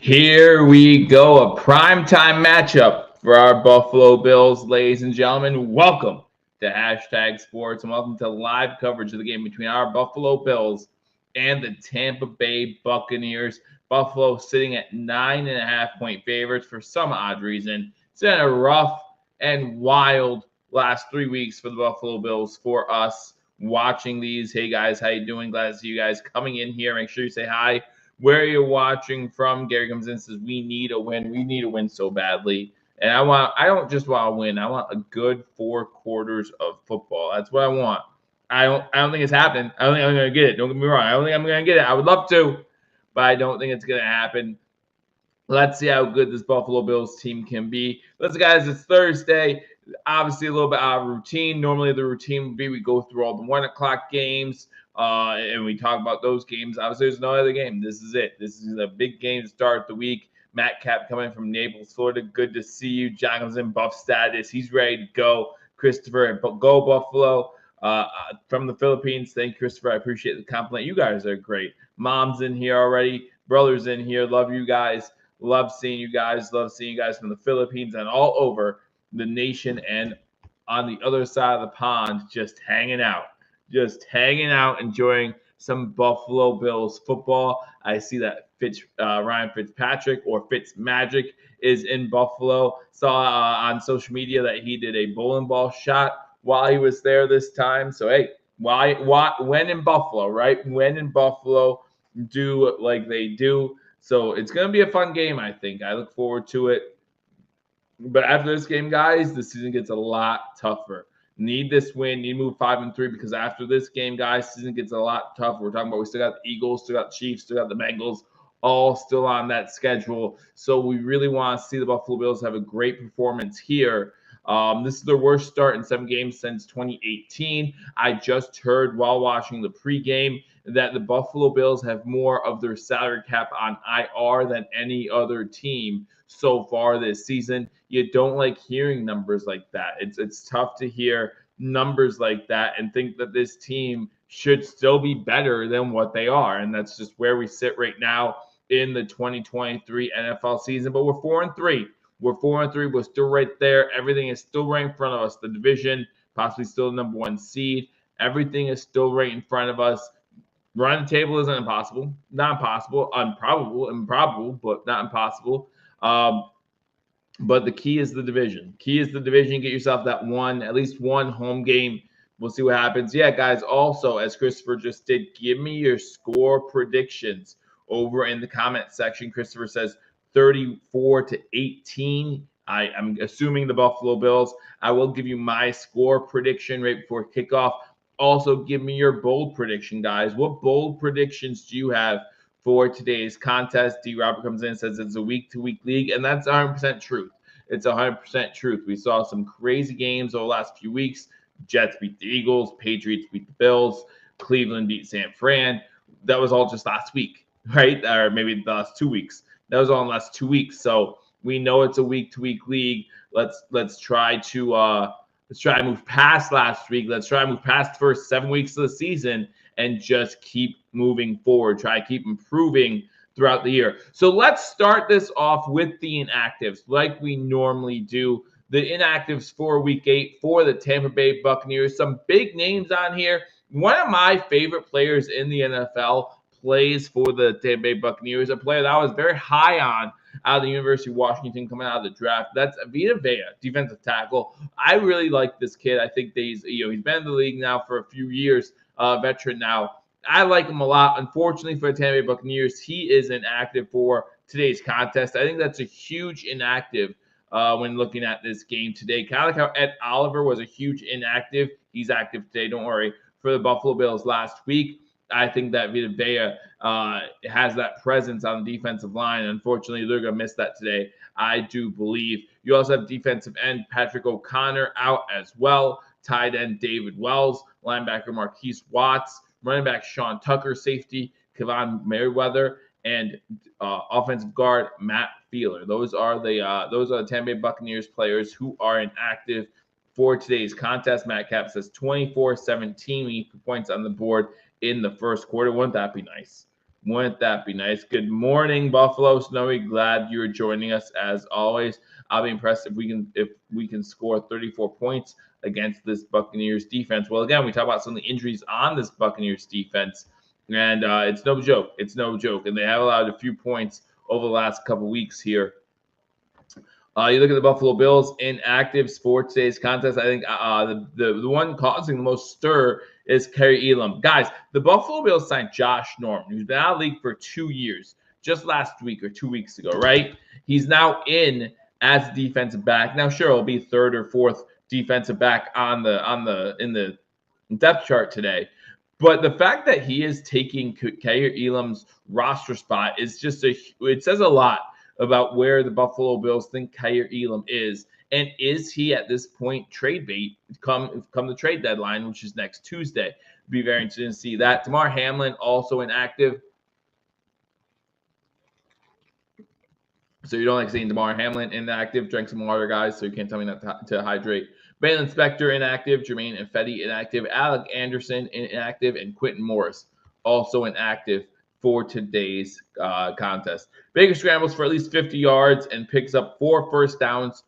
Here we go, a primetime matchup for our Buffalo Bills, ladies and gentlemen. Welcome to Hashtag Sports and welcome to live coverage of the game between our Buffalo Bills and the Tampa Bay Buccaneers. Buffalo sitting at 9.5-point favorites for some odd reason. It's been a rough and wild last 3 weeks for the Buffalo Bills for us watching these. Hey guys, how you doing? Glad to see you guys coming in here. Make sure you say hi where you're watching from. Gary comes in and says, we need a win. We need a win so badly. And I don't just want to win. I want a good 4 quarters of football. That's what I want. I don't think it's happening. I don't think I'm going to get it. Don't get me wrong. I don't think I'm going to get it. I would love to, but I don't think it's going to happen. Let's see how good this Buffalo Bills team can be. Listen, guys, it's Thursday. Obviously, a little bit out of routine. Normally, the routine would be we go through all the 1 o'clock games, and we talk about those games. Obviously, there's no other game. This is it. This is a big game to start the week. Matt Cap coming from Naples, Florida. Good to see you. John comes in buff status. He's ready to go. Christopher, go Buffalo. From the Philippines. Thank you, Christopher. I appreciate the compliment. You guys are great. Mom's in here already. Brother's in here. Love you guys. Love seeing you guys. Love seeing you guys from the Philippines and all over the nation and on the other side of the pond, just hanging out, enjoying some Buffalo Bills football. I see that Ryan Fitzpatrick or Fitzmagic is in Buffalo. Saw on social media that he did a bowling ball shot while he was there this time. So hey, when in Buffalo, right? When in Buffalo, do like they do. So it's going to be a fun game, I think. I look forward to it. But after this game, guys, the season gets a lot tougher. Need this win. Need to move 5-3 because after this game, guys, season gets a lot tougher. We're talking about we still got the Eagles, still got the Chiefs, still got the Bengals, all still on that schedule. So we really want to see the Buffalo Bills have a great performance here. This is their worst start in 7 games since 2018. I just heard while watching the pregame that the Buffalo Bills have more of their salary cap on IR than any other team so far this season. You don't like hearing numbers like that. It's tough to hear numbers like that and think that this team should still be better than what they are. And that's just where we sit right now in the 2023 NFL season. But we're 4-3. We're 4-3. We're still right there. Everything is still right in front of us. The division, possibly still the number 1 seed. Everything is still right in front of us. Running the table isn't impossible. Not impossible. Improbable, but not impossible. But the key is the division. Get yourself that at least one home game. We'll see what happens. Yeah, guys, also, as Christopher just did, give me your score predictions over in the comment section. Christopher says 34-18. I'm assuming the Buffalo Bills. I will give you my score prediction right before kickoff. Also, give me your bold prediction, guys. What bold predictions do you have for today's contest? D. Robert comes in and says it's a week-to-week league, and that's 100% truth. It's 100% truth. We saw some crazy games over the last few weeks. Jets beat the Eagles. Patriots beat the Bills. Cleveland beat San Fran. That was all just last week, right? Or maybe the last 2 weeks. That was all in the last 2 weeks. So we know it's a week-to-week league. Let's try to move past last week. Let's try to move past the first 7 weeks of the season and just keep moving forward. Try to keep improving throughout the year. So let's start this off with the inactives like we normally do. The inactives for week 8 for the Tampa Bay Buccaneers. Some big names on here. One of my favorite players in the NFL plays for the Tampa Bay Buccaneers, a player that I was very high on out of the University of Washington coming out of the draft. That's Vita Vea, defensive tackle. I really like this kid. I think that he's been in the league now for a few years, veteran now. I like him a lot. Unfortunately for the Tampa Bay Buccaneers, he is inactive for today's contest. I think that's a huge inactive when looking at this game today. Kind of like how Ed Oliver was a huge inactive. He's active today, don't worry, for the Buffalo Bills last week. I think that Vita Vea has that presence on the defensive line. Unfortunately, they're going to miss that today, I do believe. You also have defensive end Patrick O'Connor out as well. Tight end David Wells, linebacker Marquise Watts, running back Sean Tucker, safety Kevon Merriweather, and offensive guard Matt Feeler. Those are the Tampa Bay Buccaneers players who are inactive for today's contest. Matt Cap says 24-17. We need points on the board in the first quarter. Wouldn't that be nice? Wouldn't that be nice? Good morning, Buffalo Snowy. Glad you're joining us as always. I'll be impressed if we can score 34 points against this Buccaneers defense. Well, again, we talk about some of the injuries on this Buccaneers defense, and it's no joke. It's no joke, and they have allowed a few points over the last couple weeks here. You look at the Buffalo Bills inactives for today's contest. I think the one causing the most stir is Kerry Elam. Guys, the Buffalo Bills signed Josh Norman, who's been out of the league for 2 years, just last week or 2 weeks ago, right? He's now in as a defensive back. Now, sure, it'll be third or fourth defensive back in the depth chart today. But the fact that he is taking Kerry Elam's roster spot is it says a lot about where the Buffalo Bills think Kerry Elam is. And is he at this point trade bait come the trade deadline, which is next Tuesday? Be very interesting to see that. Damar Hamlin also inactive. So you don't like seeing Damar Hamlin inactive. Drink some water, guys, so you can't tell me not to hydrate. Balin Spector inactive. Jermaine Ifedi inactive. Alec Anderson inactive. And Quentin Morris also inactive for today's contest. Baker scrambles for at least 50 yards and picks up 4 first downs.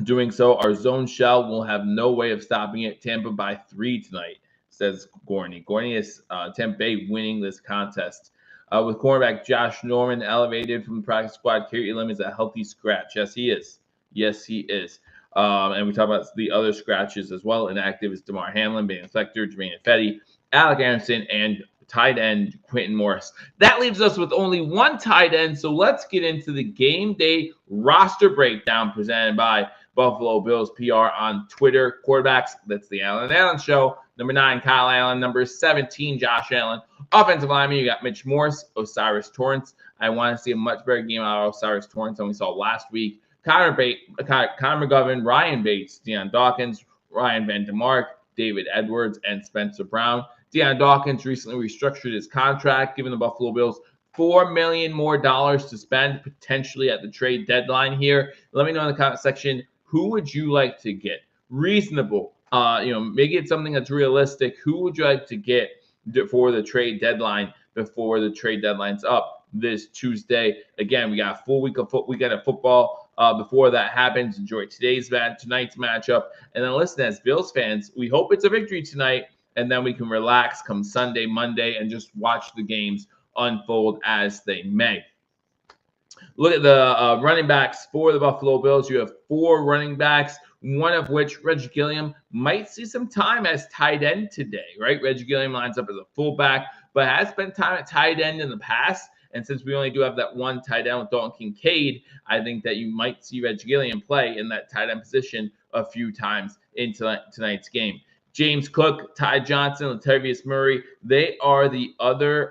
Doing so, our zone shell will have no way of stopping it. Tampa by 3 tonight, says Gorney. Gorney is Tampa Bay winning this contest. With cornerback Josh Norman elevated from the practice squad, Kerry Elam is a healthy scratch. Yes, he is. Yes, he is. And we talk about the other scratches as well. Inactive is Damar Hamlin, Bailey Flecter, Jermaine Ifedi, Alec Anderson, and tight end Quentin Morris. That leaves us with only one tight end. So let's get into the game day roster breakdown presented by Buffalo Bills PR on Twitter. Quarterbacks, that's the Allen Allen Show. Number 9, Kyle Allen. Number 17, Josh Allen. Offensive lineman, you got Mitch Morse, Osiris Torrance. I want to see a much better game out of Osiris Torrance than we saw last week. Connor McGovern, Ryan Bates, Deion Dawkins, Ryan Van DeMark, David Edwards, and Spencer Brown. Deion Dawkins recently restructured his contract, giving the Buffalo Bills $4 million more to spend potentially at the trade deadline here. Let me know in the comment section, who would you like to get? Reasonable. Make it something that's realistic. Who would you like to get for the trade deadline before the trade deadline's up this Tuesday? Again, we got a full weekend of football before that happens. Enjoy tonight's matchup. And then listen, as Bills fans, we hope it's a victory tonight, and then we can relax come Sunday, Monday, and just watch the games unfold as they may. Look at the running backs for the Buffalo Bills. You have 4 running backs, one of which, Reggie Gilliam, might see some time as tight end today, right? Reggie Gilliam lines up as a fullback, but has spent time at tight end in the past. And since we only do have that one tight end with Dalton Kincaid, I think that you might see Reggie Gilliam play in that tight end position a few times in tonight's game. James Cook, Ty Johnson, Latavius Murray, they are the other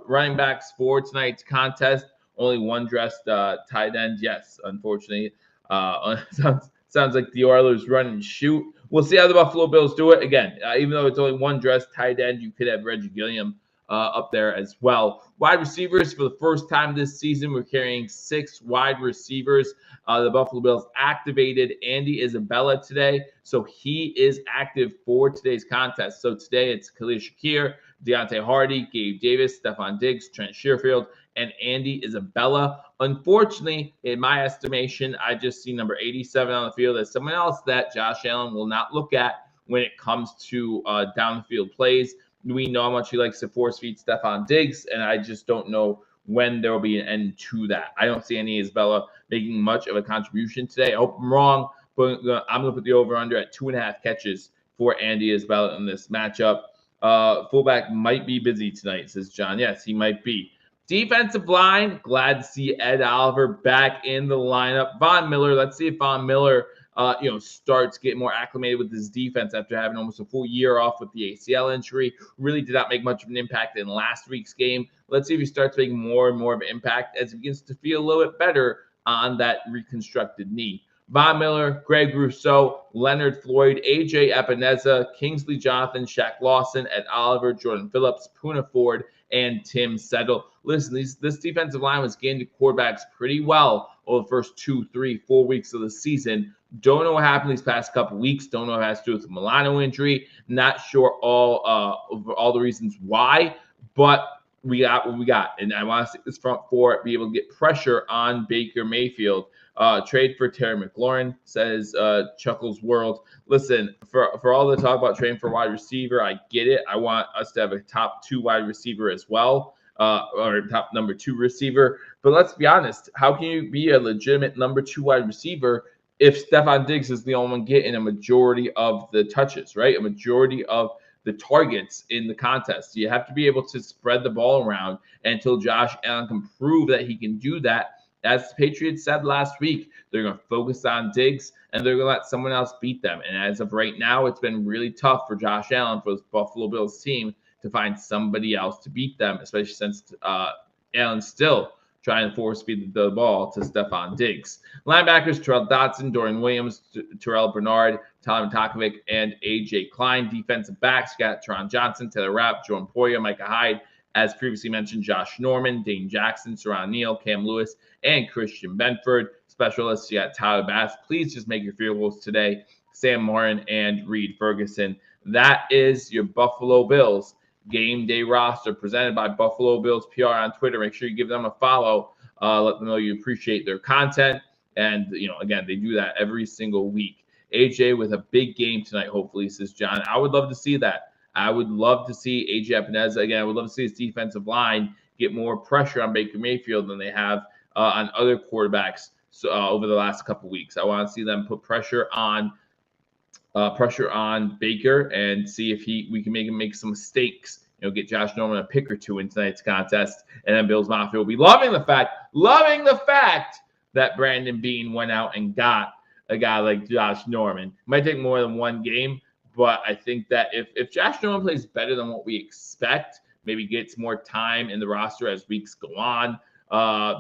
running backs for tonight's contest. Only one dressed tight end. Yes, unfortunately. Sounds like the Oilers run and shoot. We'll see how the Buffalo Bills do it. Again, even though it's only one dressed tight end, you could have Reggie Gilliam up there as well. Wide receivers, for the first time this season, we're carrying 6 wide receivers. The Buffalo Bills activated Andy Isabella today, so he is active for today's contest. So today it's Khalil Shakir, Deontay Hardy, Gabe Davis, Stephon Diggs, Trent Sherfield, and Andy Isabella. Unfortunately, in my estimation, I just see number 87 on the field as someone else that Josh Allen will not look at when it comes to down the field plays. We know how much he likes to force feed Stephon Diggs, and I just don't know when there will be an end to that. I don't see Andy Isabella making much of a contribution today. I hope I'm wrong, but I'm going to put the over-under at 2.5 catches for Andy Isabella in this matchup. Fullback might be busy tonight, says John. Yes, he might be. Defensive line, glad to see Ed Oliver back in the lineup. Von Miller, let's see if Von Miller starts getting more acclimated with his defense after having almost a full year off with the ACL injury. Really did not make much of an impact in last week's game. Let's see if he starts making more and more of an impact as he begins to feel a little bit better on that reconstructed knee. Von Miller, Greg Rousseau, Leonard Floyd, AJ Epineza, Kingsley Jonathan, Shaq Lawson, Ed Oliver, Jordan Phillips, Poona Ford, and Tim Settle. Listen, this defensive line was getting to quarterbacks pretty well over the first 2, 3, 4 weeks of the season. Don't know what happened these past couple weeks. Don't know if it has to do with the Milano injury. Not sure all the reasons why, but we got what we got. And I want to see this front four be able to get pressure on Baker Mayfield. Trade for Terry McLaurin, says Chuckles World. Listen, for all the talk about trading for wide receiver, I get it. I want us to have a top 2 wide receiver as well, or top number 2 receiver. But let's be honest, how can you be a legitimate number 2 wide receiver if Stephon Diggs is the only one getting a majority of the touches, right? A majority of the targets in the contest. You have to be able to spread the ball around until Josh Allen can prove that he can do that. As the Patriots said last week, they're going to focus on Diggs and they're going to let someone else beat them. And as of right now, it's been really tough for Josh Allen, for this Buffalo Bills team, to find somebody else to beat them, especially since Allen's still trying to force feed the ball to Stephon Diggs. Linebackers, Terrell Dodson, Dorian Williams, Terrell Bernard, Tyler Matakovic, and A.J. Klein. Defensive backs, got Teron Johnson, Taylor Rapp, Jordan Poyer, Micah Hyde. As previously mentioned, Josh Norman, Dane Jackson, Saran Neal, Cam Lewis, and Christian Benford. Specialists, you got Tyler Bass. Please just make your field goals today. Sam Martin and Reed Ferguson. That is your Buffalo Bills game day roster presented by Buffalo Bills PR on Twitter. Make sure you give them a follow. Let them know you appreciate their content. And, again, they do that every single week. AJ with a big game tonight, hopefully, says John. I would love to see that. I would love to see AJ Epineza again. I would love to see his defensive line get more pressure on Baker Mayfield than they have on other quarterbacks over the last couple weeks. I want to see them put pressure on Baker and see if we can make him make some mistakes. Get Josh Norman a pick or 2 in tonight's contest, and then Bills Mafia will be loving the fact that Brandon Beane went out and got a guy like Josh Norman. It might take more than one game, but I think that if Josh Norman plays better than what we expect, maybe gets more time in the roster as weeks go on,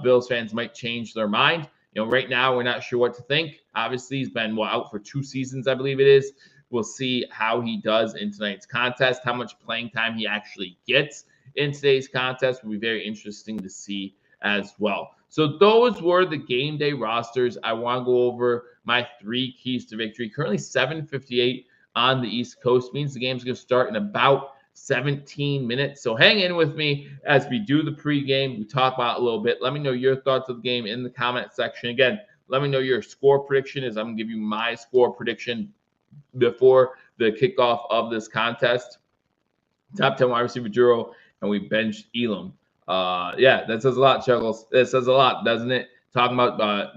Bills fans might change their mind. Right now we're not sure what to think. Obviously, he's been out for 2 seasons, I believe it is. We'll see how he does in tonight's contest. How much playing time he actually gets in today's contest will be very interesting to see as well. So those were the game day rosters. I want to go over my 3 keys to victory. Currently 7:58 on the East Coast. Means the game's going to start in about 17 minutes. So hang in with me as we do the pregame. We talk about it a little bit. Let me know your thoughts of the game in the comment section. Again, let me know your score prediction, as I'm going to give you my score prediction before the kickoff of this contest. Top 10 wide receiver duo, and we benched Elam. Yeah, that says a lot, Chuckles. That says a lot, doesn't it? Talking about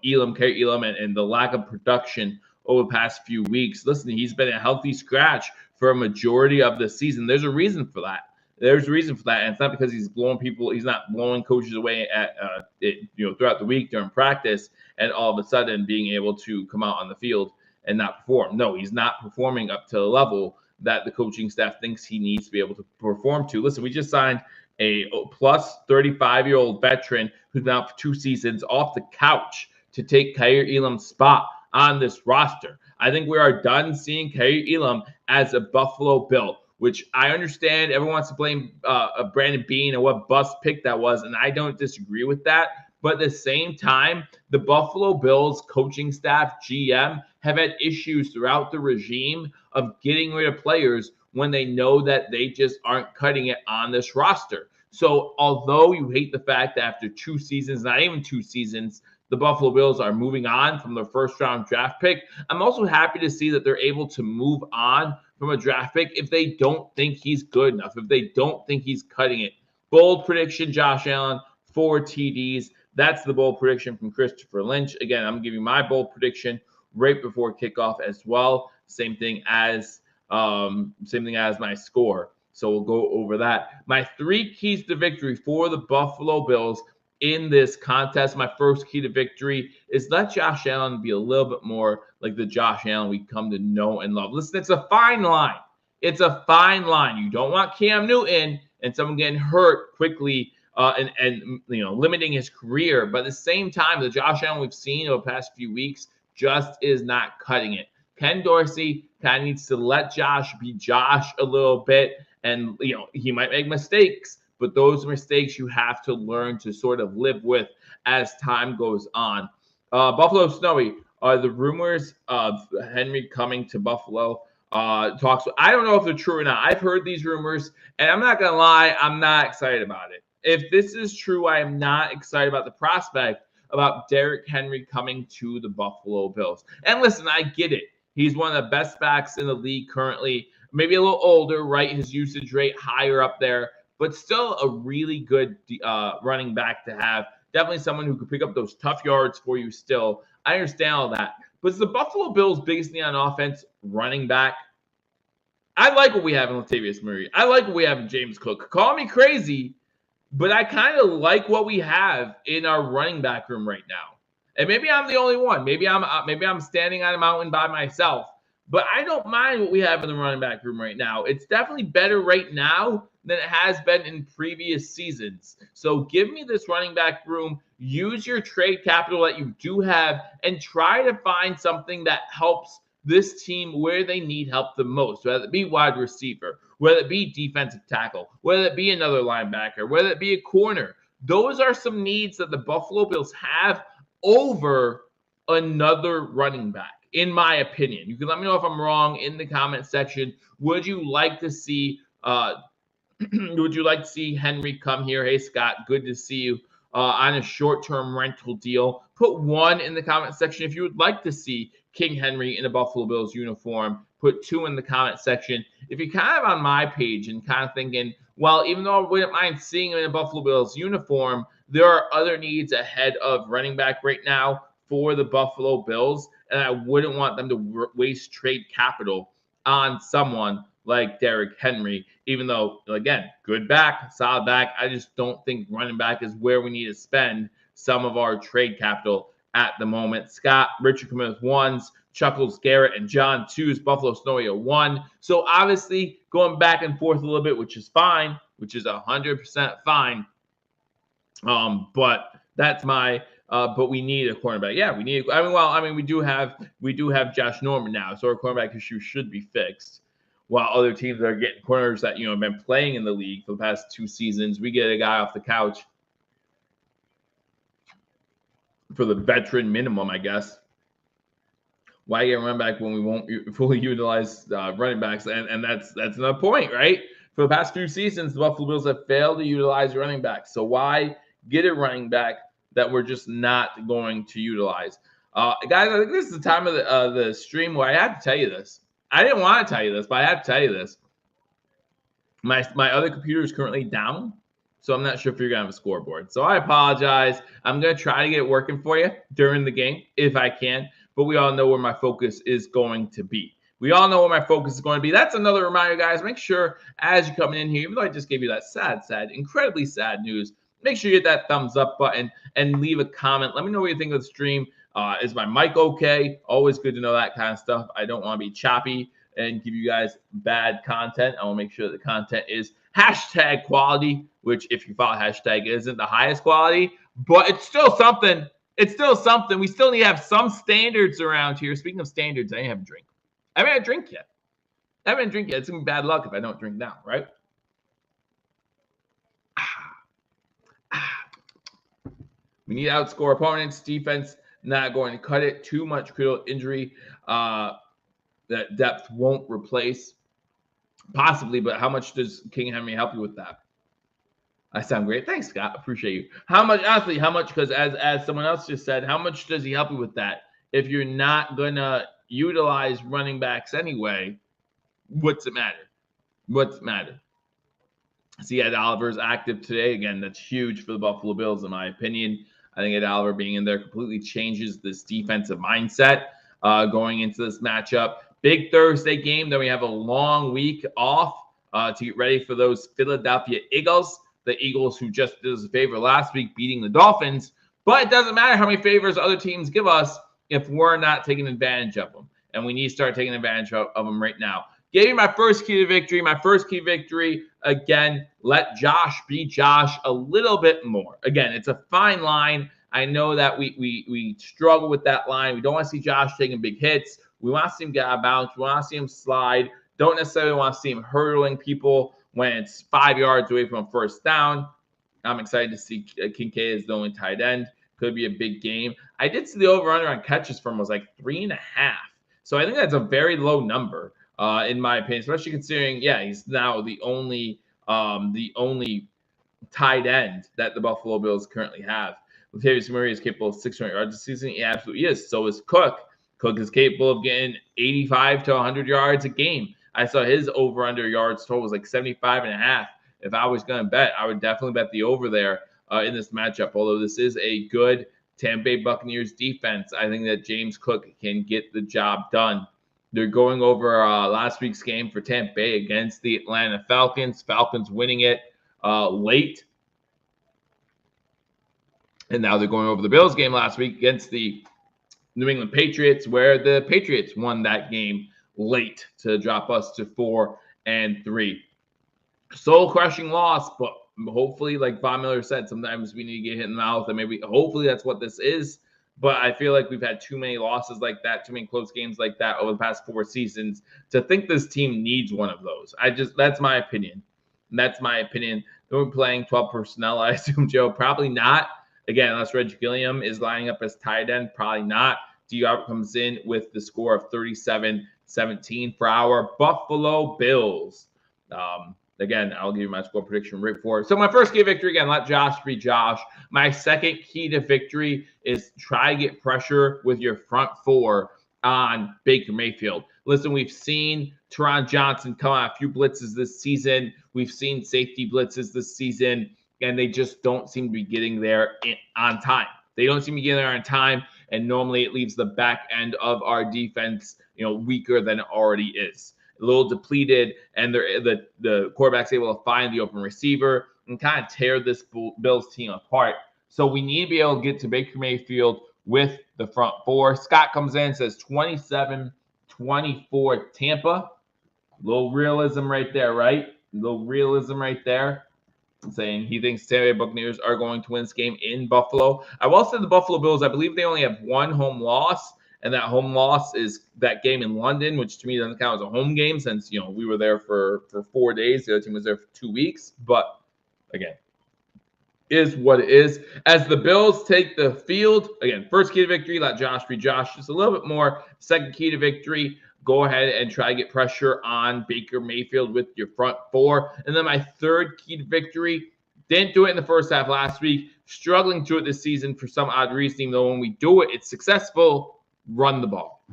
Elam, Kerry Elam, and the lack of production over the past few weeks. Listen, he's been a healthy scratch for a majority of the season. There's a reason for that. There's a reason for that, and it's not because he's blowing people. He's not blowing coaches away at throughout the week during practice, and all of a sudden being able to come out on the field and not perform. No, he's not performing up to the level that the coaching staff thinks he needs to be able to perform to. Listen, we just signed a plus 35-year-old veteran who's now for 2 seasons off the couch to take Kaiir Elam's spot on this roster. I think we are done seeing Kaiir Elam as a Buffalo Bill, which I understand everyone wants to blame Brandon Beane and what bust pick that was, and I don't disagree with that. But at the same time, the Buffalo Bills coaching staff, GM, have had issues throughout the regime of getting rid of players when they know that they just aren't cutting it on this roster. So although you hate the fact that after 2 seasons, not even 2 seasons, the Buffalo Bills are moving on from their first-round draft pick, I'm also happy to see that they're able to move on from a draft pick if they don't think he's good enough, if they don't think he's cutting it. Bold prediction, Josh Allen, 4 TDs. That's the bold prediction from Christopher Lynch. Again, I'm giving my bold prediction right before kickoff as well. Same thing as my score. So we'll go over that. My 3 keys to victory for the Buffalo Bills in this contest. My first key to victory is let Josh Allen be a little bit more like the Josh Allen we come to know and love. Listen, it's a fine line. It's a fine line. You don't want Cam Newton and someone getting hurt quickly and limiting his career. But at the same time, the Josh Allen we've seen over the past few weeks just is not cutting it. Ken Dorsey kind of needs to let Josh be Josh a little bit. And, he might make mistakes, but those mistakes you have to learn to sort of live with as time goes on. Buffalo Snowy, are the rumors of Henry coming to Buffalo talks. I don't know if they're true or not. I've heard these rumors, and I'm not gonna lie, I'm not excited about it. If this is true, I am not excited about the prospect about Derrick Henry coming to the Buffalo Bills. And listen, I get it. He's one of the best backs in the league currently. Maybe a little older, right? His usage rate higher up there, but still a really good running back to have. Definitely someone who could pick up those tough yards for you still. I understand all that. But is the Buffalo Bills' biggest need on offense running back? I like what we have in Latavius Murray. I like what we have in James Cook. Call me crazy, but I kind of like what we have in our running back room right now. And maybe I'm the only one. Maybe I'm standing on a mountain by myself. But I don't mind what we have in the running back room right now. It's definitely better right now than it has been in previous seasons. So give me this running back room. Use your trade capital that you do have and try to find something that helps this team where they need help the most, whether it be wide receiver, whether it be defensive tackle, whether it be another linebacker, whether it be a corner. Those are some needs that the Buffalo Bills have over another running back, in my opinion. You can let me know if I'm wrong in the comment section. Would you like to see Henry come here? Hey, Scott, good to see you on a short-term rental deal. Put 1 in the comment section if you would like to see King Henry in a Buffalo Bills uniform. Put 2 in the comment section. If you're kind of on my page and kind of thinking, well, even though I wouldn't mind seeing him in a Buffalo Bills uniform, there are other needs ahead of running back right now for the Buffalo Bills, and I wouldn't want them to waste trade capital on someone like Derrick Henry, even though, again, good back, solid back. I just don't think running back is where we need to spend some of our trade capital at the moment. Scott, Richard coming with 1s, Chuckles, Garrett, and John 2s, Buffalo Snowy a 1. So obviously going back and forth a little bit, which is fine, which is 100% fine. But that's my but we need a cornerback. Yeah, we need. We do have Josh Norman now, so our cornerback issue should be fixed. While other teams are getting corners that have been playing in the league for the past 2 seasons, we get a guy off the couch for the veteran minimum, I guess. Why get running back when we won't fully utilize running backs? And that's another point, right? For the past few seasons, the Buffalo Bills have failed to utilize running backs. So why get a running back that we're just not going to utilize? Guys, I think this is the time of the stream where I have to tell you this. I didn't want to tell you this, but I have to tell you this. My other computer is currently down, so I'm not sure if you're going to have a scoreboard. So I apologize. I'm going to try to get it working for you during the game if I can, but we all know where my focus is going to be. We all know where my focus is going to be. That's another reminder, guys. Make sure as you're coming in here, even though I just gave you that sad, incredibly sad news, make sure you hit that thumbs up button and leave a comment. Let me know what you think of the stream. Is my mic okay? Always good to know that kind of stuff. I don't want to be choppy and give you guys bad content. I want to make sure that the content is hashtag quality, which if you follow hashtag isn't the highest quality, but it's still something. It's still something. We still need to have some standards around here. Speaking of standards, I haven't drink. I haven't had a drink yet. It's going to be bad luck if I don't drink now, right? We need to outscore opponents. Defense not going to cut it. Too much critical injury that depth won't replace. Possibly, but how much does King Henry help you with that? I sound great. Thanks, Scott. Appreciate you. How much, honestly, how much, because as someone else just said, how much does he help you with that? If you're not going to utilize running backs anyway, what's it matter? What's it matter? See, Ed Oliver's active today. Again, that's huge for the Buffalo Bills, in my opinion. I think Ed Oliver being in there completely changes this defensive mindset going into this matchup. Big Thursday game. Then we have a long week off to get ready for those Philadelphia Eagles. The Eagles who just did us a favor last week beating the Dolphins. But it doesn't matter how many favors other teams give us if we're not taking advantage of them. And we need to start taking advantage of them right now. Gave you my first key to victory. My first key victory, again, let Josh be Josh a little bit more. Again, it's a fine line. I know that we struggle with that line. We don't want to see Josh taking big hits. We want to see him get out of bounds. We want to see him slide. Don't necessarily want to see him hurdling people when it's 5 yards away from a first down. I'm excited to see Kincaid as the only tight end. Could be a big game. I did see the over-under on catches from was like 3.5. So I think that's a very low number. in my opinion, especially considering, yeah, he's now the only tight end that the Buffalo Bills currently have. Latavius Murray is capable of 600 yards this season. He absolutely is. So is Cook. Cook is capable of getting 85 to 100 yards a game. I saw his over-under yards total was like 75.5. If I was going to bet, I would definitely bet the over there in this matchup. Although this is a good Tampa Bay Buccaneers defense, I think that James Cook can get the job done. They're going over last week's game for Tampa Bay against the Atlanta Falcons. Falcons winning it late. And now they're going over the Bills game last week against the New England Patriots, where the Patriots won that game late to drop us to 4-3. Soul-crushing loss, but hopefully, like Von Miller said, sometimes we need to get hit in the mouth, and maybe hopefully that's what this is. But I feel like we've had too many losses like that, too many close games like that over the past 4 seasons to think this team needs one of those. That's my opinion. That's my opinion. They're playing 12 personnel, I assume, Joe. Probably not. Again, unless Reggie Gilliam is lining up as tight end, probably not. Diop comes in with the score of 37-17 for our Buffalo Bills. Again, I'll give you my score prediction right before. So my first key to victory, again, let Josh be Josh. My second key to victory is try to get pressure with your front four on Baker Mayfield. Listen, we've seen Teron Johnson come out a few blitzes this season. We've seen safety blitzes this season, and they just don't seem to be getting there on time. They don't seem to be getting there on time, and normally it leaves the back end of our defense, weaker than it already is. A little depleted, and the quarterback's able to find the open receiver and kind of tear this Bills team apart. So we need to be able to get to Baker Mayfield with the front four. Scott comes in and says 27-24 Tampa. A little realism right there, right? A little realism right there. Saying he thinks Tampa Bay Buccaneers are going to win this game in Buffalo. I will say the Buffalo Bills, I believe they only have one home loss, and that home loss is that game in London, which to me doesn't count as a home game since, we were there for 4 days. The other team was there for 2 weeks. But, again, is what it is. As the Bills take the field, again, first key to victory, let Josh be Josh. Just a little bit more. Second key to victory, go ahead and try to get pressure on Baker Mayfield with your front four. And then my third key to victory, didn't do it in the first half last week, struggling to it this season for some odd reason, even though when we do it, it's successful. Run the ball.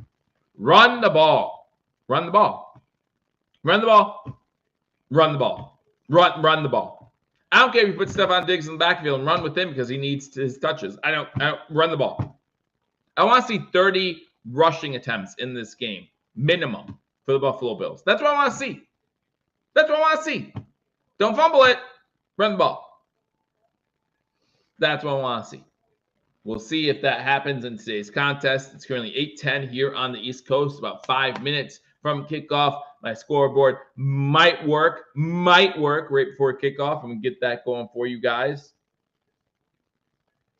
Run the ball. Run the ball. Run the ball. Run the ball. Run the ball. I don't care if you put Stephon Diggs in the backfield and run with him because he needs his touches. I don't run the ball. I want to see 30 rushing attempts in this game, minimum, for the Buffalo Bills. That's what I want to see. That's what I want to see. Don't fumble it. Run the ball. That's what I want to see. We'll see if that happens in today's contest. It's currently 8:10 here on the East Coast, about 5 minutes from kickoff. My scoreboard might work right before kickoff. I'm going to get that going for you guys.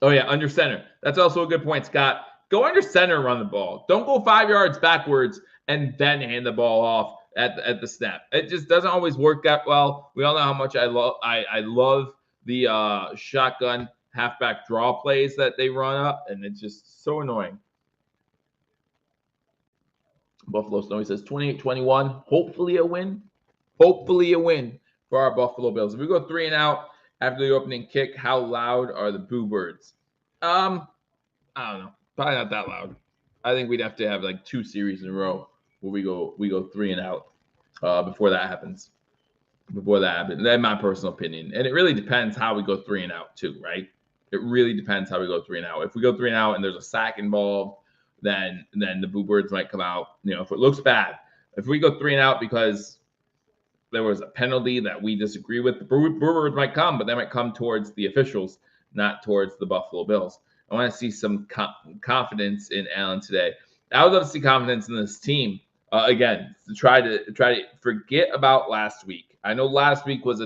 Oh, yeah, under center. That's also a good point, Scott. Go under center and run the ball. Don't go 5 yards backwards and then hand the ball off at the snap. It just doesn't always work that well. We all know how much I love the shotgun halfback draw plays that they run up, and it's just so annoying. Buffalo Snowy says 28-21. Hopefully a win. Hopefully a win for our Buffalo Bills. If we go 3 and out after the opening kick, how loud are the Boo Birds? I don't know. Probably not that loud. I think we'd have to have like 2 series in a row where we go 3 and out before that happens. That's my personal opinion. And it really depends how we go 3 and out too, right? It really depends how we go 3 and out. If we go 3 and out and there's a sack involved, then the Boo Birds might come out. If it looks bad. If we go 3 and out because there was a penalty that we disagree with, the Boo Birds might come, but they might come towards the officials, not towards the Buffalo Bills. I want to see some confidence in Allen today. I would love to see confidence in this team. Again, to try to forget about last week. I know last week was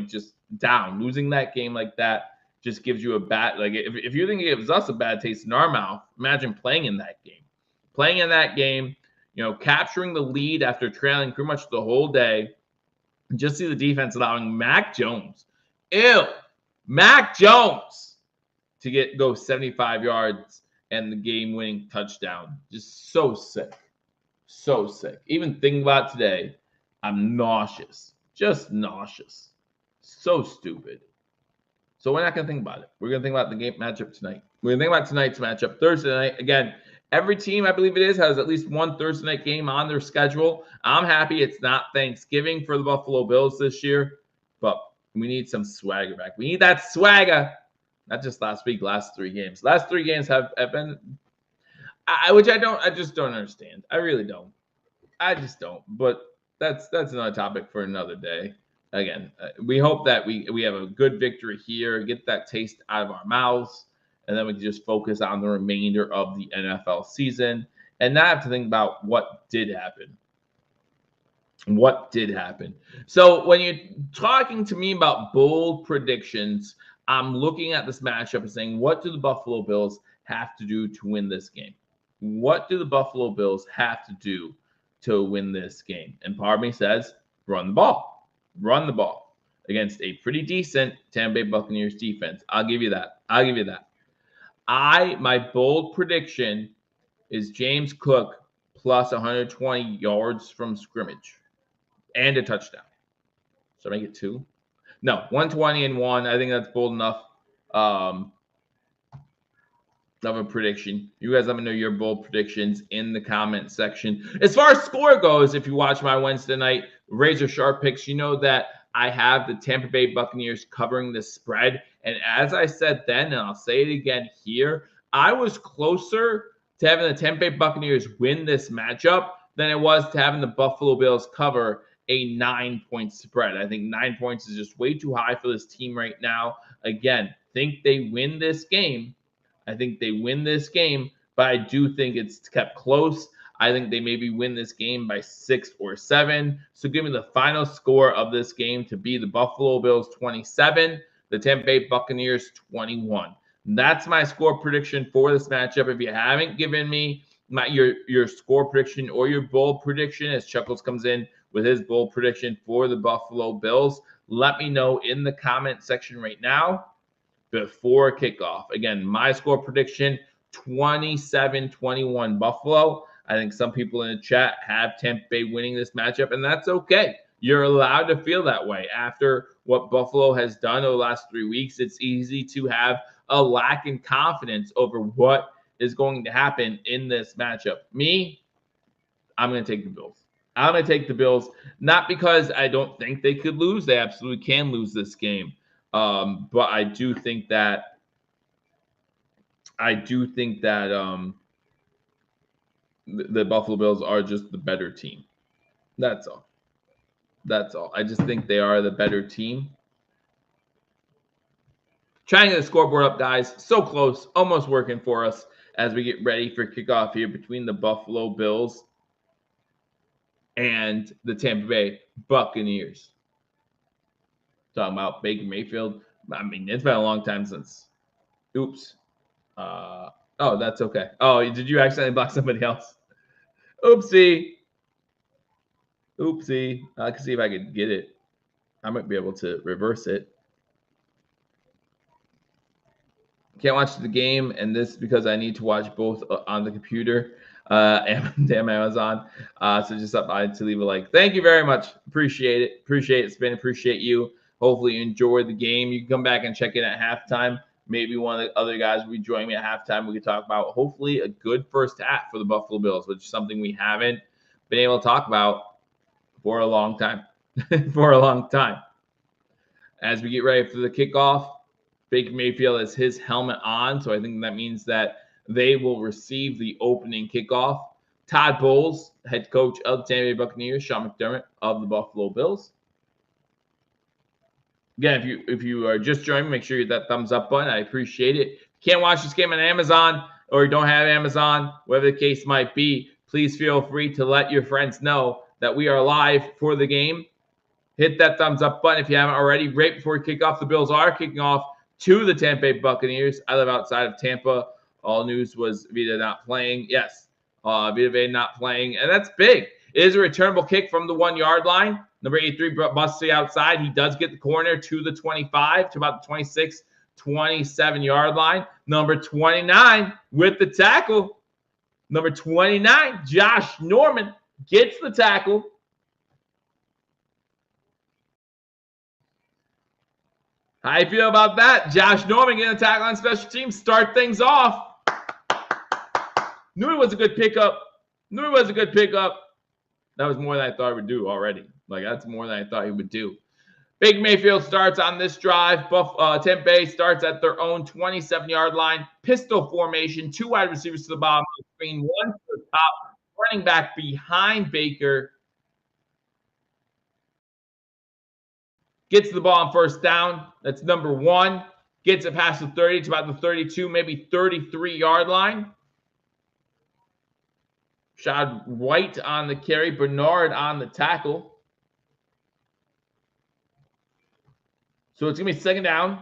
just down. Losing that game like that just gives you a bad, if you think it gives us a bad taste in our mouth, imagine playing in that game. Playing in that game, capturing the lead after trailing pretty much the whole day. Just see the defense allowing Mac Jones to go 75 yards and the game-winning touchdown. Just so sick. So sick. Even thinking about today, I'm nauseous. Just nauseous. So stupid. So we're not going to think about it. We're going to think about the game matchup tonight. We're going to think about tonight's matchup. Thursday night, again, every team, I believe it is, has at least one Thursday night game on their schedule. I'm happy it's not Thanksgiving for the Buffalo Bills this year, but we need some swagger back. We need that swagger. Not just last week, last 3 games. Last 3 games have been, I just don't understand. I really don't. I just don't. But that's another topic for another day. Again, we hope that we have a good victory here, get that taste out of our mouths, and then we can just focus on the remainder of the NFL season and not have to think about what did happen. What did happen? So when you're talking to me about bold predictions, I'm looking at this matchup and saying, what do the Buffalo Bills have to do to win this game? What do the Buffalo Bills have to do to win this game? And part of me says, run the ball. Run the ball against a pretty decent Tampa Bay Buccaneers defense. I'll give you that. My bold prediction is James Cook plus 120 yards from scrimmage and a touchdown. Should I make it 2? No, 120 and 1. I think that's bold enough. Of a prediction. You guys let me know your bold predictions in the comment section. As far as score goes, if you watch my Wednesday night Razor Sharp picks, you know that I have the Tampa Bay Buccaneers covering the spread. And as I said then, and I'll say it again here, I was closer to having the Tampa Bay Buccaneers win this matchup than it was to having the Buffalo Bills cover a 9-point spread. I think 9 points is just way too high for this team right now. Again, think they win this game. I think they win this game, but I do think it's kept close. I think they maybe win this game by 6 or 7. So give me the final score of this game to be the Buffalo Bills 27, the Tampa Bay Buccaneers 21. That's my score prediction for this matchup. If you haven't given me your score prediction or your bold prediction, as Chuckles comes in with his bold prediction for the Buffalo Bills, let me know in the comment section right now before kickoff. Again, my score prediction, 27-21 Buffalo. I think some people in the chat have Tampa Bay winning this matchup, and that's okay. You're allowed to feel that way. After what Buffalo has done over the last 3 weeks, it's easy to have a lack in confidence over what is going to happen in this matchup. Me, I'm going to take the Bills. I'm going to take the Bills, not because I don't think they could lose. They absolutely can lose this game. But I do think that the Buffalo Bills are just the better team. That's all. I just think they are the better team. Trying to get the scoreboard up, guys. So close. Almost working for us as we get ready for kickoff here between the Buffalo Bills and the Tampa Bay Buccaneers. Talking about Baker Mayfield. I mean, it's been a long time since. Oops. Oh, that's okay. Oh, did you accidentally block somebody else? Oopsie. I can see if I can get it. I might be able to reverse it. Can't watch the game, and this because I need to watch both on the computer and Amazon. So just up by to leave a like. Thank you very much. Appreciate it. Appreciate it, Spin. Appreciate you. Hopefully you enjoyed the game. You can come back and check it at halftime. Maybe one of the other guys will be joining me at halftime. We could talk about hopefully a good first half for the Buffalo Bills, which is something we haven't been able to talk about for a long time. As we get ready for the kickoff, Baker Mayfield has his helmet on, so I think that means that they will receive the opening kickoff. Todd Bowles, head coach of the Tampa Bay Buccaneers, Sean McDermott of the Buffalo Bills. Again, if you are just joining, make sure you hit that thumbs up button. I appreciate it. If you can't watch this game on Amazon or you don't have Amazon, whatever the case might be, please feel free to let your friends know that we are live for the game. Hit that thumbs up button if you haven't already. Right before we kick off, the Bills are kicking off to the Tampa Bay Buccaneers. I live outside of Tampa. All news was Vita not playing. Yes, Vita Vea not playing, and that's big. It is a returnable kick from the 1-yard line. Number 83 busts the outside. He does get the corner to the 25, to about the 26, 27-yard line. Number 29 with the tackle. Number 29, Josh Norman gets the tackle. How you feel about that? Josh Norman getting a tackle on special teams. Start things off. Knew it was a good pickup. Knew it was a good pickup. That was more than I thought he would do already. Like, that's more than I thought he would do. Baker Mayfield starts on this drive. Tampa Bay starts at their own 27-yard line. Pistol formation. 2 wide receivers to the bottom of the screen. 1 to the top. Running back behind Baker. Gets the ball on first down. That's number 1. Gets it past the 30 to about the 32, maybe 33-yard line. Shad White on the carry. Bernard on the tackle. So it's going to be second down.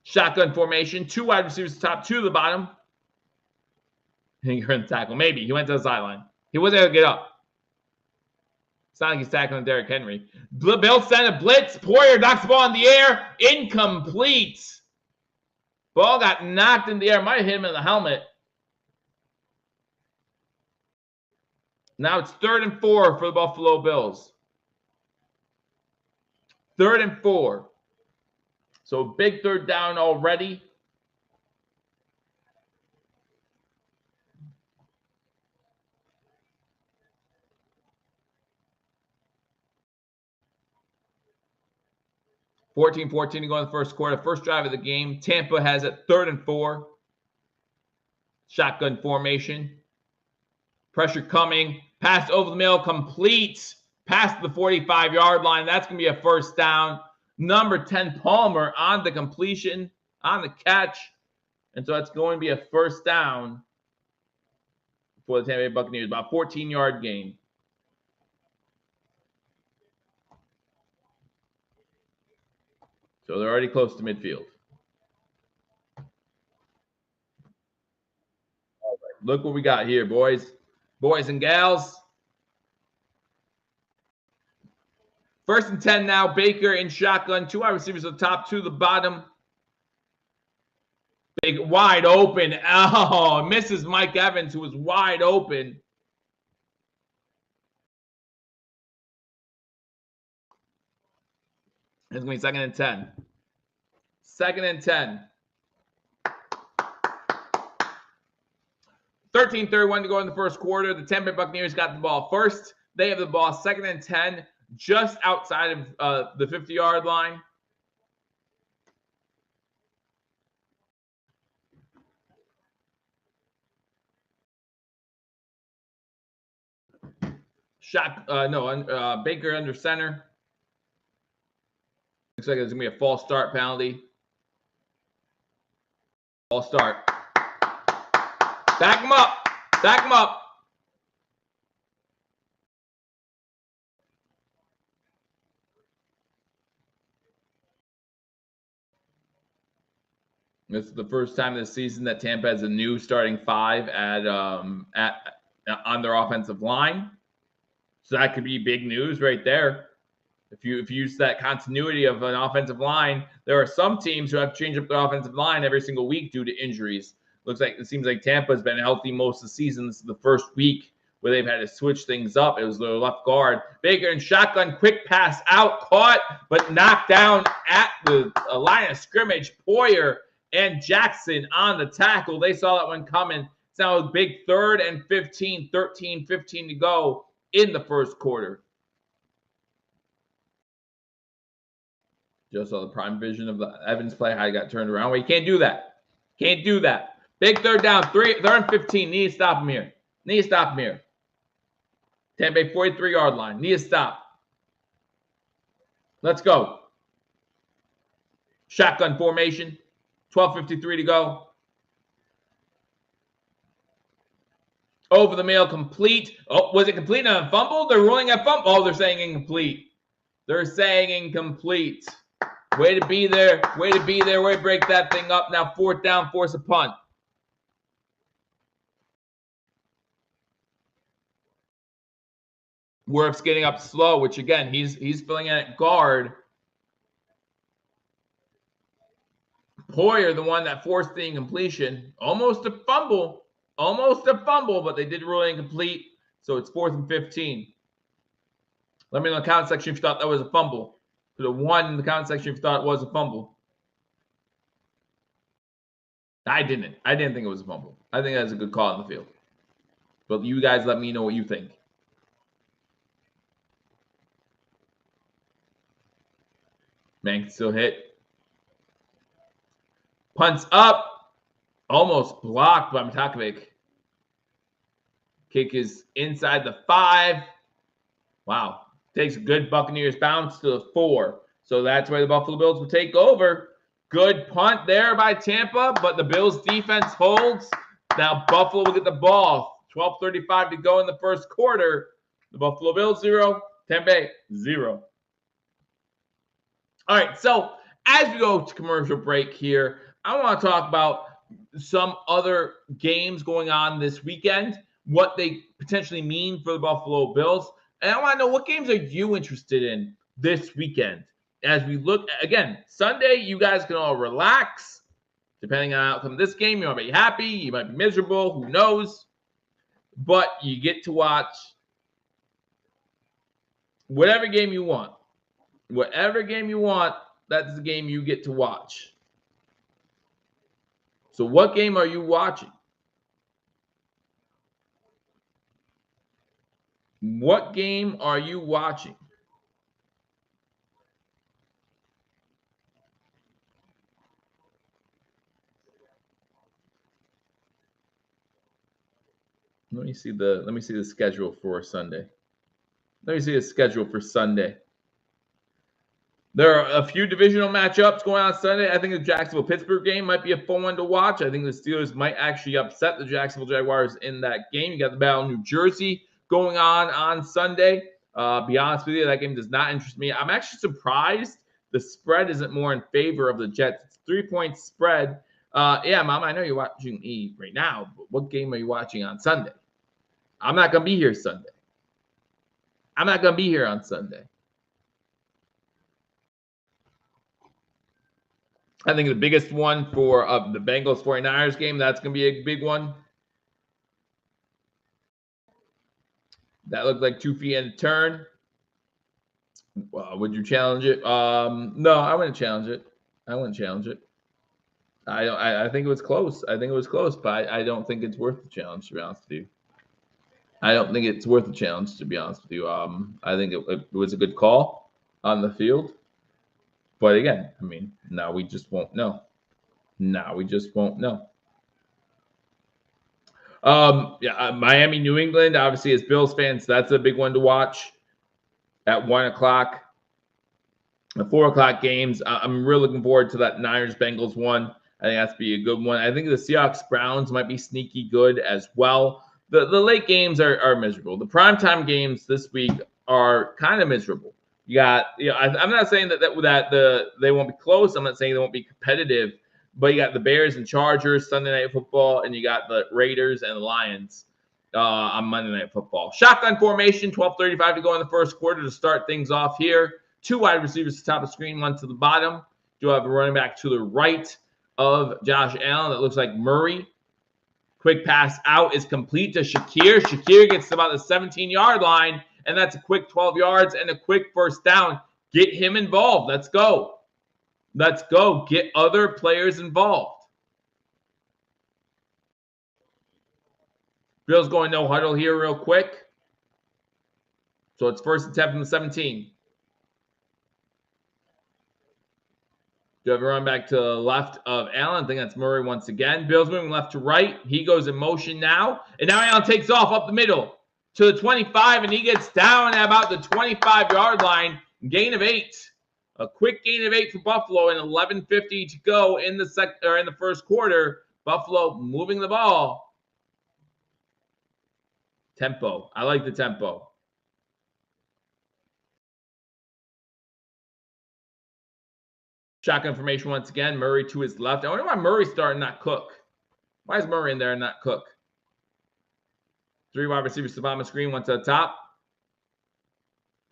Shotgun formation. 2 wide receivers top, 2 to the bottom. And you're in the tackle. Maybe. He went to the sideline. He wasn't able to get up. It's not like he's tackling Derrick Henry. Bill sent a blitz. Poyer knocks the ball in the air. Incomplete. Ball got knocked in the air. Might have hit him in the helmet. Now it's 3rd and 4 for the Buffalo Bills. 3rd and 4. So big 3rd down already. (14-14) to go in the first quarter. First drive of the game. Tampa has it 3rd and 4. Shotgun formation. Pressure coming. Pass over the middle. Complete. Past the 45-yard line. That's going to be a first down. Number 10, Palmer on the completion, on the catch. And so it's going to be a first down for the Tampa Bay Buccaneers. About 14-yard gain. So they're already close to midfield. All right, look what we got here, boys. Boys and gals. 1st and 10 now. Baker in shotgun. 2 wide receivers at the top, 2 to the bottom. Big wide open. Oh, misses Mike Evans, who was wide open. It's going to be 2nd and 10. 2nd and 10. 13:31 to go in the first quarter. The Tampa Bay Buccaneers got the ball first. They have the ball 2nd and 10, just outside of the 50-yard line. Baker under center. Looks like it's going to be a false start penalty. False start. Back him up. Back him up. This is the first time this season that Tampa has a new starting 5 on their offensive line. So that could be big news right there. If you use that continuity of an offensive line, there are some teams who have to change up their offensive line every single week due to injuries. It seems like Tampa's been healthy most of the season. This is the first week where they've had to switch things up. It was their left guard. Baker in shotgun, quick pass out, caught, but knocked down at the line of scrimmage. Poyer and Jackson on the tackle. They saw that one coming. It's now a big 3rd and 15, 13-15 to go in the first quarter. Just saw the prime vision of the Evans play, how he got turned around. Well, you can't do that. Can't do that. Big 3rd down, 3rd and 15. Need to stop him here. Need to stop him here. Tampa Bay 43-yard line. Need to stop. Let's go. Shotgun formation. 12:53 to go. Over the middle, complete. Oh, was it complete and fumbled? They're ruling a fumble. Oh, they're saying incomplete. They're saying incomplete. Way to be there. Way to be there. Way to break that thing up. Now 4th down, force a punt. Wirf's getting up slow, which again, he's filling in at guard. Poyer, the one that forced the incompletion. Almost a fumble, but they did rule it incomplete. So it's 4th and 15. Let me know in the comment section if you thought that was a fumble. Put a 1 in the comment section if you thought it was a fumble. I didn't think it was a fumble. I think that's a good call on the field. But you guys let me know what you think. Man can still hit. Punts up. Almost blocked by Matakovic. Kick is inside the 5. Wow. Takes a good Buccaneers bounce to the 4. So that's where the Buffalo Bills will take over. Good punt there by Tampa, but the Bills defense holds. Now Buffalo will get the ball. 12:35 to go in the first quarter. The Buffalo Bills 0, Tampa Bay 0. All right, so as we go to commercial break here, I want to talk about some other games going on this weekend, what they potentially mean for the Buffalo Bills. And I want to know, what games are you interested in this weekend? As we look, again, Sunday, you guys can all relax. Depending on the outcome of this game, you might be happy, you might be miserable, who knows? But you get to watch whatever game you want. Whatever game you want, that's the game you get to watch. So what game are you watching? What game are you watching? Let me see the schedule for Sunday. Let me see the schedule for Sunday. There are a few divisional matchups going on Sunday. I think the Jacksonville-Pittsburgh game might be a fun one to watch. I think the Steelers might actually upset the Jacksonville Jaguars in that game. You got the Battle of New Jersey going on Sunday. Be honest with you, that game does not interest me. I'm actually surprised the spread isn't more in favor of the Jets. It's 3-point spread. Yeah, Mom, I know you're watching me right now, but what game are you watching on Sunday? I'm not going to be here Sunday. I'm not going to be here on Sunday. I think the biggest one for the Bengals 49ers game, that's going to be a big one. That looked like 2 feet and a turn. Would you challenge it? No, I wouldn't challenge it. I think it was close. But I don't think it's worth the challenge, to be honest with you. I think it was a good call on the field. But again, I mean, now we just won't know. Miami, New England, obviously, as Bills fans, that's a big one to watch at 1 o'clock. The 4 o'clock games, I'm really looking forward to that Niners-Bengals one. I think that's be a good one. I think the Seahawks-Browns might be sneaky good as well. The late games are miserable. The primetime games this week are kind of miserable. You got, I'm not saying that they won't be close. I'm not saying they won't be competitive, but you got the Bears and Chargers Sunday Night Football, and you got the Raiders and the Lions on Monday Night Football. Shotgun formation, 12:35 to go in the first quarter to start things off here. 2 wide receivers to the top of the screen, 1 to the bottom. Do have a running back to the right of Josh Allen. That looks like Murray. Quick pass out is complete to Shakir. Shakir gets to about the 17-yard line, and that's a quick 12 yards and a quick first down. Get him involved. Let's go. Get other players involved. Bills going no huddle here real quick. So it's 1st and 10 from the 17. Do have a run back to the left of Allen. I think that's Murray once again. Bills moving left to right. He goes in motion now. And now Allen takes off up the middle to the 25, and he gets down at about the 25-yard line. Gain of 8. A quick gain of 8 for Buffalo, and 11:50 to go in the first quarter. Buffalo moving the ball. Tempo. I like the tempo. Shotgun formation once again. Murray to his left. I wonder why Murray's starting, not Cook. Why is Murray in there and not Cook? 3 wide receivers to the bottom of the screen, 1 to the top.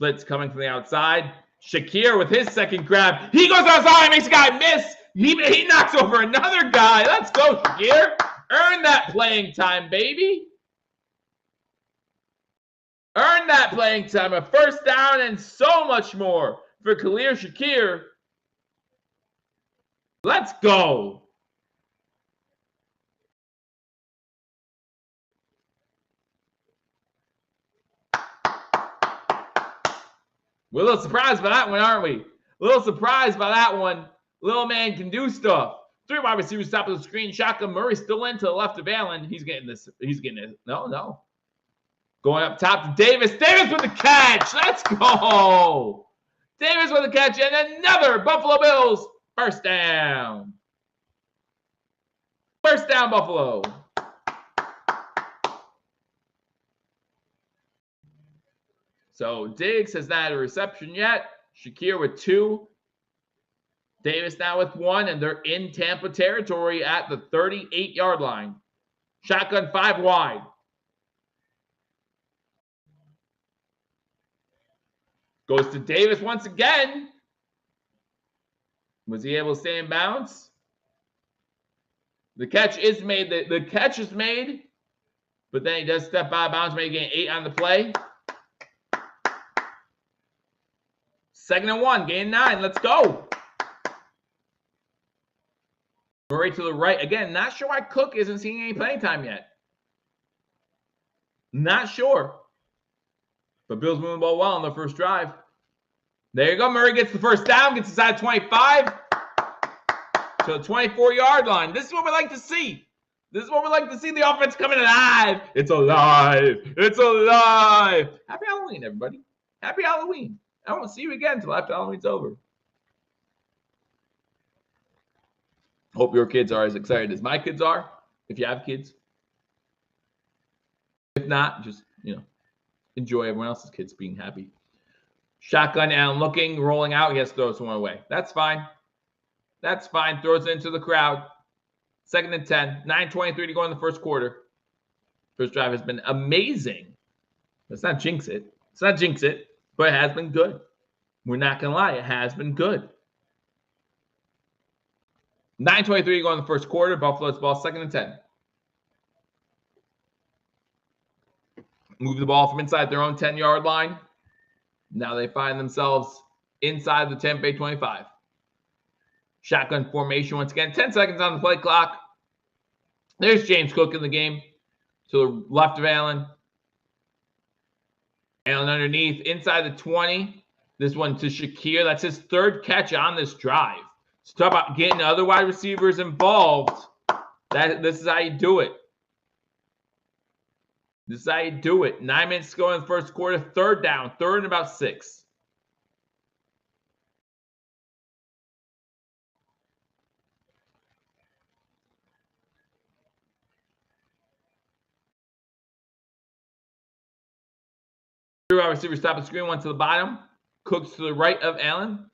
Blitz coming from the outside. Shakir with his second grab. He goes outside, makes a guy miss. He knocks over another guy. Let's go, Shakir. Earn that playing time, baby. Earn that playing time. A first down and so much more for Khalil Shakir. Let's go. We're a little surprised by that one, aren't we? A little surprised by that one. Little man can do stuff. 3 wide receivers top of the screen. Shotgun. Murray still in to the left of Allen. He's getting this. He's getting it. No. Going up top to Davis. Davis with the catch. Let's go. Davis with the catch. And another Buffalo Bills first down. First down, Buffalo. So Diggs has not had a reception yet. Shakir with 2. Davis now with 1, and they're in Tampa territory at the 38-yard line. Shotgun 5 wide. Goes to Davis once again. Was he able to stay in bounds? The catch is made. The catch is made, but then he does step out of bounds, making 8 on the play. 2nd and 1, gain 9. Let's go. Murray to the right. Again, not sure why Cook isn't seeing any playing time yet. Not sure. But Bills moving the ball well on the first drive. There you go. Murray gets the first down, gets inside 25 to the 24-yard line. This is what we like to see. This is what we like to see. The offense coming alive. It's alive. It's alive. Happy Halloween, everybody. Happy Halloween. I won't see you again until after Halloween's over. Hope your kids are as excited as my kids are, if you have kids. If not, just, enjoy everyone else's kids being happy. Shotgun, Allen looking, rolling out. He has to throw someone away. That's fine. That's fine. Throws it into the crowd. 2nd and 10. 9:23 to go in the first quarter. First drive has been amazing. Let's not jinx it. But it has been good. We're not going to lie. It has been good. 9:23 to go in the first quarter. Buffalo's ball, 2nd and 10. Move the ball from inside their own 10-yard line. Now they find themselves inside the Tampa Bay 25. Shotgun formation once again. 10 seconds on the play clock. There's James Cook in the game. To the left of Allen. Allen underneath. Inside the 20. This one to Shakir. That's his 3rd catch on this drive. So talk about getting other wide receivers involved. This is how you do it. This is how you do it. 9 minutes to go in the first quarter. 3rd down. 3rd and about 6. Three wide receivers top of the screen. One to the bottom. Cooks to the right of Allen.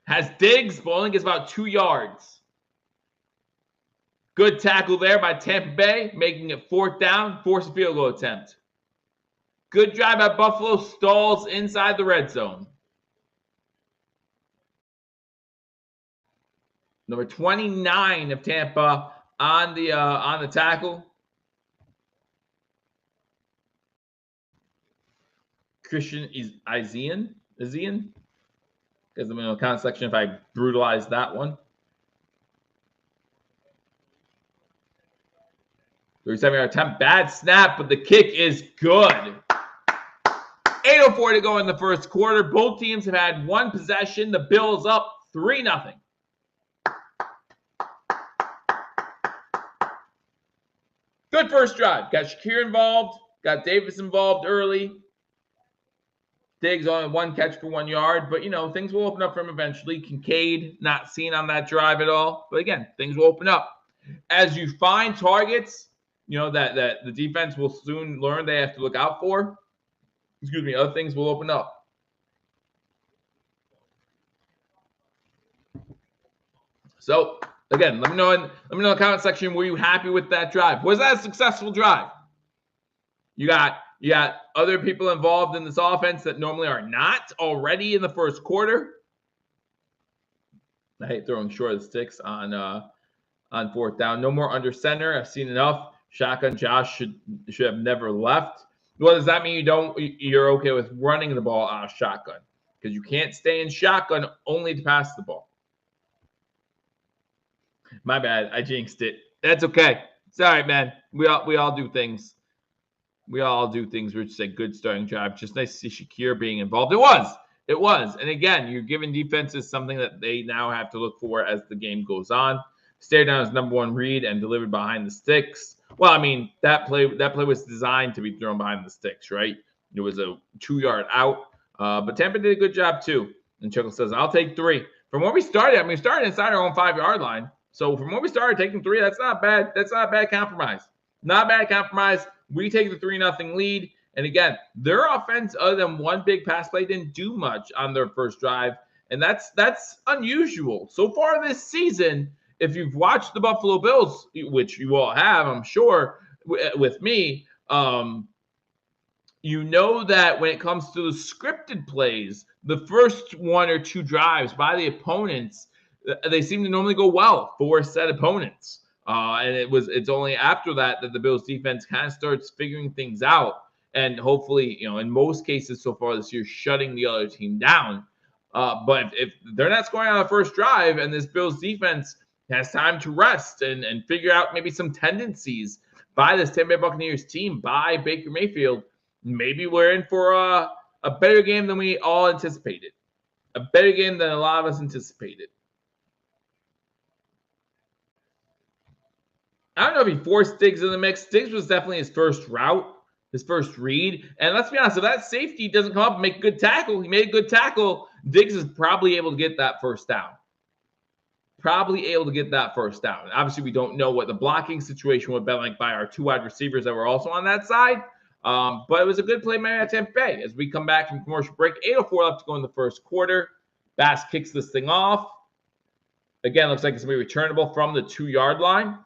Has Diggs. Bowling gets about 2 yards. Good tackle there by Tampa Bay, making it 4th down. Force a field goal attempt. Good drive by Buffalo. Stalls inside the red zone. Number 29 of Tampa on the tackle. Christian Isian. Because I'm in the comment section if I brutalized that one. 37-yard attempt. Bad snap, but the kick is good. 8:04 to go in the first quarter. Both teams have had 1 possession. The Bills up 3-0. Good first drive. Got Shakir involved. Got Davis involved early. Diggs only 1 catch for 1 yard. But, things will open up for him eventually. Kincaid not seen on that drive at all. But, again, things will open up. As you find targets, that the defense will soon learn they have to look out for. Other things will open up. So, again, let me know in the comment section, were you happy with that drive? Was that a successful drive? You got other people involved in this offense that normally are not already in the first quarter. I hate throwing short of the sticks on 4th down. No more under center. I've seen enough. Shotgun Josh should have never left. Well, does that mean you're okay with running the ball out of shotgun? Because you can't stay in shotgun only to pass the ball. My bad. I jinxed it. That's okay. It's all right, man. We all do things. We all do things. Rich said good starting drive. Just nice to see Shakir being involved. It was. It was. And again, you're giving defenses something that they now have to look for as the game goes on. Stare down his #1 read and delivered behind the sticks. Well, I mean, that play was designed to be thrown behind the sticks, right? It was a 2-yard out. But Tampa did a good job too. And Chuckle says, I'll take 3. From where we started, I mean, we started inside our own 5-yard line. So from where we started taking 3, that's not bad. That's not a bad compromise. Not a bad compromise. We take the 3-0 lead. And again, their offense, other than one big pass play, didn't do much on their first drive. And that's unusual. So far this season, if you've watched the Buffalo Bills, which you all have, I'm sure, with me, you know that when it comes to the scripted plays, the first 1 or 2 drives by the opponents, they seem to normally go well for said opponents. And it's only after that the Bills defense kind of starts figuring things out. And hopefully, in most cases so far this year, shutting the other team down. But if they're not scoring on the first drive and this Bills defense has time to rest and figure out maybe some tendencies by this Tampa Bay Buccaneers team, by Baker Mayfield, maybe we're in for a better game than we all anticipated. A better game than a lot of us anticipated. I don't know if he forced Diggs in the mix. Diggs was definitely his first route, his first read. And let's be honest, if that safety doesn't come up and make a good tackle, he made a good tackle, Diggs is probably able to get that first down. Probably able to get that first down. Obviously, we don't know what the blocking situation would have been like by our 2 wide receivers that were also on that side. But it was a good play made at Tampa Bay. As we come back from commercial break, 8:04 left to go in the first quarter. Bass kicks this thing off. Again, looks like it's going to be returnable from the 2-yard line.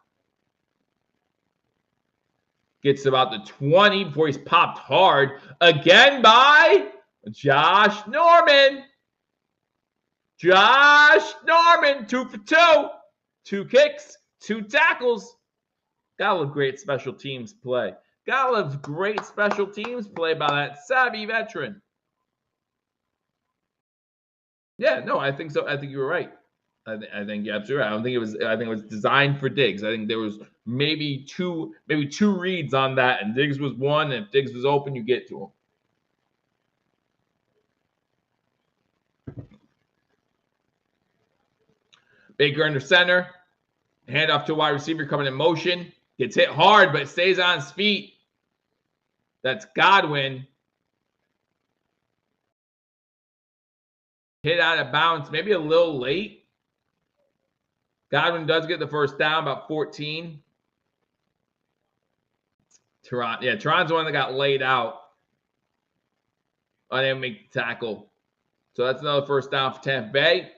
Gets about the 20 before he's popped hard again by Josh Norman. Josh Norman, 2 for 2. 2 kicks, 2 tackles. Gotta love great special teams play. Gotta love great special teams play by that savvy veteran. Yeah, no, I think so. I think you were right. I think you're absolutely right. I think it was designed for Diggs. I think there was maybe two reads on that, and Diggs was one. And if Diggs was open, you get to him. Baker under center. Handoff to a wide receiver coming in motion. Gets hit hard, but stays on his feet. That's Godwin. Hit out of bounds, maybe a little late. Godwin does get the first down, about 14. Teron's the one that got laid out. I didn't make the tackle. So that's another first down for Tampa Bay.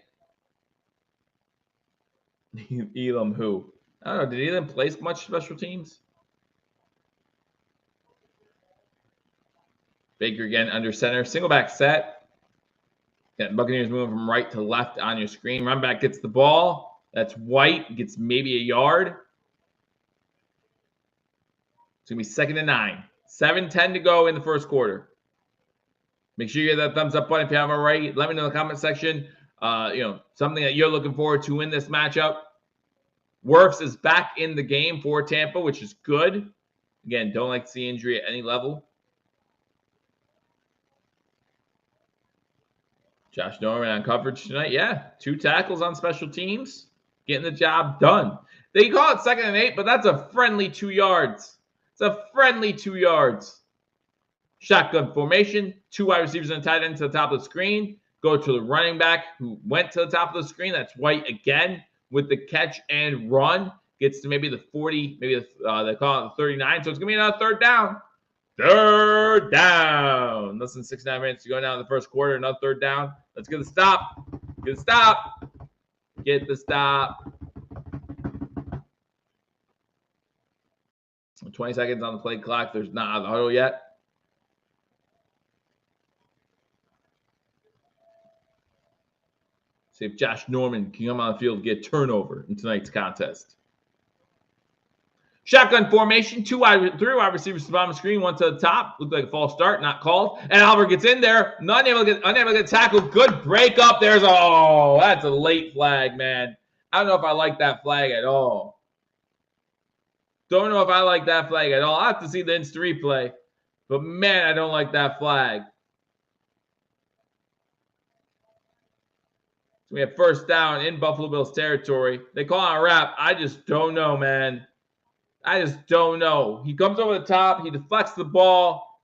Elam who? I don't know. Did Elam play much special teams? Baker again under center. Single back set. Again, Buccaneers moving from right to left on your screen. Run back gets the ball. That's White. Gets maybe a yard. It's going to be 2nd and 9. 7:10 to go in the first quarter. Make sure you hit that thumbs up button if you haven't already. Let me know in the comment section, something that you're looking forward to in this matchup. Wirfs is back in the game for Tampa, which is good. Again, don't like to see injury at any level. Josh Norman on coverage tonight. Yeah, 2 tackles on special teams. Getting the job done. They call it 2nd and 8, but that's a friendly 2 yards. It's a friendly 2 yards. Shotgun formation. 2 wide receivers and a tight end to the top of the screen. Go to the running back who went to the top of the screen. That's White again with the catch and run. Gets to maybe the 40, maybe they call it the 39. So it's going to be another 3rd down. 3rd down. Less than 6-9 minutes to go now in the first quarter. Another 3rd down. Let's get the stop. Get the stop. Get the stop. 20 seconds on the play clock. There's not an auto yet. See if Josh Norman can come on the field and get turnover in tonight's contest. Shotgun formation, three wide receivers to the bottom of the screen, one to the top. Looked like a false start, not called. And Albert gets in there, unable to get tackled. Good break up. That's a late flag, man. I don't know if I like that flag at all. Don't know if I like that flag at all. I'll have to see the instant replay. But, man, I don't like that flag. So we have first down in Buffalo Bills territory. They call on a wrap. I just don't know, man. I just don't know. He comes over the top. He deflects the ball.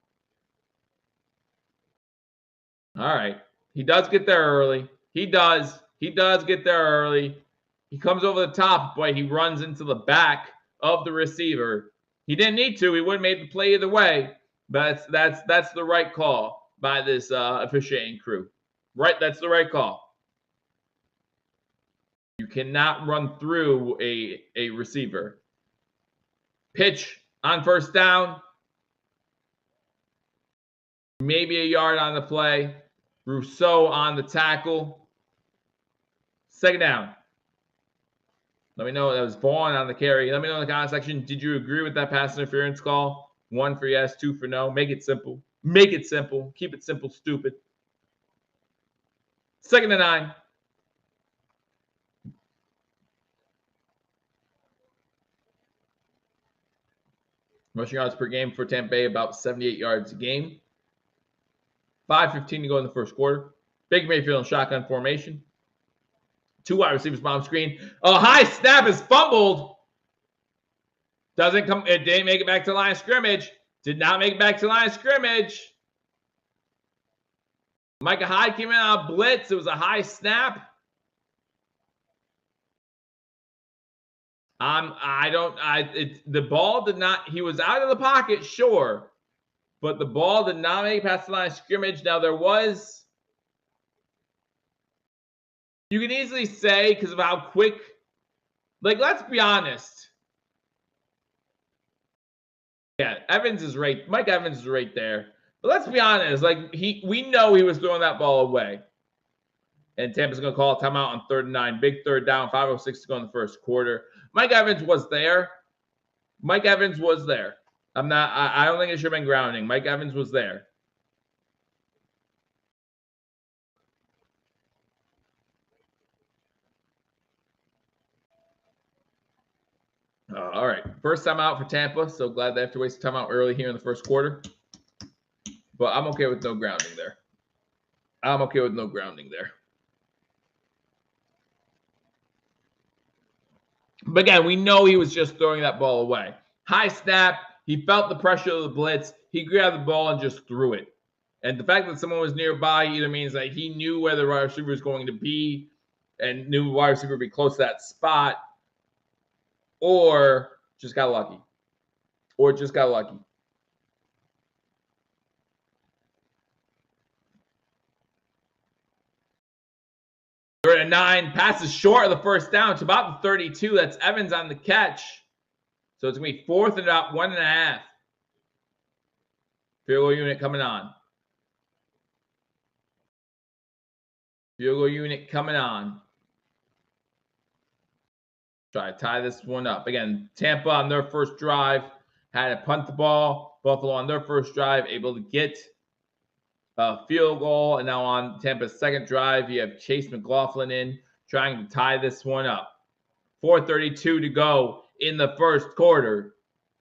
All right. He does get there early. He does. He does get there early. He comes over the top. Boy, he runs into the back of the receiver. He didn't need to. He would have made the play either way. But that's the right call by this officiating crew. Right, that's the right call. You cannot run through a receiver. Pitch on first down. Maybe a yard on the play. Rousseau on the tackle. Second down. Let me know. That was Vaughn on the carry. Let me know in the comment section. Did you agree with that pass interference call? 1 for yes, 2 for no. Make it simple. Make it simple. Keep it simple, stupid. Second and 9. Rushing yards per game for Tampa Bay, about 78 yards a game. 5:15 to go in the first quarter. Baker Mayfield in shotgun formation. 2 wide receivers bottom screen. A high snap is fumbled. Doesn't come. It didn't make it back to the line of scrimmage. Did not make it back to the line of scrimmage. Micah Hyde came in on a blitz. It was a high snap. The ball did not. He was out of the pocket, sure, but the ball did not make it past the line of scrimmage. Now there was. You can easily say because of how quick. Like, let's be honest. Yeah, Evans is right. Mike Evans is right there. But let's be honest. Like, we know he was throwing that ball away. And Tampa's going to call a timeout on 3rd and 9. Big third down, 5:06 to go in the first quarter. Mike Evans was there. Mike Evans was there. I don't think it should have been grounding. Mike Evans was there. All right. First timeout for Tampa. So glad they have to waste timeout early here in the first quarter. But I'm okay with no grounding there. I'm okay with no grounding there. But again, we know he was just throwing that ball away. High snap. He felt the pressure of the blitz. He grabbed the ball and just threw it. And the fact that someone was nearby either means that he knew where the wide receiver was going to be and knew the wide receiver would be close to that spot, or just got lucky. Third and 9, passes short of the first down. It's about the 32. That's Evans on the catch. So it's going to be 4th and about 1.5. Field goal unit coming on. Field goal unit coming on. Try to tie this one up. Again, Tampa on their first drive had to punt the ball. Buffalo on their first drive able to get a field goal. And now on Tampa's second drive, you have Chase McLaughlin in trying to tie this one up. 4:32 to go in the first quarter.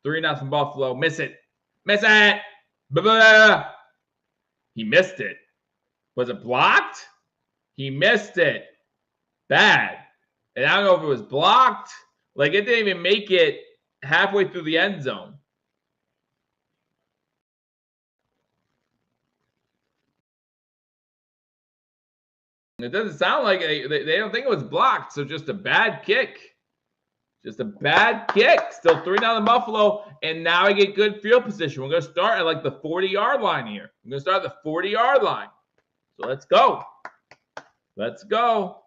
3-0 Buffalo. Miss it. Miss it. Blah-blah. He missed it. Was it blocked? He missed it. Bad. And I don't know if it was blocked. Like, it didn't even make it halfway through the end zone. It doesn't sound like they don't think it was blocked. So just a bad kick. Just a bad kick. Still 3-0 Buffalo. And now I get good field position. We're going to start at like the 40-yard line here. I'm going to start at the 40-yard line. So let's go. Let's go.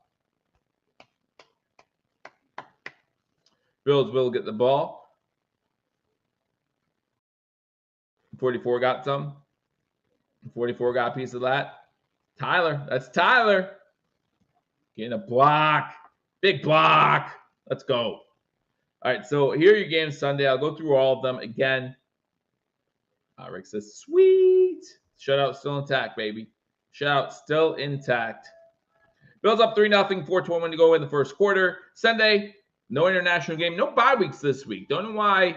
Bills will get the ball. 44 got some. 44 got a piece of that. Tyler. That's Tyler. Getting a block. Big block. Let's go. All right, so here are your games Sunday. I'll go through all of them again. Rick says, sweet. Shutout still intact, baby. Shutout still intact. Bills up 3-0, 4:21 to go in the first quarter. Sunday, no international game, no bye weeks this week. Don't know why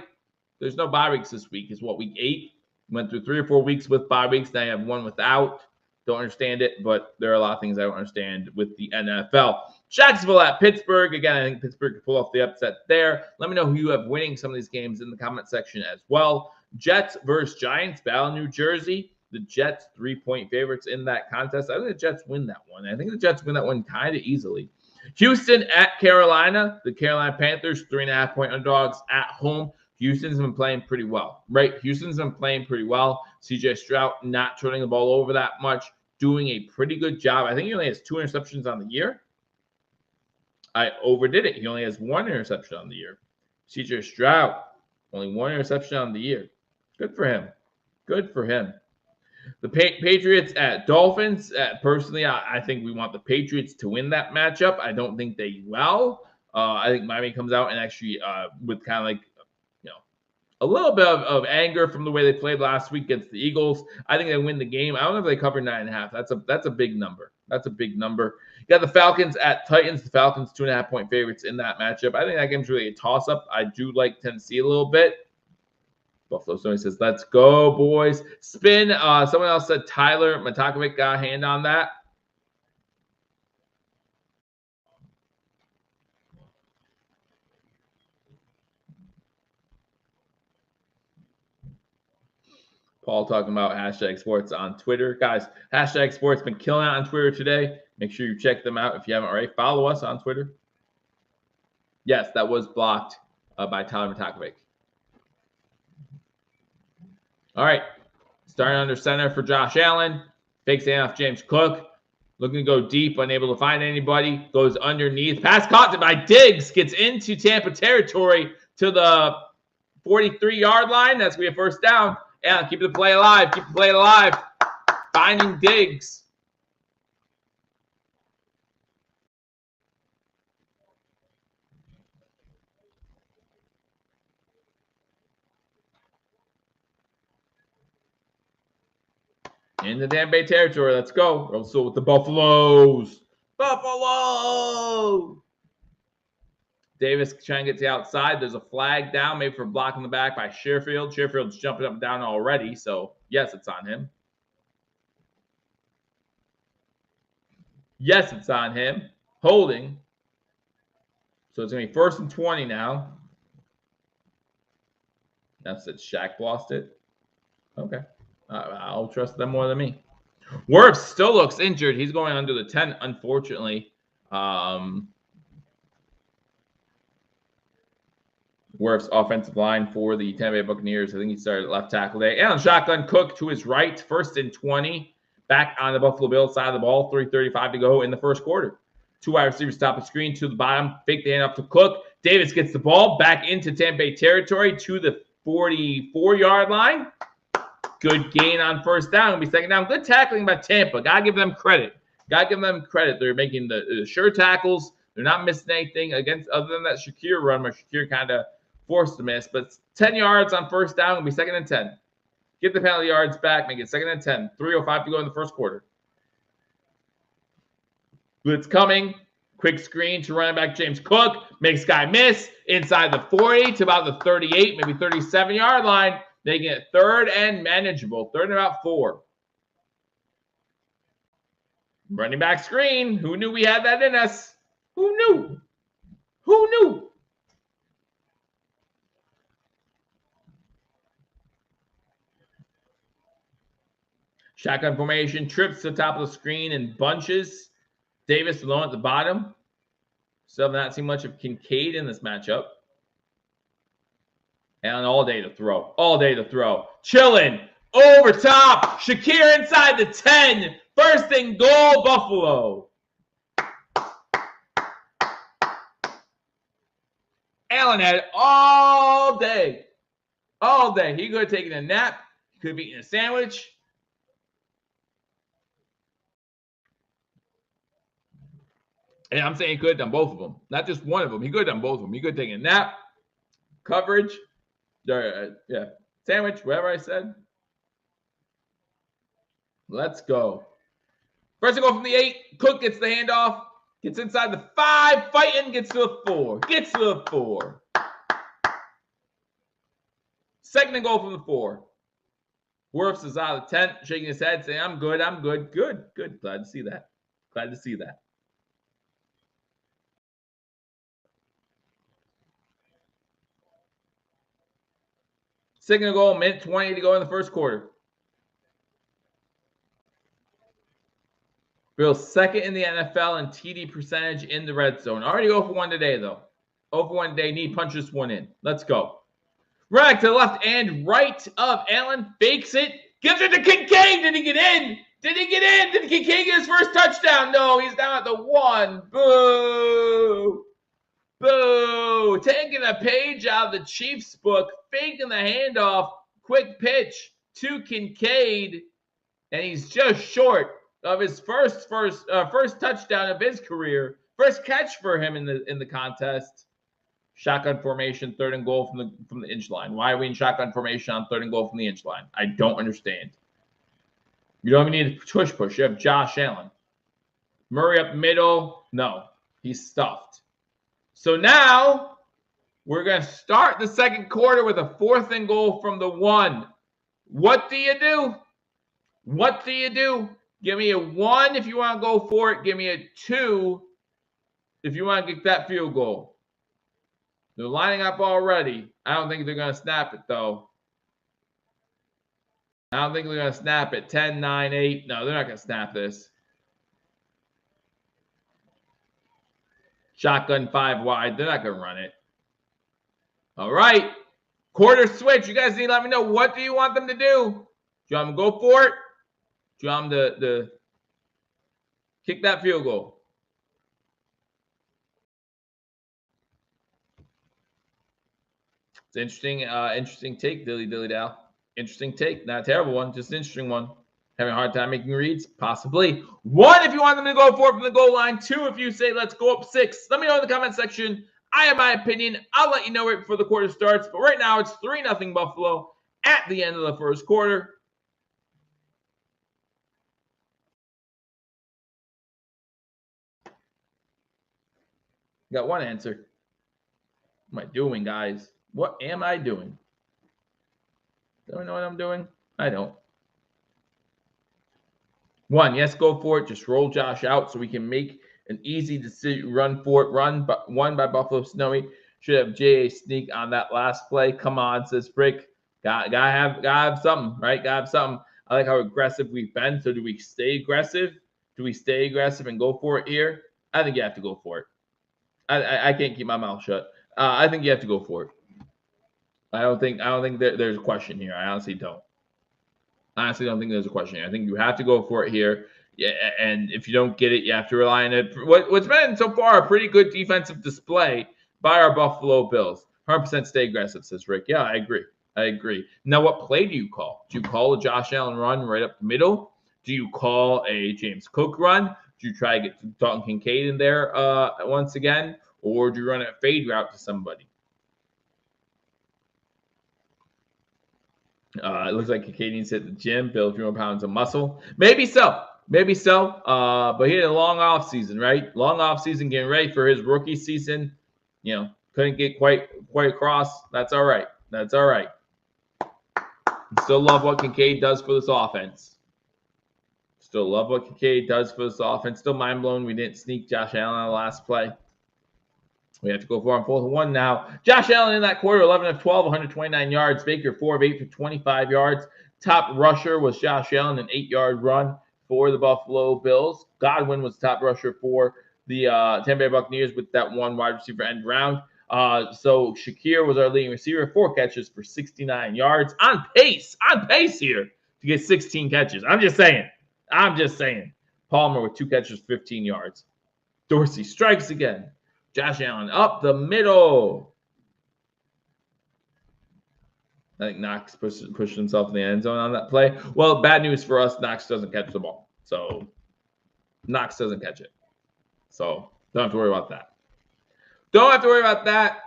there's no bye weeks this week. It's what, week 8? Went through 3 or 4 weeks with bye weeks. Now you have one without. Don't understand it, but there are a lot of things I don't understand with the NFL. Jacksonville at Pittsburgh. Again, I think Pittsburgh could pull off the upset there. Let me know who you have winning some of these games in the comment section as well. Jets versus Giants, battle New Jersey. The Jets 3-point favorites in that contest. I think the Jets win that one. I think the Jets win that one kind of easily. Houston at Carolina. The Carolina Panthers, 3.5-point underdogs at home. Houston's been playing pretty well, right? Houston's been playing pretty well. CJ Stroud not turning the ball over that much, doing a pretty good job. I think he only has 2 interceptions on the year. I overdid it. He only has 1 interception on the year. CJ Stroud, only 1 interception on the year. Good for him. Good for him. The Patriots at Dolphins. Personally, I think we want the Patriots to win that matchup. I don't think they will. I think Miami comes out and actually with kind of like, a little bit of anger from the way they played last week against the Eagles. I think they win the game. I don't know if they cover 9.5. That's a big number. That's a big number. You got the Falcons at Titans. The Falcons 2.5-point favorites in that matchup. I think that game's really a toss-up. I do like Tennessee a little bit. Buffalo Stoney says, let's go, boys. Spin. Someone else said Tyler Matakovic got a hand on that. Paul talking about hashtag sports on Twitter. Guys, hashtag sports been killing it on Twitter today. Make sure you check them out if you haven't already. Follow us on Twitter. Yes, that was blocked by Tyler Matakovic. All right. Starting under center for Josh Allen. Fakes handoff James Cook. Looking to go deep, unable to find anybody. Goes underneath. Pass caught by Diggs. Gets into Tampa territory to the 43-yard line. That's going to be a first down. Yeah, keep the play alive. Keep the play alive. Finding Diggs. In the Tampa Bay territory. Let's go. Also with the Buffaloes. Buffalo! Davis trying to get to the outside. There's a flag down, maybe for blocking the back by Sherfield. Sherfield's jumping up and down already, so yes, it's on him. Yes, it's on him. Holding. So it's going to be 1st and 20 now. That's it. Shaq lost it. Okay. I'll trust them more than me. Wirfs still looks injured. He's going under the 10, unfortunately. Wirfs offensive line for the Tampa Bay Buccaneers. I think he started left tackle today. And on shotgun, Cook to his right. 1st and 20. Back on the Buffalo Bills side of the ball. 3:35 to go in the first quarter. 2 wide receivers top of screen to the bottom. Fake the handoff to Cook. Davis gets the ball back into Tampa Bay territory to the 44-yard line. Good gain on 1st down. It'll be 2nd down. Good tackling by Tampa. Got to give them credit. Got to give them credit. They're making the sure tackles. They're not missing anything against other than that Shakir run where Shakir kind of forced to miss. But 10 yards on 1st down. It'll be 2nd and 10. Get the penalty yards back. Make it 2nd and 10. 3:05 to go in the first quarter. Blitz coming. Quick screen to running back James Cook. Makes guy miss. Inside the 40 to about the 38, maybe 37-yard line. Making it 3rd and manageable. 3rd and about 4. Running back screen. Who knew we had that in us? Who knew? Who knew? Shotgun formation. Trips to the top of the screen in bunches. Davis alone at the bottom. Still have not seen much of Kincaid in this matchup. And all day to throw. All day to throw. Chilling. Over top. Shakir inside the 10. 1st and goal, Buffalo. Allen had it all day. All day. He could have taken a nap. He could have eaten a sandwich. And I'm saying he could have done both of them, not just one of them. He could have done both of them. He could have taken a nap, coverage, sandwich, whatever I said. Let's go. First and goal from the 8. Cook gets the handoff. Gets inside the 5. Fighting. Gets to the 4. Gets to the 4. Second and goal from the 4. Wirfs is out of the tent, shaking his head, saying, I'm good. I'm good. Good. Good. Glad to see that. Glad to see that. Second and goal, minute 20 to go in the first quarter. Bills second in the NFL in TD percentage in the red zone. Already 0 for 1 today, though. 0 for 1 today. Need punch this one in. Let's go. Right to the left and right of Allen. Fakes it. Gives it to Kincaid. Did he get in? Did he get in? Did Kincaid get his first touchdown? No, he's down at the 1. Boo. Boo. Taking a page out of the Chiefs book. Faking the handoff. Quick pitch to Kincaid. And he's just short of his first touchdown of his career, first catch for him in the contest. Shotgun formation, third and goal from the inch line. Why are we in shotgun formation on third and goal from the inch line? I don't understand. You don't even need a push. You have Josh Allen. Murray up middle. No, he's stuffed. So now we're going to start the second quarter with a 4th and goal from the 1. What do you do? What do you do? Give me a 1 if you want to go for it. Give me a 2 if you want to get that field goal. They're lining up already. I don't think they're going to snap it, though. I don't think they're going to snap it. 10, 9, 8. No, they're not going to snap this. Shotgun 5 wide. They're not going to run it. All right. Quarter switch. You guys need to let me know. What do you want them to do? Do you want them to go for it? Do you want them to kick that field goal? It's interesting take, Dilly Dal. Interesting take. Not a terrible one, just an interesting one. Having a hard time making reads? Possibly. 1 if you want them to go for it from the goal line. 2 if you say let's go up 6. Let me know in the comment section. I have my opinion. I'll let you know right before the quarter starts. But right now it's 3-0 Buffalo at the end of the first quarter. Got one answer. What am I doing, guys? What am I doing? Do I know what I'm doing? I don't. 1, yes, go for it. Just roll Josh out so we can make an easy decision. Run for it. Run 1 by Buffalo Snowy. Should have J.A. sneak on that last play. Come on, says Frick. Gotta have something, right? Gotta have something. I like how aggressive we've been. So do we stay aggressive? Do we stay aggressive and go for it here? I think you have to go for it. I can't keep my mouth shut. I think you have to go for it. I don't think there's a question here. I honestly don't. I honestly don't think there's a question here. I think you have to go for it here. Yeah, and if you don't get it, you have to rely on it. What's been so far a pretty good defensive display by our Buffalo Bills. 100% stay aggressive, says Rick. Yeah, I agree. Now, what play do you call? Do you call a Josh Allen run right up the middle? Do you call a James Cook run? Do you try to get Dalton Kincaid in there once again? Or do you run a fade route to somebody? It looks like Kincaid needs to hit the gym, build 3 more pounds of muscle. Maybe so. But he had a long off season, right? Long off season, getting ready for his rookie season. Couldn't get quite across. That's all right. Still love what Kincaid does for this offense. Still mind blown we didn't sneak Josh Allen on the last play. We have to go for on 4th and 1 now. Josh Allen in that quarter, 11 of 12, 129 yards. Baker, 4 of 8 for 25 yards. Top rusher was Josh Allen, an 8-yard run for the Buffalo Bills. Godwin was the top rusher for the Tampa Bay Buccaneers with that 1 wide receiver end round. So Shakir was our leading receiver, 4 catches for 69 yards. On pace here to get 16 catches. I'm just saying. Palmer with 2 catches, 15 yards. Dorsey strikes again. Josh Allen up the middle. I think Knox pushed himself in the end zone on that play. Well, bad news for us, Knox doesn't catch the ball. So Knox doesn't catch it. So Don't have to worry about that. Don't have to worry about that.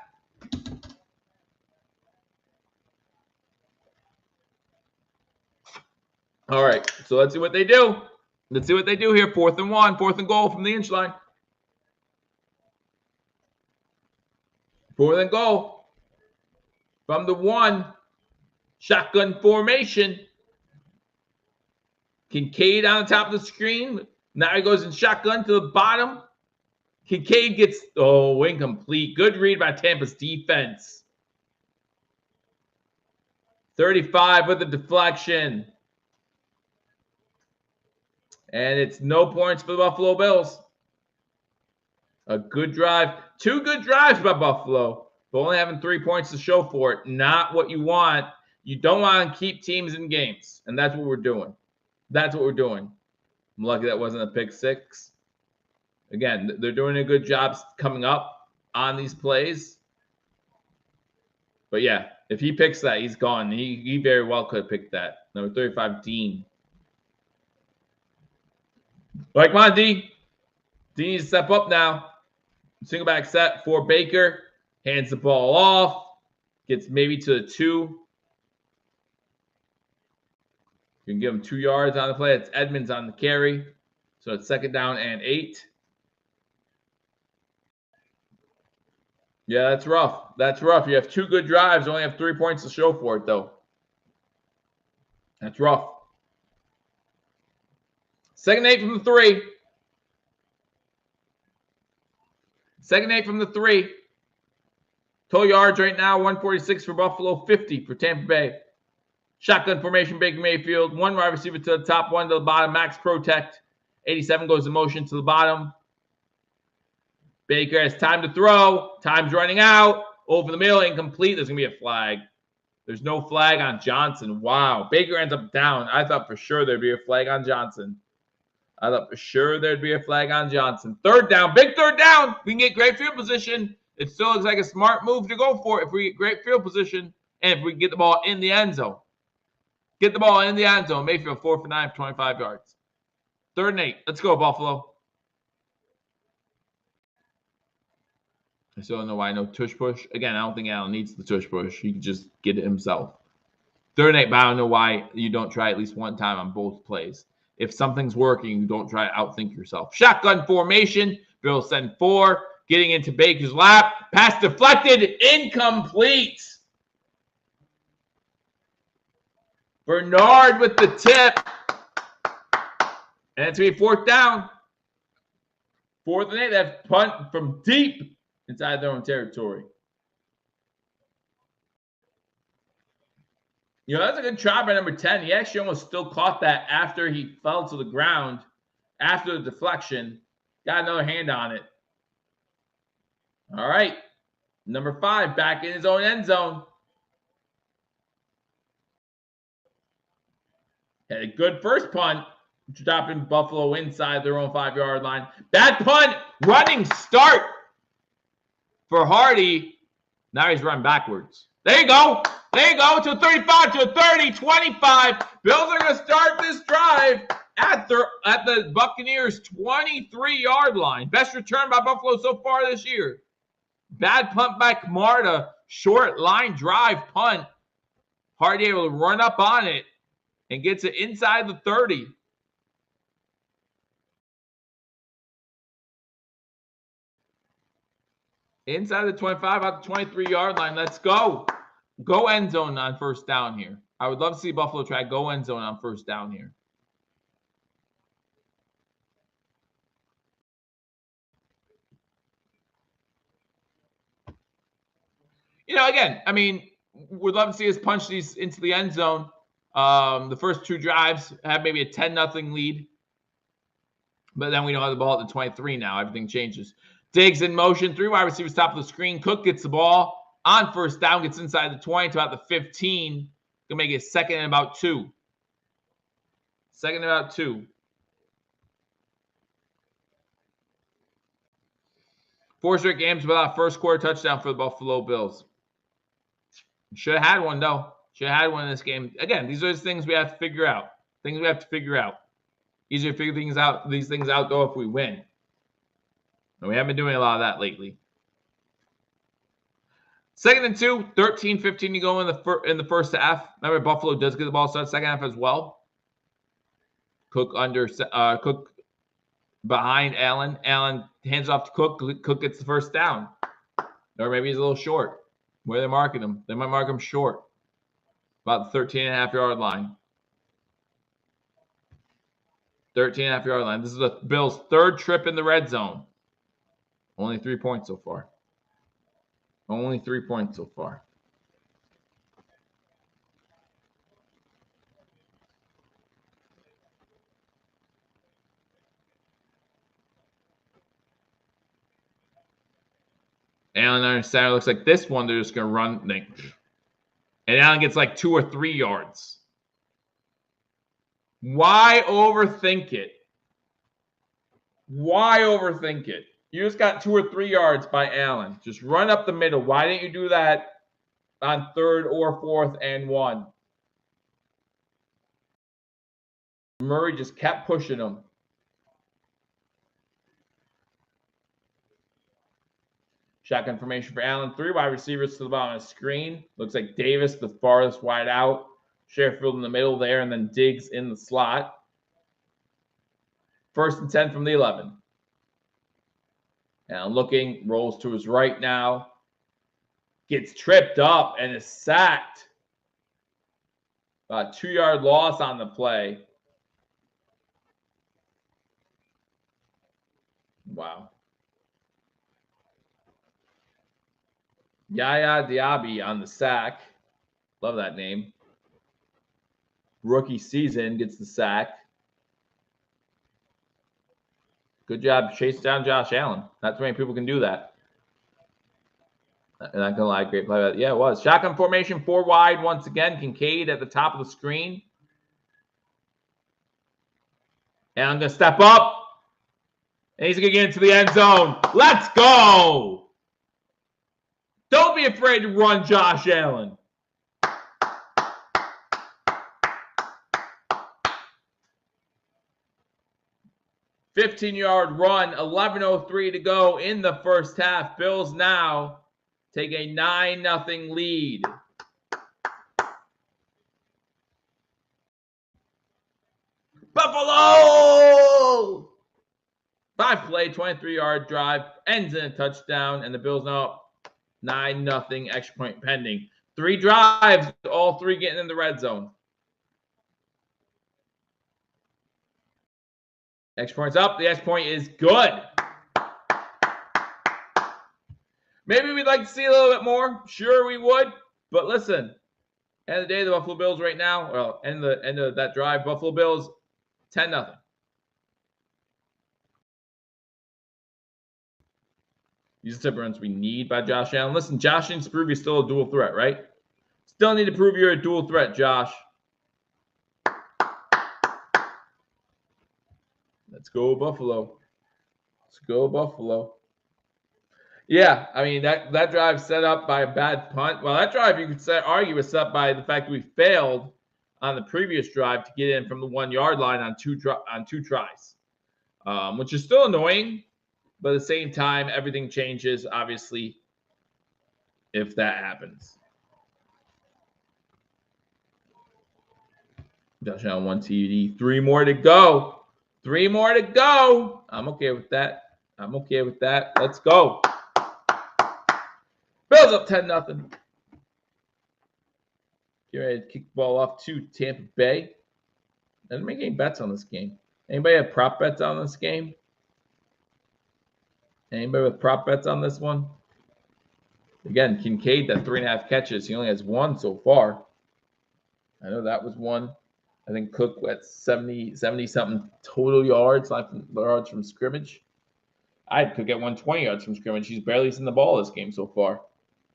All right, so let's see what they do. Let's see what they do here. 4th and 1, 4th and goal from the inch line. 4th and goal from the 1. Shotgun formation. Kincaid on the top of the screen. Now he goes in shotgun to the bottom. Kincaid gets, incomplete. Good read by Tampa's defense. 35 with the deflection. And it's no points for the Buffalo Bills. A good drive. 2 good drives by Buffalo, but only having 3 points to show for it. Not what you want. You don't want to keep teams in games, and that's what we're doing. That's what we're doing. I'm lucky that wasn't a pick 6. Again, they're doing a good job coming up on these plays. But yeah, if he picks that, he's gone. He very well could have picked that. Number 35, Dean. Like, come on, D. D needs to step up now. Single back set for Baker. Hands the ball off. Gets maybe to the 2. You can give him 2 yards on the play. It's Edmonds on the carry. So it's 2nd down and 8. Yeah, that's rough. That's rough. You have 2 good drives. Only have 3 points to show for it, though. That's rough. 2nd and 8 from the 3. 2nd and 8 from the 3. Total yards right now, 146 for Buffalo, 50 for Tampa Bay. Shotgun formation, Baker Mayfield. 1 wide receiver to the top, 1 to the bottom. Max protect. 87 goes in motion to the bottom. Baker has time to throw. Time's running out. Over the middle, incomplete. There's going to be a flag. There's no flag on Johnson. Wow. Baker ends up down. I thought for sure there'd be a flag on Johnson. 3rd down. Big 3rd down. We can get great field position. It still looks like a smart move to go for if we get great field position and if we get the ball in the end zone. Get the ball in the end zone. Mayfield 4 for 9 for 25 yards. 3rd and 8. Let's go, Buffalo. I still don't know why no tush push. Again, I don't think Allen needs the tush push. He can just get it himself. 3rd and 8, but I don't know why you don't try at least one time on both plays. If something's working, you don't try to outthink yourself. Shotgun formation. Bills send 4. Getting into Baker's lap. Pass deflected. Incomplete. Bernard with the tip. And it's going to be 4th down. 4th and 8. They have punt from deep inside their own territory. That's a good try by number 10. He actually almost still caught that after he fell to the ground, after the deflection. Got another hand on it. All right. Number 5 back in his own end zone. Had a good first punt, dropping Buffalo inside their own 5-yard line. Bad punt, running start for Hardy. Now he's running backwards. There you go. There you go. To a 35, to a 30, 25. Bills are going to start this drive at the Buccaneers' 23-yard line. Best return by Buffalo so far this year. Bad punt by Camarda. Short line drive punt. Hardy able to run up on it and gets it inside the 30. Inside the 25, out the 23-yard line. Let's go. Go end zone on 1st down here. I would love to see Buffalo try go end zone on 1st down here. Again, I mean, we'd love to see us punch these into the end zone. The first 2 drives have maybe a 10-0 lead. But then we don't have the ball at the 23 now. Everything changes. Diggs in motion. 3 wide receivers top of the screen. Cook gets the ball on 1st down. Gets inside the 20 to about the 15. Gonna make it 2nd and about 2. 2nd and about 2. 4 straight games without a first quarter touchdown for the Buffalo Bills. Should have had one, though. Should have had one in this game. Again, these are the things we have to figure out. Easier to figure these things out, though, if we win. And we haven't been doing a lot of that lately. 2nd and 2, 13-15 to go in the first half. Remember, Buffalo does get the ball started second half as well. Cook behind Allen. Allen hands off to Cook. Cook gets the first down. Or maybe he's a little short. Where they're marking him. They might mark him short. About the 13.5-yard line. 13.5-yard line. This is the Bills' third trip in the red zone. Only 3 points so far. Only 3 points so far. Allen on his side looks like this one. They're just going to run. And Allen gets like 2 or 3 yards. Why overthink it? Why overthink it? You just got 2 or 3 yards by Allen. Just run up the middle. Why didn't you do that on 3rd or 4th and 1? Murray just kept pushing him. Shotgun formation for Allen. 3 wide receivers to the bottom of the screen. Looks like Davis, the farthest wide out. Sherfield in the middle there, and then Diggs in the slot. 1st and 10 from the 11. Allen looking, rolls to his right now. Gets tripped up and is sacked. About a 2-yard loss on the play. Wow. Yaya Diaby on the sack. Love that name. Rookie season gets the sack. Good job chasing down Josh Allen. Not too many people can do that. I'm not going to lie. Great play. Yeah, it was. Shotgun formation, 4 wide once again. Kincaid at the top of the screen. Allen going to step up. And he's going to get into the end zone. Let's go. Don't be afraid to run, Josh Allen. $15-yard run, 11:03 to go in the first half. Bills now take a 9-0 lead. Buffalo! 5-play, 23-yard drive, ends in a touchdown, and the Bills now up 9-0, extra point pending. 3 drives, all 3 getting in the red zone. Extra point's up. The extra point is good. Maybe we'd like to see a little bit more. Sure, we would. But listen, end of the day, the Buffalo Bills right now, well, end of that drive, Buffalo Bills 10-0. These are the type of runs we need by Josh Allen. Listen, Josh needs to prove he's still a dual threat, right? Still need to prove you're a dual threat, Josh. Let's go, Buffalo. Let's go, Buffalo. Yeah, I mean, that drive set up by a bad punt. Well, that drive you could argue was set up by the fact that we failed on the previous drive to get in from the 1-yard line on two tries, which is still annoying. But at the same time, everything changes, obviously, if that happens. Josh Allen 1 TD. 3 more to go. 3 more to go. I'm okay with that. I'm okay with that. Let's go. Bills up 10-0. Get ready to kick the ball off to Tampa Bay. I didn't make any bets on this game. Anybody have prop bets on this game? Anybody with prop bets on this one? Again, Kincaid, that 3.5 catches. He only has 1 so far. I know that was 1. I think Cook at 70-something total yards from scrimmage. I had Cook at 120 yards from scrimmage. He's barely seen the ball this game so far.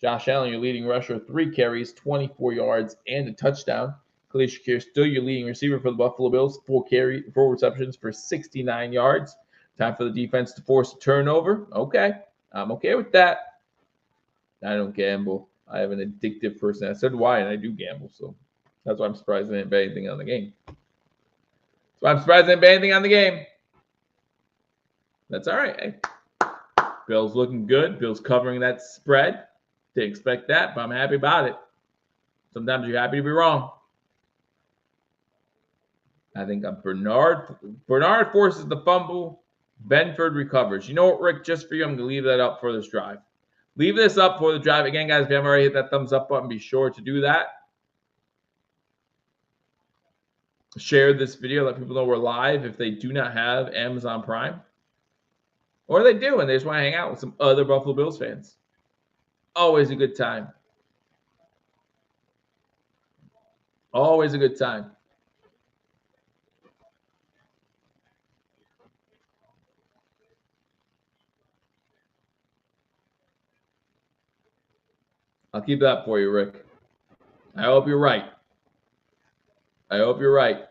Josh Allen, your leading rusher, 3 carries, 24 yards, and a touchdown. Khalil Shakir, still your leading receiver for the Buffalo Bills, 4 receptions for 69 yards. Time for the defense to force a turnover. Okay, I'm okay with that. I don't gamble. I have an addictive person. I said why, and I do gamble, so that's why I'm surprised I didn't bet anything on the game. That's why I'm surprised I didn't bet anything on the game. That's all right. Hey, Bills looking good. Bills covering that spread. Didn't expect that, but I'm happy about it. Sometimes you're happy to be wrong. I think Bernard forces the fumble. Benford recovers. You know what, Rick? Just for you, I'm going to leave that up for this drive. Leave this up for the drive. Again, guys, if you haven't already hit that thumbs up button, be sure to do that. Share this video. Let people know we're live if they do not have Amazon Prime. Or they do, and they just want to hang out with some other Buffalo Bills fans. Always a good time. Always a good time. I'll keep that for you, Rick. I hope you're right. I hope you're right.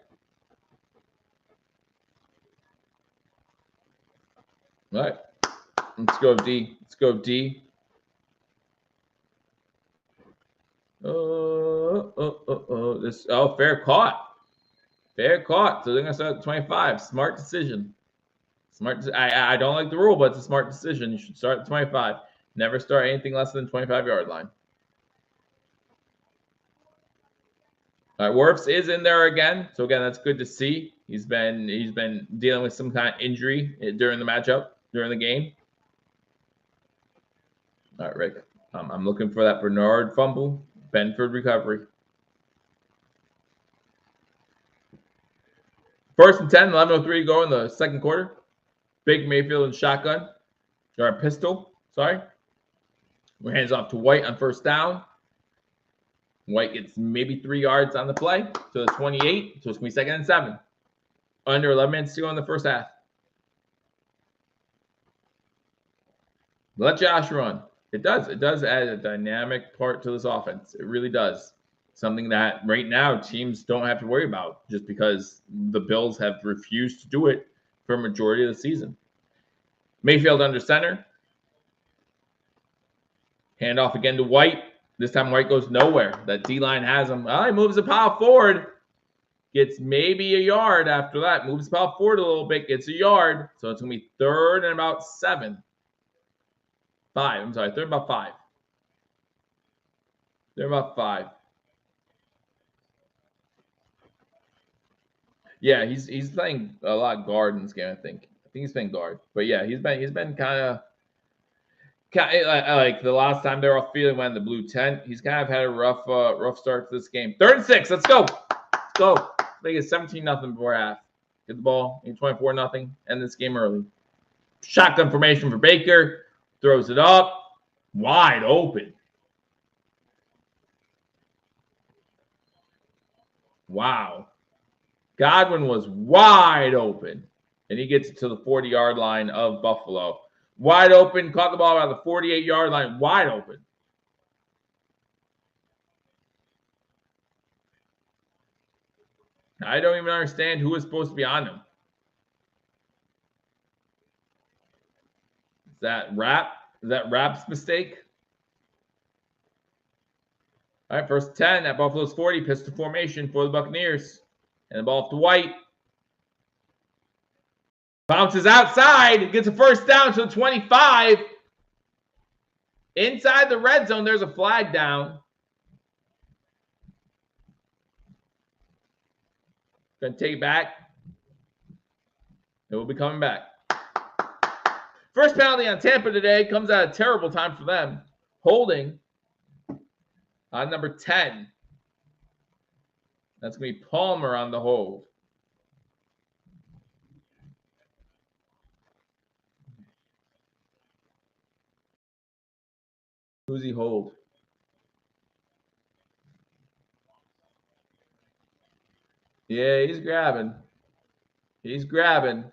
All right. Let's go, D. Let's go, D. Fair caught. Fair caught. So they're going to start at 25. Smart decision. I don't like the rule, but it's a smart decision. You should start at 25. Never start anything less than 25-yard line. All right, Wirfs is in there again. So again, that's good to see. He's been dealing with some kind of injury during the matchup, during the game. All right, Rick. I'm looking for that Bernard fumble. Benford recovery. First and 10, 11:03 to go in the second quarter. Baker Mayfield and shotgun. Or pistol, sorry. We hands off to White on first down. White gets maybe 3 yards on the play to the 28. So it's going to be 2nd and 7. Under 11 minutes to go in the first half. Let Josh run. It does. It does add a dynamic part to this offense. It really does. Something that right now teams don't have to worry about just because the Bills have refused to do it for a majority of the season. Mayfield under center. Hand off again to White. This time White goes nowhere. That D-line has him. He moves the power forward. Gets maybe a yard after that. Moves the power forward a little bit. Gets a yard. So it's going to be 3rd and about 7. 5. I'm sorry. 3rd and about 5. 3rd and about 5. Yeah, he's playing a lot of guard in this game, I think. I think he's playing guard. But yeah, he's been kind of like the last time they were off field when the blue tent. He's kind of had a rough start to this game. 3rd and 6. Let's go. Let's go. Make it 17-0 before half. Get the ball. 24-0. End this game early. Shotgun formation for Baker. Throws it up. Wide open. Wow. Godwin was wide open. And he gets it to the 40-yard line of Buffalo. Wide open. Caught the ball around the 48-yard line. Wide open. I don't even understand who is supposed to be on him. Is that Rap? Is that Rap's mistake? All right, first 10 at Buffalo's 40. Pistol formation for the Buccaneers. And the ball to White. Bounces outside. Gets a first down to the 25. Inside the red zone, there's a flag down. Going to take it back. It will be coming back. First penalty on Tampa today comes at a terrible time for them. Holding on number 10. That's going to be Palmer on the hold. Who's he hold? Yeah, he's grabbing. He's grabbing.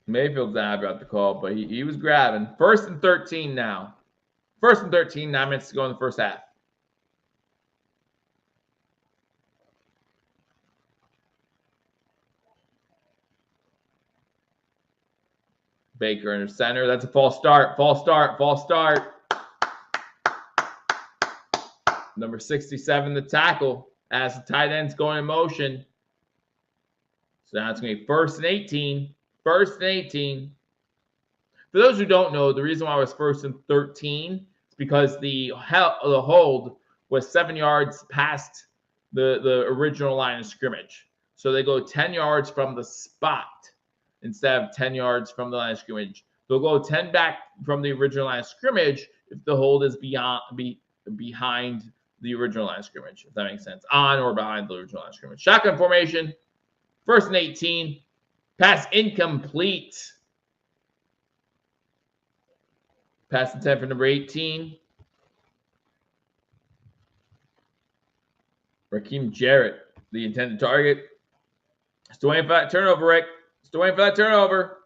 Mayfield's not happy about the call, but he was grabbing. 1st and 13 now. 1st and 13, 9 minutes to go in the first half. Baker in center. That's a false start. False start. False start. Number 67, the tackle, as the tight end's going in motion. So now it's going to be 1st and 18. First and 18. For those who don't know, the reason why it was first and 13 is because the hold was 7 yards past the original line of scrimmage. So they go 10 yards from the spot instead of 10 yards from the line of scrimmage. They'll go 10 back from the original line of scrimmage if the hold is behind the original line of scrimmage, if that makes sense. On or behind the original line of scrimmage. Shotgun formation, first and 18. Pass incomplete. Pass attempt for number 18. Raheem Jarrett, the intended target. Still waiting for that turnover, Rick. Still waiting for that turnover.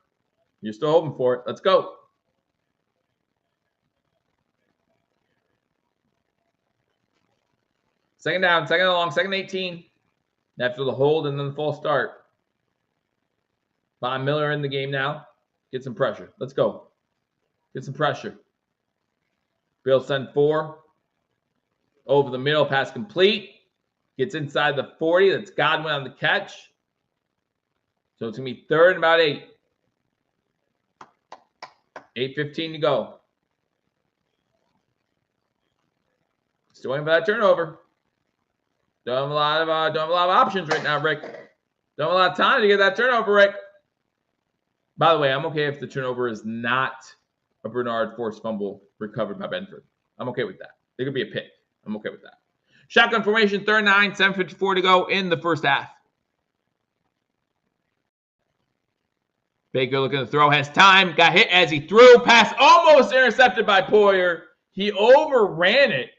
You're still hoping for it. Let's go. Second down, second and long, second 18. After the hold and then the false start. Von Miller in the game now. Get some pressure. Let's go. Get some pressure. Bill send 4. Over the middle, pass complete. Gets inside the 40. That's Godwin on the catch. So it's going to be third and about 8. 8:15 to go. Still waiting for that turnover. Don't have a lot of options right now, Rick. Don't have a lot of time to get that turnover, Rick. By the way, I'm okay if the turnover is not a Bernard forced fumble recovered by Benford. I'm okay with that. It could be a pick. I'm okay with that. Shotgun formation, third and 9, 7:54 to go in the first half. Baker looking to throw, has time, got hit as he threw, pass almost intercepted by Poyer. He overran it.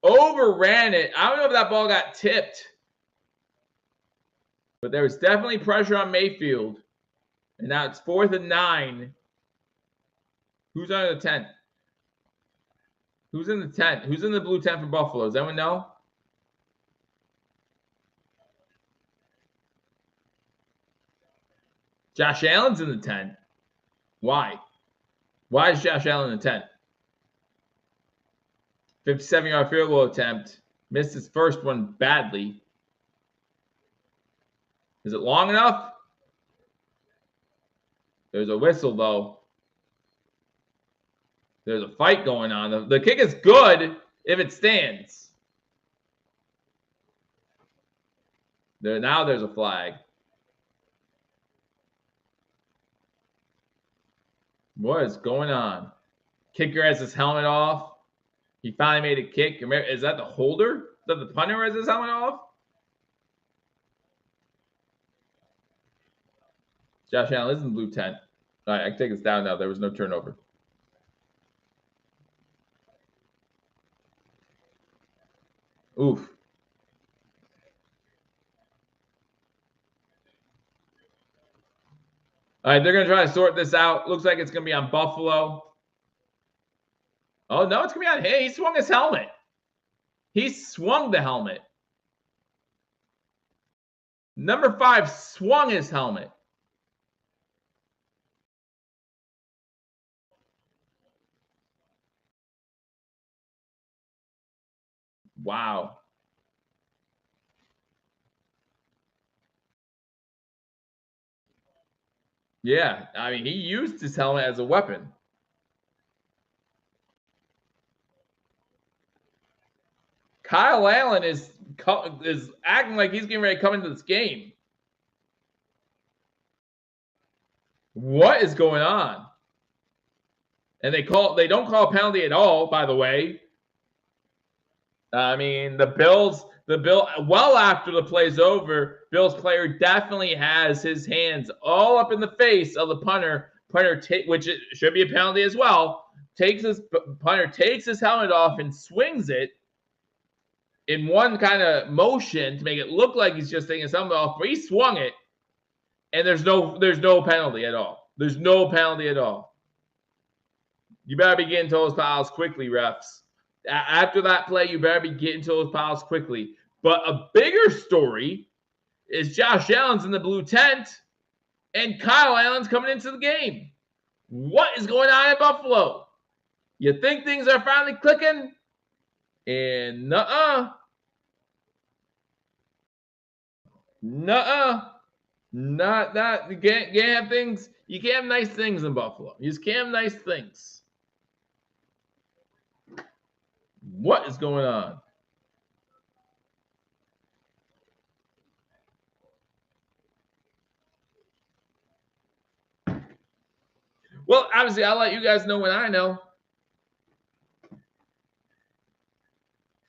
I don't know if that ball got tipped, but there was definitely pressure on Mayfield. And now it's 4th and 9. Who's under the tent? Who's in the tent? Who's in the blue tent for Buffalo? Does anyone know? Josh Allen's in the tent. Why? Why is Josh Allen in the tent? 57-yard field goal attempt. Missed his first one badly. Is it long enough? There's a whistle, though. There's a fight going on. The kick is good if it stands. Now there's a flag. What is going on? Kicker has his helmet off. He finally made a kick. Is that the holder? Is that the punter has his helmet off? Josh Allen is in the blue tent. All right, I can take this down now. There was no turnover. Oof. All right, they're going to try to sort this out. Looks like it's going to be on Buffalo. Oh, no, it's going to be on him. He swung his helmet. He swung the helmet. Number 5 swung his helmet. Wow. Yeah, I mean, he used his helmet as a weapon. Kyle Allen is acting like he's getting ready to come into this game. What is going on? And they don't call a penalty at all, by the way. I mean, well after the play's over, Bills player definitely has his hands all up in the face of the punter. Which it should be a penalty as well. Punter takes his helmet off and swings it in one kind of motion to make it look like he's just taking his helmet off, but he swung it, and there's no penalty at all. There's no penalty at all. You better be getting to those piles quickly, refs. After that play, you better be getting to those piles quickly. But a bigger story is Josh Allen's in the blue tent, and Kyle Allen's coming into the game. What is going on in Buffalo? You think things are finally clicking? And nuh-uh. Not you can't have things. You can't have nice things in Buffalo. You just can't have nice things. What is going on? Well, obviously, I'll let you guys know when I know.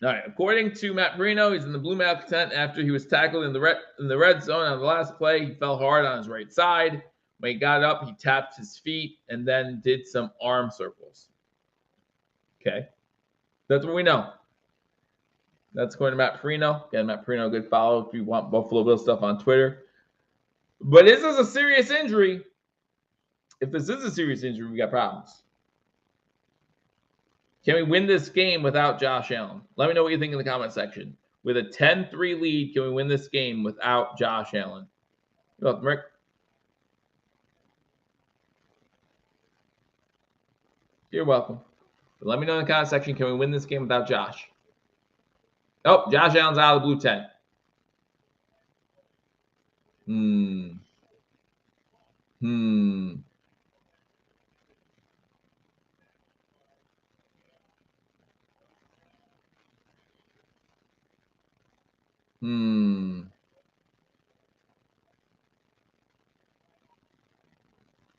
All right. According to Matt Marino, he's in the blue malcontent after he was tackled in the red zone on the last play. He fell hard on his right side. When he got up, he tapped his feet and then did some arm circles. Okay. That's what we know. That's according to Matt Marino. Again, Matt Marino, good follow if you want Buffalo Bills stuff on Twitter. But this is a serious injury. If this is a serious injury, we got problems. Can we win this game without Josh Allen? Let me know what you think in the comment section. With a 10-3 lead, can we win this game without Josh Allen? You're welcome, Rick. You're welcome. But let me know in the comment section, can we win this game without Josh? Oh, Josh Allen's out of the blue 10.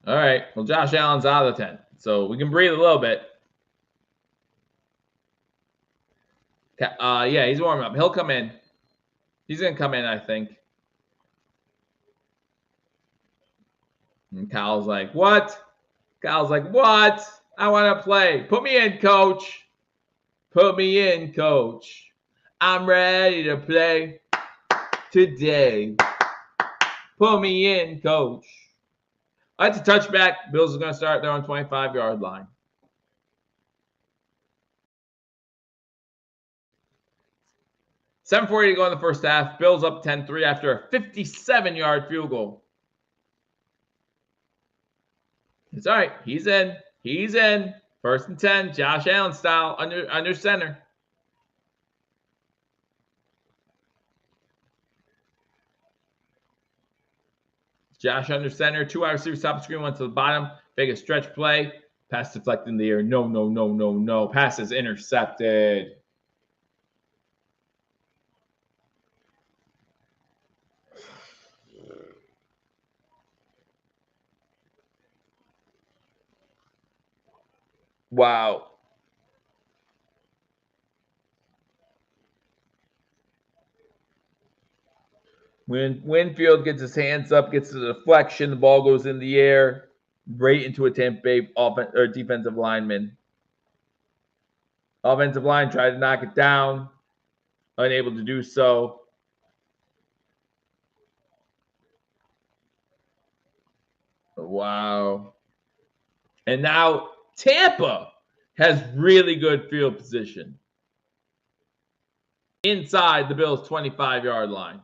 All right. Well, Josh Allen's out of the 10. So we can breathe a little bit. Yeah, he's warming up. He'll come in. He's going to come in, I think. And Kyle's like, what? Kyle's like, what? I want to play. Put me in, coach. Put me in, coach. I'm ready to play today. Put me in, coach. That's a touchback. Bills are going to start their own 25-yard line. $7:40 to go in the first half. Bills up 10-3 after a 57-yard field goal. It's all right. He's in. He's in. 1st and 10. Josh Allen style under center. Josh under center. 2 wide receivers top of the screen. One to the bottom. Fake a stretch play. Pass deflected in the air. No. Pass is intercepted. Wow. When Winfield gets his hands up, gets the deflection, the ball goes in the air, right into a Tampa Bay defensive lineman. Offensive line tried to knock it down, unable to do so. Wow. And now Tampa has really good field position inside the Bills' 25-yard line.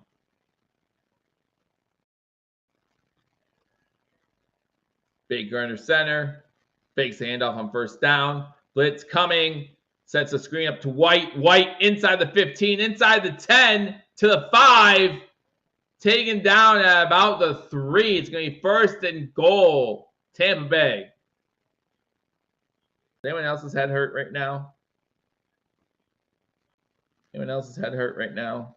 Baker under center. Fakes the handoff on 1st down. Blitz coming. Sets the screen up to White. White inside the 15, inside the 10, to the 5. Taken down at about the 3. It's going to be 1st and goal. Tampa Bay. Anyone else's head hurt right now? Anyone else's head hurt right now?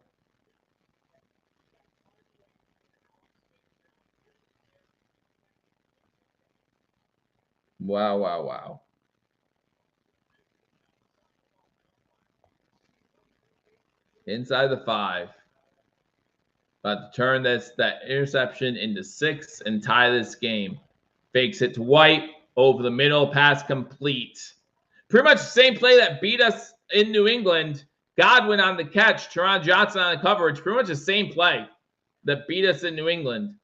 Wow. Inside the 5. About to turn that interception into 6 and tie this game. Fakes it to White. Over the middle. Pass complete. Pretty much the same play that beat us in New England. Godwin on the catch. Teron Johnson on the coverage. Pretty much the same play that beat us in New England.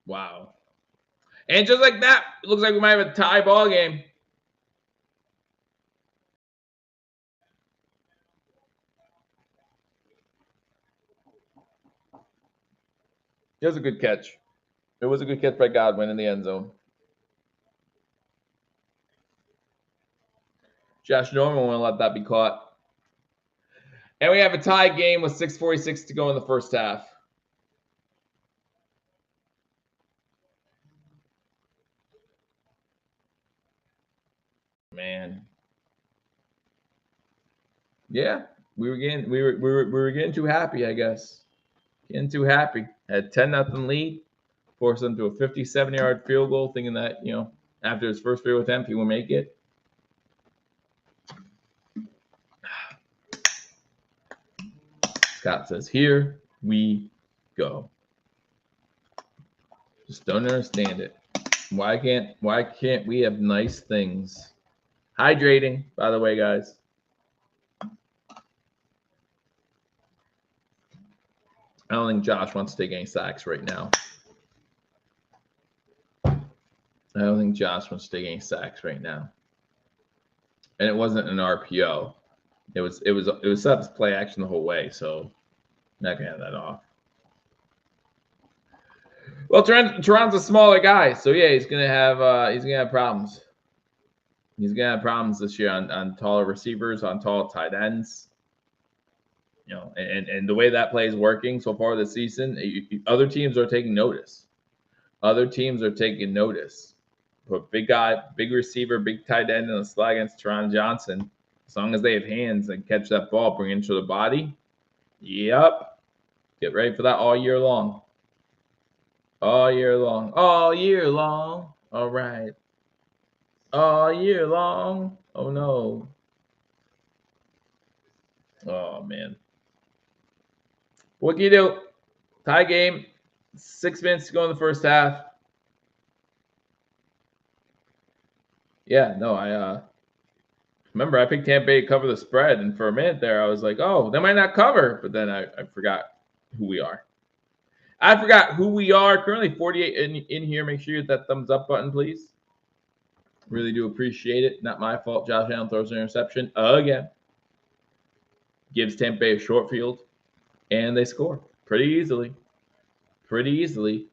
Wow. And just like that, it looks like we might have a tie ball game. It was a good catch. It was a good catch by Godwin in the end zone. Josh Norman won't let that be caught. And we have a tie game with 6:46 to go in the first half. Man. Yeah, we were getting too happy, I guess. Getting too happy. Had 10-0 lead, forced them to a 57-yard field goal, thinking that, you know, after his first field attempt, he will make it. Scott says, "Here we go." Just don't understand it. Why can't we have nice things? Hydrating, by the way, guys. I don't think Josh wants to take any sacks right now. I don't think Josh wants to take any sacks right now. And it wasn't an RPO. It was set up as play action the whole way, so I'm not gonna have that off. Well, Toronto's a smaller guy, so yeah, he's gonna have problems. He's gonna have problems this year on taller receivers, on tall tight ends. You know, and the way that play is working so far this season, other teams are taking notice. Other teams are taking notice. Put big guy, big receiver, big tight end in a slot against Teron Johnson. As long as they have hands and catch that ball, bring it into the body. Yep. Get ready for that all year long. All year long. All year long. All right. All year long. Oh, no. Oh, man. What can you do? Tie game. 6 minutes to go in the first half. Yeah, no, I remember I picked Tampa Bay to cover the spread, and for a minute there, I was like, oh, they might not cover, but then I forgot who we are. I forgot who we are. Currently 48 in here. Make sure you hit that thumbs up button, please. Really do appreciate it. Not my fault. Josh Allen throws an interception again. Gives Tampa Bay a short field, and they score pretty easily. Pretty easily.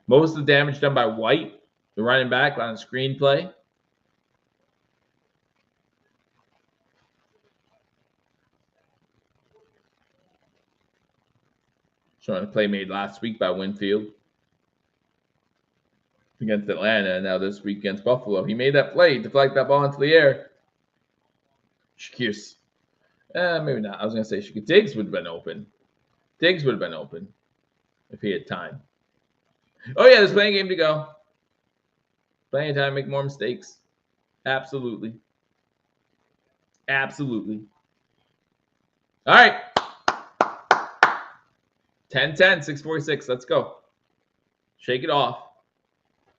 Most of the damage done by White, the running back, on a screenplay. Showing a play made last week by Winfield against Atlanta, and now this week against Buffalo. He made that play, deflect that ball into the air. Shakir's. Maybe not. I was going to say Diggs would have been open. Diggs would have been open if he had time. Oh, yeah, there's plenty of game to go. Plenty of time to make more mistakes. Absolutely. Absolutely. All right. 10-10, 6:46. Let's go. Shake it off.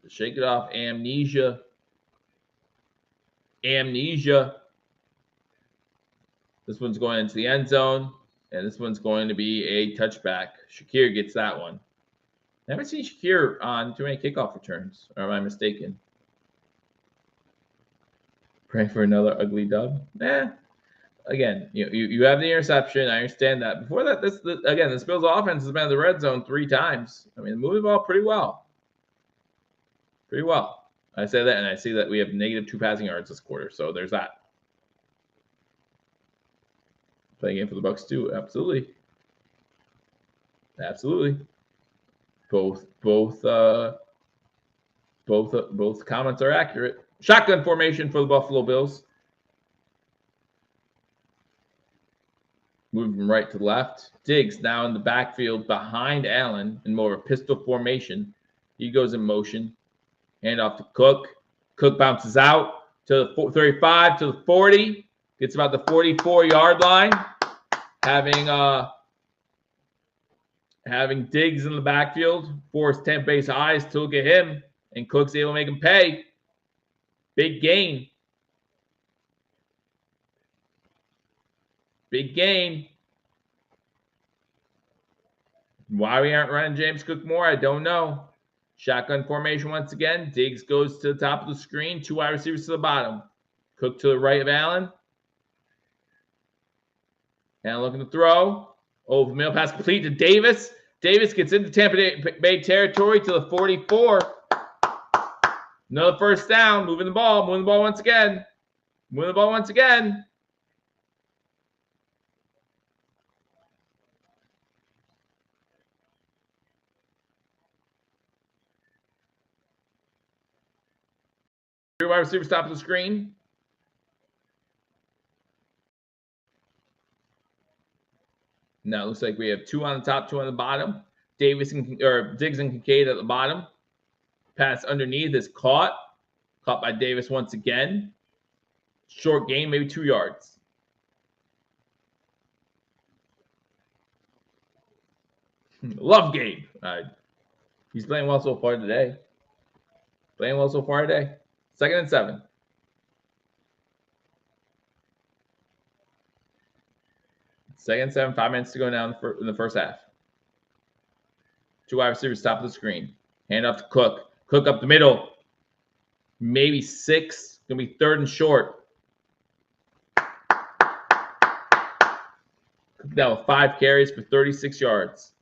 Shake it off. Amnesia. Amnesia. This one's going into the end zone, and this one's going to be a touchback. Shakir gets that one. I haven't seen Shakir on too many kickoff returns, or am I mistaken? Praying for another ugly dub? Again, you have the interception. I understand that. Before that, this Bills offense has been in the red zone 3 times. I mean, moving the ball pretty well. Pretty well. I say that, and I see that we have -2 passing yards this quarter. So there's that. Playing game for the Bucs too. Absolutely. Absolutely. Both comments are accurate. Shotgun formation for the Buffalo Bills. Moving from right to left. Diggs now in the backfield behind Allen in more of a pistol formation. He goes in motion. Hand off to Cook. Cook bounces out to the 35, to the 40. Gets about the 44-yard line. Having Diggs in the backfield forced Tampa Bay's eyes to look at him, and Cook's able to make him pay. Big gain. Big gain. Why we aren't running James Cook more, I don't know. Shotgun formation once again. Diggs goes to the top of the screen. 2 wide receivers to the bottom. Cook to the right of Allen. Allen looking to throw. Over middle pass complete to Davis. Davis gets into Tampa Bay territory to the 44. Another first down. Moving the ball once again. Win the ball once again. Three wide receivers top of the screen. Now it looks like we have 2 on the top, 2 on the bottom. Diggs and Kincaid at the bottom. Pass underneath is caught. Caught by Davis once again. Short gain, maybe 2 yards. Love Gabe. He's playing well so far today. Playing well so far today. 2nd and 7. Second and 7, 5 minutes to go now in the first half. 2 wide receivers top of the screen. Hand off to Cook. Cook up the middle. Maybe 6. Gonna be 3rd and short. Cook down with 5 carries for 36 yards.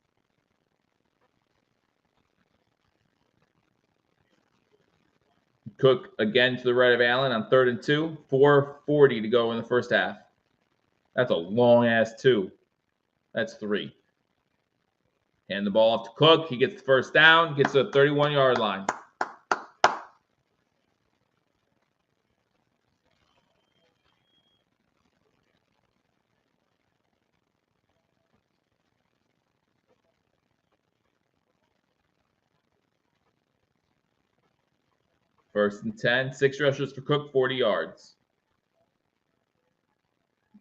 Cook again to the right of Allen on 3rd and 2. 4:40 to go in the first half. That's a long-ass 2. That's 3. Hand the ball off to Cook. He gets the first down. Gets to the 31-yard line. First and 10. 6 rushes for Cook, 40 yards.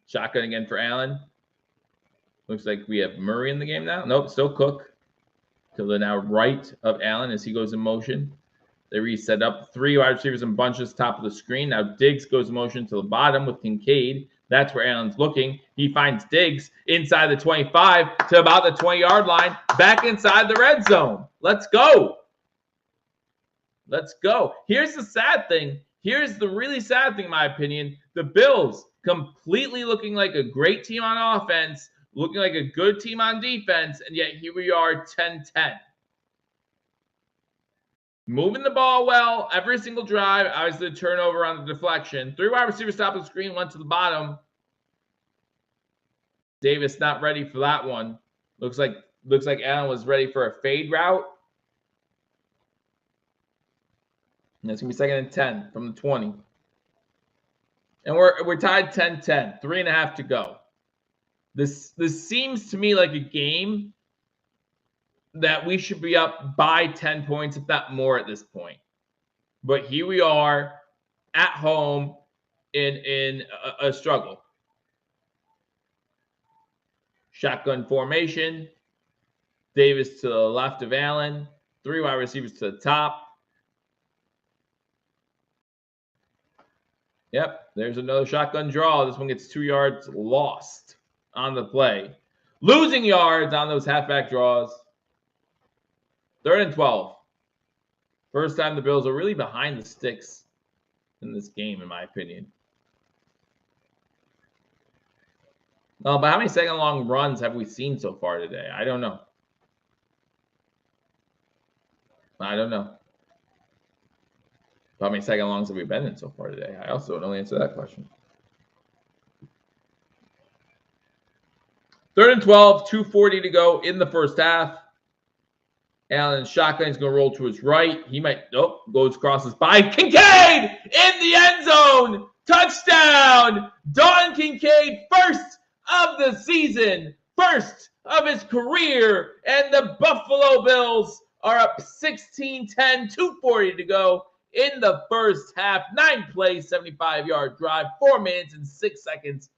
Shotgun again for Allen. Looks like we have Murray in the game now. Nope, still Cook. To the now right of Allen as he goes in motion. They reset up 3 wide receivers in bunches top of the screen. Now Diggs goes in motion to the bottom with Kincaid. That's where Allen's looking. He finds Diggs inside the 25 to about the 20-yard line. Back inside the red zone. Let's go. Let's go. Here's the sad thing. Here's the really sad thing, in my opinion. The Bills completely looking like a great team on offense, looking like a good team on defense, and yet here we are 10-10. Moving the ball well every single drive. Obviously, the turnover on the deflection. 3 wide receivers top of the screen, 1 to the bottom. Davis not ready for that one. Looks like Allen was ready for a fade route. And it's going to be 2nd and 10 from the 20. And we're tied 10-10. 3.5 to go. This seems to me like a game that we should be up by 10 points, if not more at this point. But here we are at home in a struggle. Shotgun formation. Davis to the left of Allen. 3 wide receivers to the top. Yep, there's another shotgun draw. This one gets 2 yards lost on the play. Losing yards on those halfback draws. 3rd and 12. First time the Bills are really behind the sticks in this game, in my opinion. But how many second-long runs have we seen so far today? I don't know. How many second longs have we been in so far today? I also don't know the answer to that question. 3rd and 12, 2:40 to go in the first half. Allen shotgun is going to roll to his right. He might, goes crosses by. Kincaid in the end zone. Touchdown. Dalton Kincaid, first of the season, first of his career. And the Buffalo Bills are up 16-10, 2:40 to go in the first half. 9 plays, 75-yard drive, 4 minutes and 6 seconds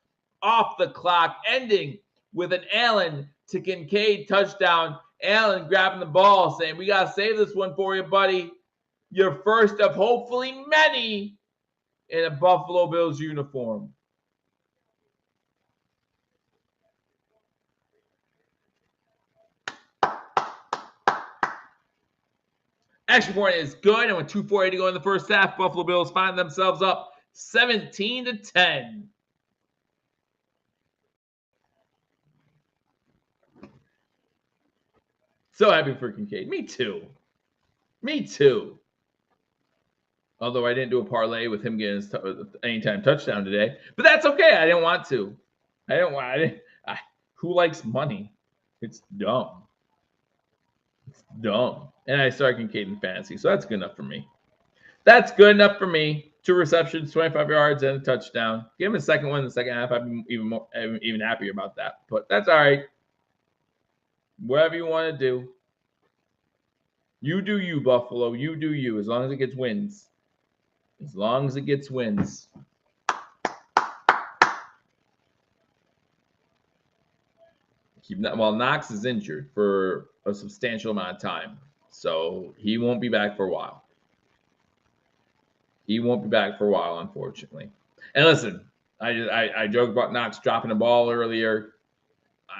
off the clock, ending with an Allen to Kincaid touchdown. Allen grabbing the ball, saying, "We got to save this one for you, buddy. Your first of hopefully many in a Buffalo Bills uniform." Extra point is good, and with 2:40 to go in the first half, Buffalo Bills find themselves up 17-10. So happy for Kincaid. Me too. Although I didn't do a parlay with him getting his anytime touchdown today, but that's okay. I didn't want to. Who likes money? It's dumb. It's dumb. And I started Kincaid in fantasy, so that's good enough for me. That's good enough for me. 2 receptions, 25 yards, and a touchdown. Give him a second one in the second half. I'd be even happier about that. But that's all right. Whatever you want to do. You do you, Buffalo. You do you. As long as it gets wins. As long as it gets wins. Well, Knox is injured for a substantial amount of time. So he won't be back for a while. He won't be back for a while, unfortunately. And listen, I joked about Knox dropping the ball earlier.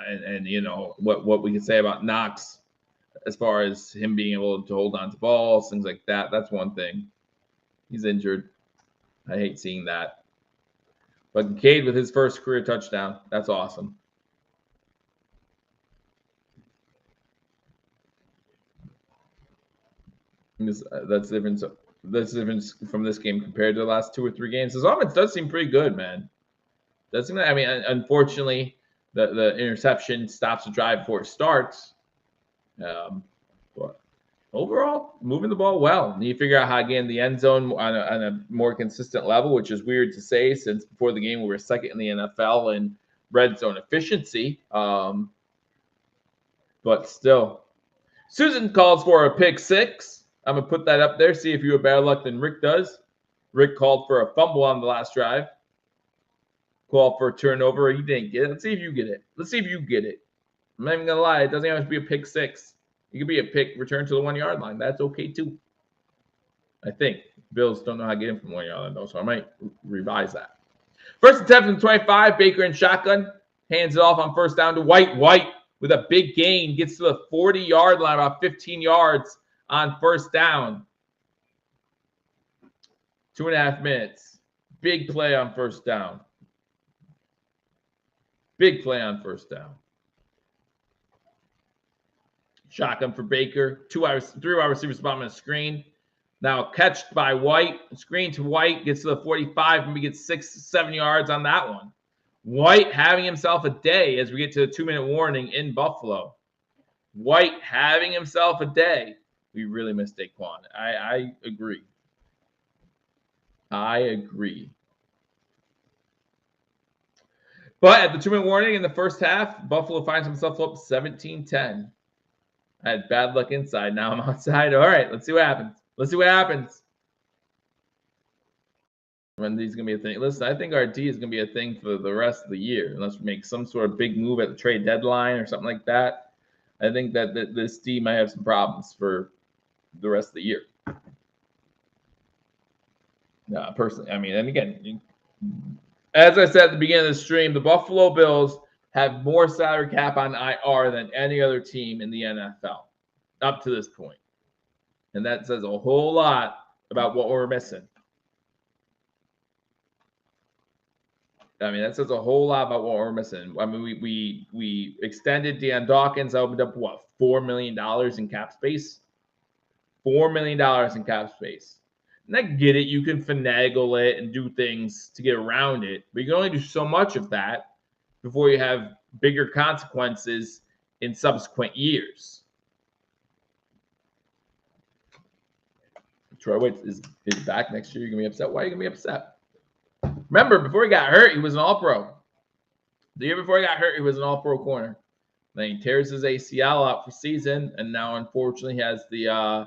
And you know, what we can say about Knox as far as him being able to hold on to balls, things like that. That's one thing. He's injured. I hate seeing that. But Kincaid with his first career touchdown, that's awesome. That's the difference. That's the difference from this game compared to the last 2 or 3 games. His offense does seem pretty good, man. Does seem. I mean, unfortunately, the interception stops the drive before it starts. But overall, moving the ball well. And you figure out how to get in the end zone on a more consistent level, which is weird to say since before the game we were second in the NFL in red zone efficiency. But still, Susan calls for a pick 6. I'm going to put that up there, see if you have better luck than Rick does. Rick called for a fumble on the last drive. Called for a turnover. He didn't get it. Let's see if you get it. Let's see if you get it. I'm not even going to lie. It doesn't have to be a pick 6. It could be a pick return to the 1-yard line. That's okay, too. I think. Bills don't know how to get him from 1-yard line, though, so I might revise that. First and 10 from 25. Baker in shotgun. Hands it off on first down to White. White with a big gain. Gets to the 40-yard line, about 15 yards on first down. 2.5 minutes. Big play on first down. Big play on first down. Shotgun for Baker. 3 wide receivers spot on a screen. Now catched by White. Screen to White. Gets to the 45. Maybe gets 6-7 yards on that one. White having himself a day as we get to the 2-minute warning in Buffalo. White having himself a day. We really missed Daquan. I agree. I agree. But at the 2-minute warning in the first half, Buffalo finds himself up 17-10. I had bad luck inside. Now I'm outside. All right, let's see what happens. Let's see what happens. Wendy's going to be a thing. Listen, I think RT is going to be a thing for the rest of the year, unless we make some sort of big move at the trade deadline or something like that. I think that this team might have some problems for the rest of the year. Personally, I mean, and again, as I said at the beginning of the stream, the Buffalo Bills have more salary cap on IR than any other team in the NFL up to this point. And that says a whole lot about what we're missing. I mean, that says a whole lot about what we're missing. I mean, we extended Deion Dawkins, opened up, what, $4 million in cap space? $4 million in cap space. And I get it. You can finagle it and do things to get around it. But you can only do so much of that before you have bigger consequences in subsequent years. Troy Witt is back next year. You're going to be upset. Why are you going to be upset? Remember, before he got hurt, he was an all-pro. The year before he got hurt, he was an all-pro corner. Then he tears his ACL out for season, and now, unfortunately, he has the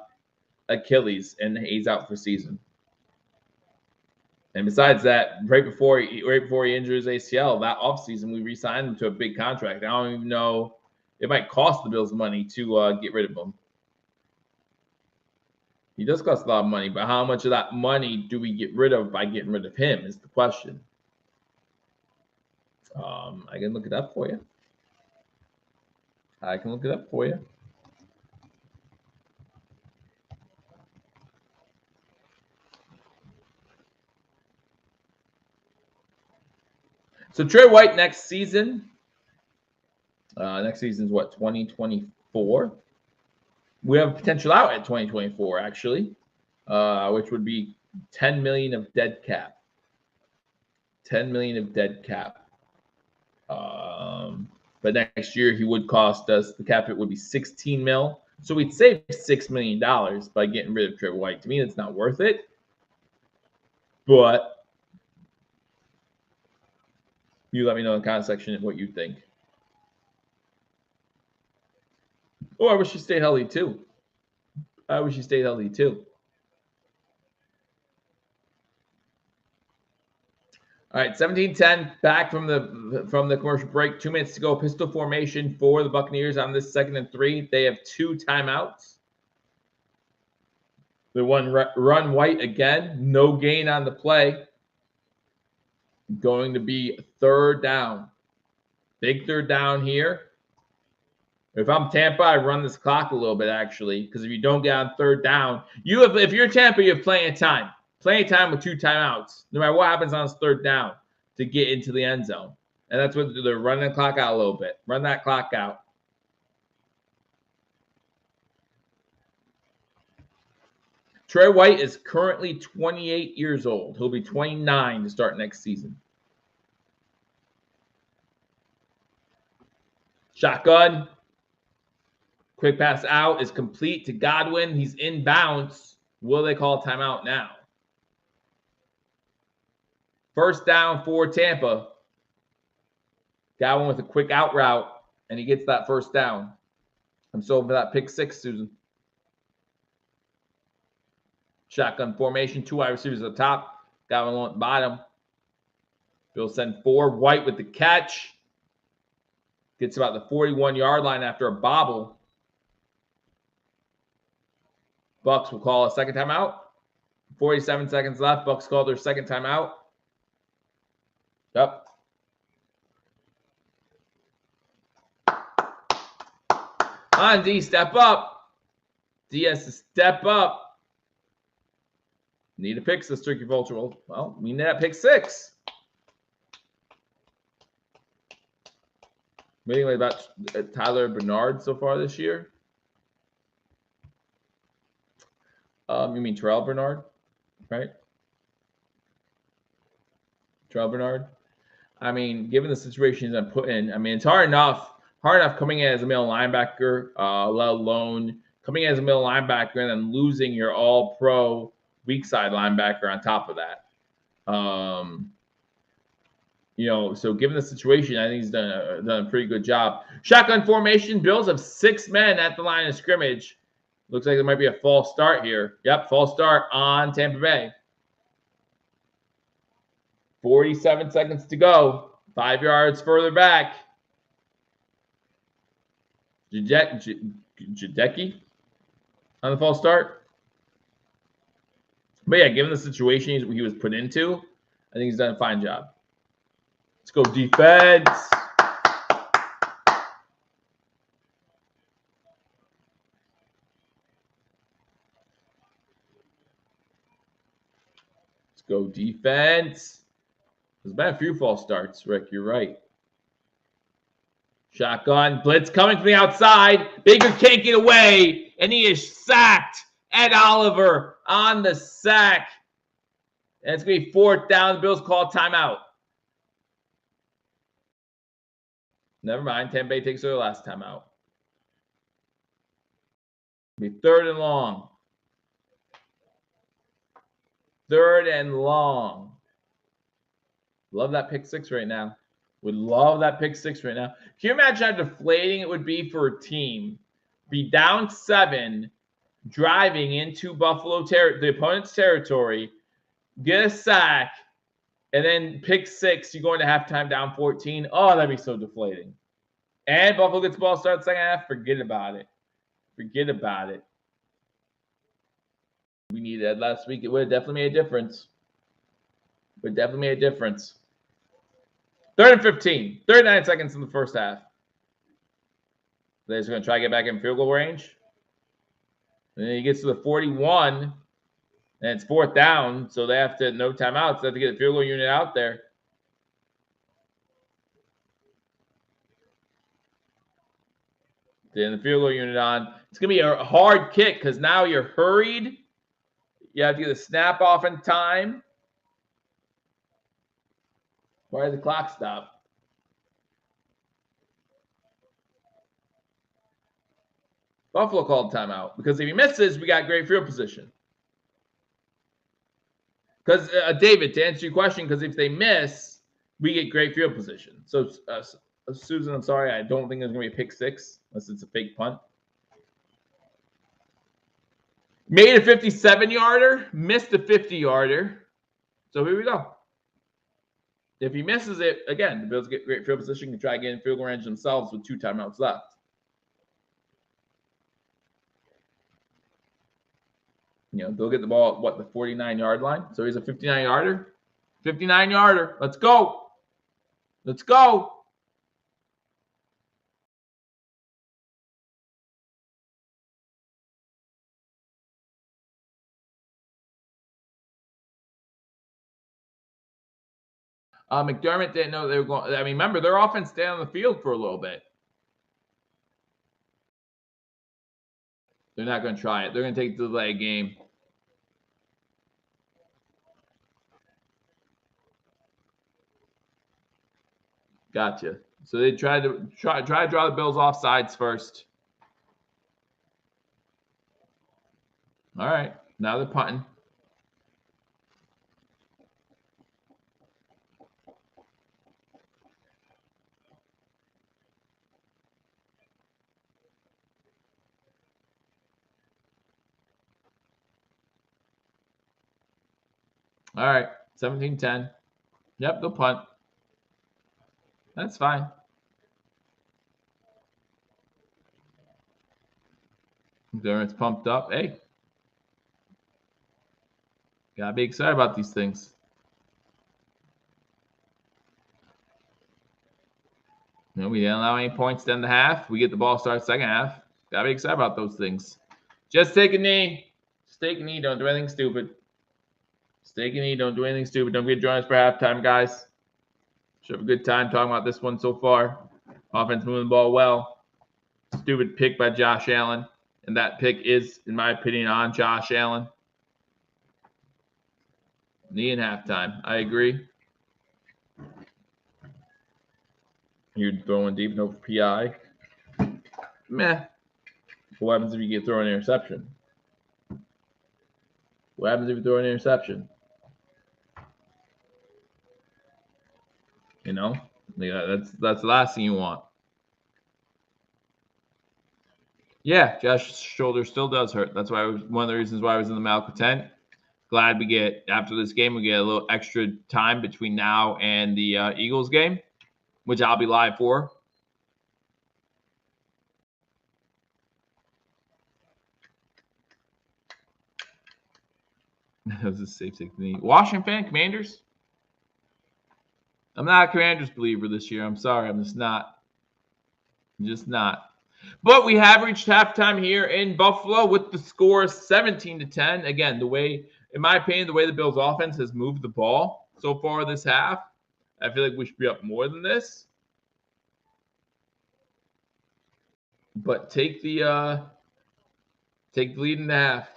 Achilles, and he's out for season. And besides that, right before he injured his ACL, that offseason, we re-signed him to a big contract. I don't even know. It might cost the Bills money to get rid of him. He does cost a lot of money, but how much of that money do we get rid of by getting rid of him is the question. I can look it up for you. So Trey White next season. Next season is what, 2024? We have a potential out at 2024, actually, which would be $10 million of dead cap. 10 million of dead cap. But next year he would cost us, the cap hit would be 16 mil. So we'd save $6 million by getting rid of Trey White. To me, that's not worth it. But you let me know in the comment section what you think. Oh, I wish he stayed healthy too. I wish he stayed healthy too. All right, 17-10, back from the commercial break. 2 minutes to go. Pistol formation for the Buccaneers on this 2nd and 3. They have 2 timeouts. They run white again. No gain on the play. Going to be 3rd down. Big 3rd down here. If I'm Tampa, I run this clock a little bit, actually, because if you don't get on 3rd down, if you're Tampa, you have plenty of time. Plenty of time with 2 timeouts, no matter what happens on this 3rd down, to get into the end zone. And that's what they're running the clock out a little bit. Run that clock out. Trey White is currently 28 years old. He'll be 29 to start next season. Shotgun. Quick pass out is complete to Godwin. He's in bounds. Will they call timeout now? 1st down for Tampa. Godwin with a quick out route, and he gets that 1st down. I'm sold for that pick 6, Susan. Shotgun formation, 2 wide receivers at the top. Godwin along at the bottom. Bill send 4. White with the catch. Gets about the 41-yard line after a bobble. Bucks will call a 2nd timeout. 47 seconds left. Bucks call their 2nd timeout. Yep. On D, step up. D has to step up. Need a pick, says Turkey Vulture. Well, we need that pick 6. What do you think about Tyler Bernard so far this year? You mean Terrell Bernard, right? Terrell Bernard. I mean, given the situations I'm put in, I mean, it's hard enough coming in as a middle linebacker, let alone coming in as a middle linebacker and then losing your all-pro weak side linebacker on top of that. So given the situation, I think he's done a pretty good job. Shotgun formation. Bills have 6 men at the line of scrimmage. Looks like there might be a false start here. Yep, false start on Tampa Bay. 47 seconds to go. 5 yards further back. Jadeki on the false start. But yeah, given the situation he was put into, I think he's done a fine job. Let's go defense. Let's go defense. There's been a few false starts, Rick. You're right. Shotgun. Blitz coming from the outside. Baker can't get away, and he is sacked. Ed Oliver on the sack. And it's going to be 4th down. The Bills call timeout. Never mind. Tampa Bay takes their last timeout. It'll be 3rd and long. 3rd and long. Love that pick 6 right now. Would love that pick 6 right now. Can you imagine how deflating it would be for a team? Be down 7, driving into the opponent's territory, get a sack, and then pick 6, you're going to halftime down 14. Oh, that'd be so deflating. And Buffalo gets the ball started 2nd half. Forget about it. Forget about it. We needed that last week. It would have definitely made a difference. It would definitely made a difference. 3rd and 15. 39 seconds in the 1st half. They're just going to try to get back in field goal range. And then he gets to the 41. And it's 4th down. So they have to, no timeouts. They have to get the field goal unit out there. Then the field goal unit on. It's going to be a hard kick because now you're hurried. You have to get the snap off in time. Why did the clock stop? Buffalo called timeout because if he misses, we got great field position. Because, David, to answer your question, because if they miss, we get great field position. So, Susan, I'm sorry, I don't think there's going to be a pick six unless it's a fake punt. Made a 57-yarder, missed a 50-yarder. So here we go. If he misses it, again, the Bills get great field position and try to get in field goal range themselves with 2 timeouts left. You know, they'll get the ball at, what, the 49-yard line? So he's a 59-yarder. 59-yarder. Let's go. Let's go. McDermott didn't know they were going. I mean, remember, their offense stayed on the field for a little bit. They're not going to try it. They're going to take the delay game. Gotcha. So they tried to draw the Bills off sides first. All right. Now they're punting. All right. 17-10. Yep, they'll punt. That's fine. It's pumped up. Hey. Gotta be excited about these things. You know, we didn't allow any points to end the half. We get the ball start second half. Gotta be excited about those things. Just take a knee. Just take a knee. Don't do anything stupid. Just take a knee. Don't do anything stupid. Don't forget to join us for halftime, guys. Should have a good time talking about this one so far. Offense moving the ball well. Stupid pick by Josh Allen. And that pick is, in my opinion, on Josh Allen. Knee in halftime. I agree. You're throwing deep, no PI. Meh. What happens if you get thrown an interception? What happens if you throw an interception? You know, yeah, that's the last thing you want. Yeah, Josh's shoulder still does hurt. That's why one of the reasons why I was in the malcontent. Glad we get, after this game, we get a little extra time between now and the Eagles game, which I'll be live for. That was a safe knee. Washington fan, Commanders. I'm not a Commanders believer this year. I'm sorry. I'm just not. I'm just not. But we have reached halftime here in Buffalo with the score 17-10. Again, the way, in my opinion, the way the Bills offense has moved the ball so far this half, I feel like we should be up more than this. But take the lead in the half.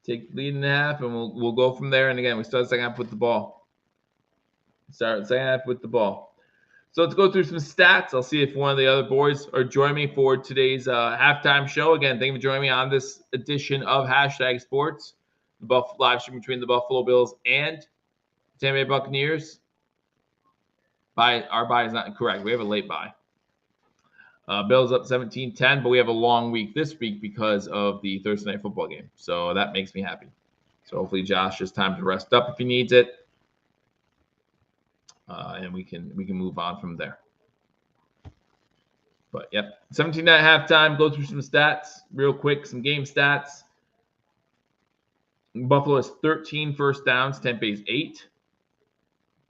Take the lead in the half, and we'll go from there. And again, we start the second half with the ball. Start the second half with the ball. So let's go through some stats. I'll see if one of the other boys are joining me for today's halftime show. Again, thank you for joining me on this edition of Hashtag Sports, the live stream between the Buffalo Bills and Tampa Bay Buccaneers. Our bye is not correct. We have a late bye. Bills up 17-10, but we have a long week this week because of the Thursday night football game. So that makes me happy. So hopefully Josh has time to rest up if he needs it. And we can move on from there. But, yep, 17 at halftime. Go through some stats real quick, some game stats. Buffalo has 13 first downs. Tampa's 8.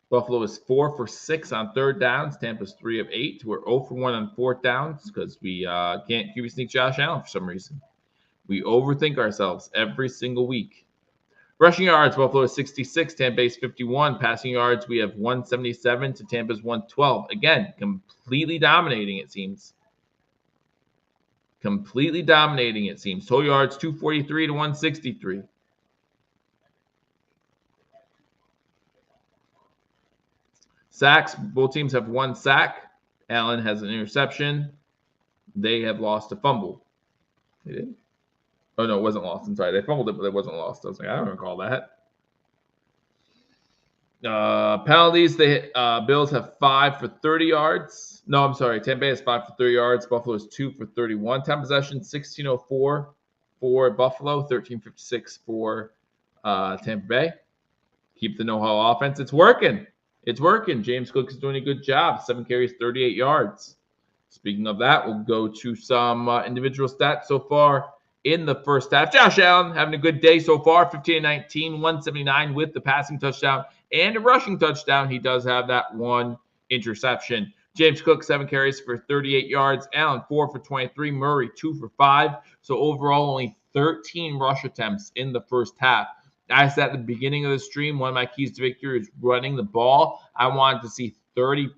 Buffalo is 4 for 6 on third downs. Tampa's 3 of 8. We're 0 for 1 on fourth downs because we can't QB sneak Josh Allen for some reason. We overthink ourselves every single week. Rushing yards, Buffalo is 66, Tampa Bay's 51. Passing yards, we have 177 to Tampa's 112. Again, completely dominating, it seems. Completely dominating, it seems. Total yards, 243 to 163. Sacks, both teams have 1 sack. Allen has an interception. They have lost a fumble. They did? Oh, no, it wasn't lost. I'm sorry. They fumbled it, but it wasn't lost. I was like, I don't recall that. Penalties, the Bills have 5 for 30 yards. No, I'm sorry. Tampa Bay has 5 for 30 yards. Buffalo is 2 for 31. Time possession, 16:04 for Buffalo, 13:56 for Tampa Bay. Keep the know-how offense. It's working. It's working. James Cook is doing a good job. 7 carries, 38 yards. Speaking of that, we'll go to some individual stats so far in the first half. Josh Allen having a good day so far, 15-19, 179 with the passing touchdown and a rushing touchdown. He does have that 1 interception. James Cook, 7 carries for 38 yards. Allen, 4 for 23. Murray, 2 for 5. So overall, only 13 rush attempts in the first half. I said at the beginning of the stream, one of my keys to victory is running the ball. I wanted to see 30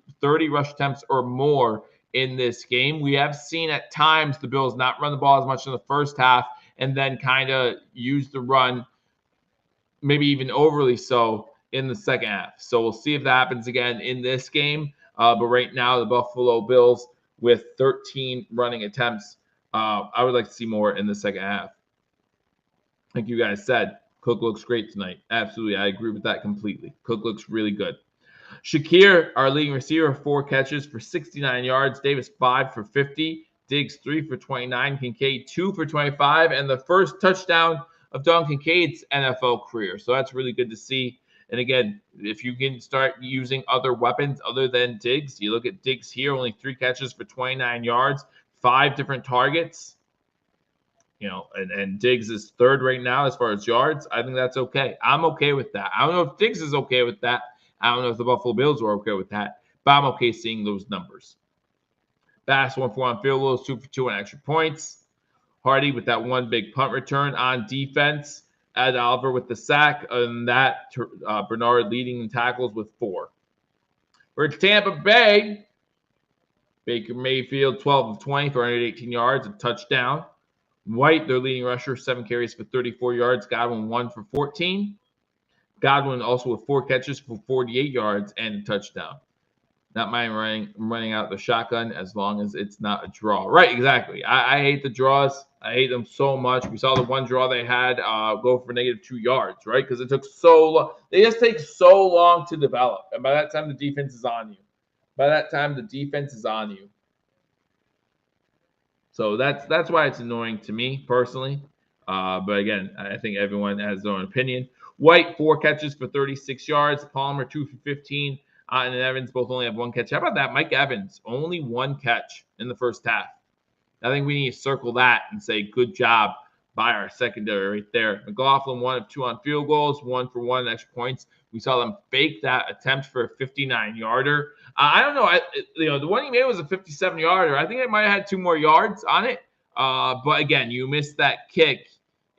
rush attempts or more in this game. We have seen at times the Bills not run the ball as much in the first half and then kind of use the run, maybe even overly so, in the second half. So we'll see if that happens again in this game. But right now, the Buffalo Bills with 13 running attempts. I would like to see more in the second half. Like you guys said, Cook looks great tonight. Absolutely. I agree with that completely. Cook looks really good. Shakir, our leading receiver, 4 catches for 69 yards. Davis, 5 for 50. Diggs, 3 for 29. Kincaid, 2 for 25. And the first touchdown of Don Kincaid's NFL career. So that's really good to see. And again, if you can start using other weapons other than Diggs, you look at Diggs here, only 3 catches for 29 yards, 5 different targets. You know, and Diggs is 3rd right now as far as yards. I think that's okay. I'm okay with that. I don't know if Diggs is okay with that. I don't know if the Buffalo Bills are okay with that, but I'm okay seeing those numbers. Bass, 1 for 1 field goals, 2 for 2 on extra points. Hardy with that 1 big punt return on defense. Ed Oliver with the sack, and that Bernard leading in tackles with 4. For Tampa Bay, Baker Mayfield, 12 of 20 for 118 yards, a touchdown. White, their leading rusher, 7 carries for 34 yards. Godwin, 1 for 14. Godwin also with 4 catches for 48 yards and a touchdown. Not mind running out the shotgun as long as it's not a draw. Right, exactly. I hate the draws. I hate them so much. We saw the one draw they had go for -2 yards, right? Because it took so long. They just take so long to develop. And by that time, the defense is on you. So that's why it's annoying to me personally. But again, I think everyone has their own opinion. White, 4 catches for 36 yards. Palmer, 2 for 15. And Evans both only have 1 catch. How about that? Mike Evans, only 1 catch in the first half. I think we need to circle that and say good job by our secondary right there. McLaughlin, 1 of 2 on field goals, 1 for 1 extra points. We saw them fake that attempt for a 59-yarder. I don't know. The one he made was a 57-yarder. I think it might have had 2 more yards on it. But again, you missed that kick,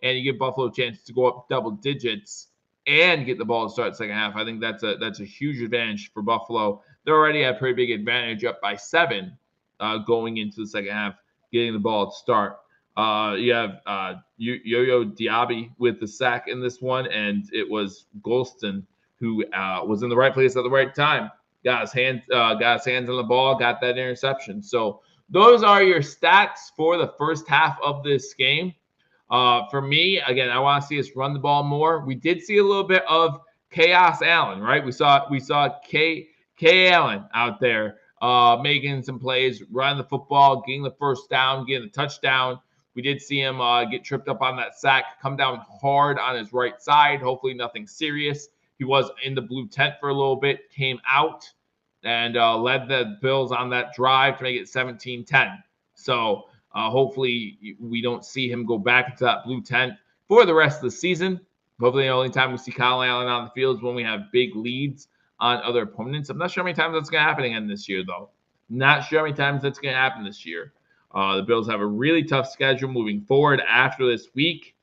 and you give Buffalo a chance to go up double digits and get the ball to start the second half. I think that's a huge advantage for Buffalo. They're already at a pretty big advantage, up by 7 going into the second half, getting the ball to start. You have Yo-Yo Diaby with the sack in this one, and it was Golston who was in the right place at the right time. Got his hands on the ball, got that interception. So those are your stats for the first half of this game. For me, again, I want to see us run the ball more. We did see a little bit of Chaos Allen, right? We saw K Allen out there making some plays, running the football, getting the first down, getting the touchdown. We did see him get tripped up on that sack, come down hard on his right side. Hopefully nothing serious. He was in the blue tent for a little bit, came out, and led the Bills on that drive to make it 17-10. So hopefully we don't see him go back into that blue tent for the rest of the season. Hopefully the only time we see Kyle Allen on the field is when we have big leads on other opponents. I'm not sure how many times that's going to happen again this year, though. Not sure how many times that's going to happen this year. The Bills have a really tough schedule moving forward after this week.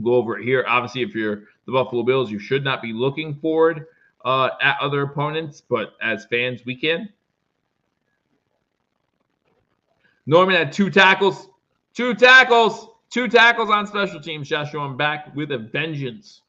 Go over it here. Obviously, if you're the Buffalo Bills, you should not be looking forward at other opponents, but as fans, we can. Norman had 2 tackles. 2 tackles on special teams. Josh Norman back with a vengeance.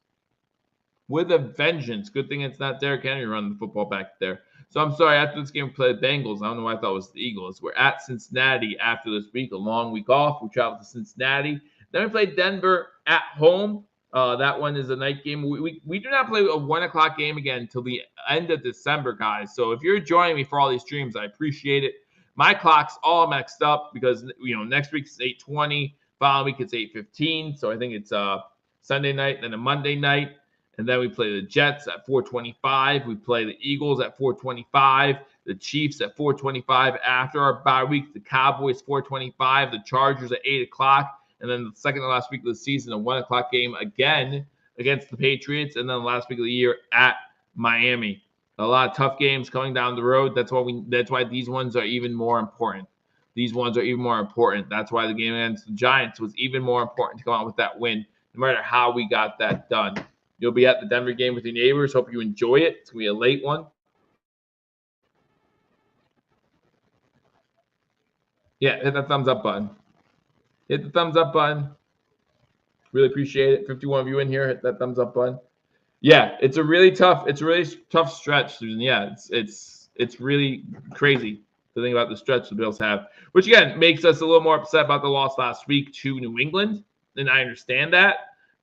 with a vengeance. Good thing it's not Derrick Henry running the football back there. So I'm sorry, after this game, we play the Bengals. I don't know why I thought it was the Eagles. We're at Cincinnati after this week, a long week off. We travel to Cincinnati. Then we play Denver at home. That one is a night game. We do not play a 1 o'clock game again until the end of December, guys. So if you're joining me for all these streams, I appreciate it. My clock's all mixed up because, next week's 8:20. Following week, it's 8:15. So I think it's Sunday night, then a Monday night. And then we play the Jets at 4:25. We play the Eagles at 4:25. The Chiefs at 4:25 after our bye week. The Cowboys 4:25. The Chargers at 8 o'clock. And then the second to last week of the season, a 1 o'clock game again against the Patriots. And then the last week of the year at Miami. A lot of tough games coming down the road. That's why these ones are even more important. These ones are even more important. That's why the game against the Giants was even more important to come out with that win, no matter how we got that done. You'll be at the Denver game with your neighbors. Hope you enjoy it. It's going to be a late one. Yeah, hit that thumbs up button. Hit the thumbs up button. Really appreciate it. 51 of you in here. Hit that thumbs up button. Yeah, it's a really tough stretch, Susan. Yeah, it's really crazy to think about the stretch the Bills have, which again makes us a little more upset about the loss last week to New England. And I understand that.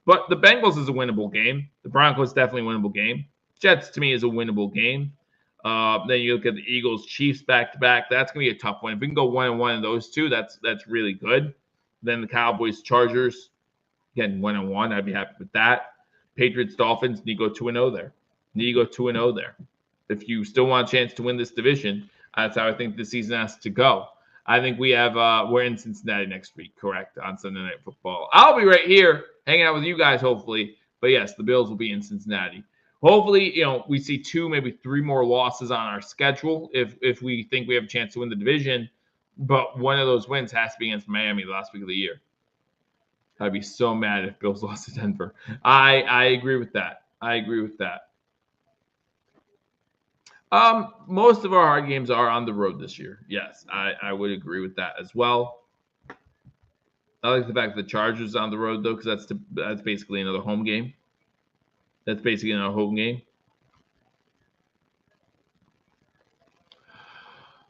But the Bengals is a winnable game. The Broncos definitely a winnable game. Jets, to me, is a winnable game. Then you look at the Eagles, Chiefs back-to-back. That's going to be a tough one. If we can go 1-1 in those two, that's really good. Then the Cowboys, Chargers, again, 1-1. I'd be happy with that. Patriots, Dolphins, need to go 2-0 there. Need to go 2-0 there. If you still want a chance to win this division, that's how I think the season has to go. I think we're in Cincinnati next week, correct, on Sunday Night Football. I'll be right here hanging out with you guys, hopefully. But yes, the Bills will be in Cincinnati. Hopefully, we see 2, maybe 3 more losses on our schedule if we think we have a chance to win the division. But one of those wins has to be against Miami the last week of the year. I'd be so mad if Bills lost to Denver. I agree with that. Most of our hard games are on the road this year. Yes, I would agree with that as well. I like the fact that the Chargers on the road, though, because that's basically another home game.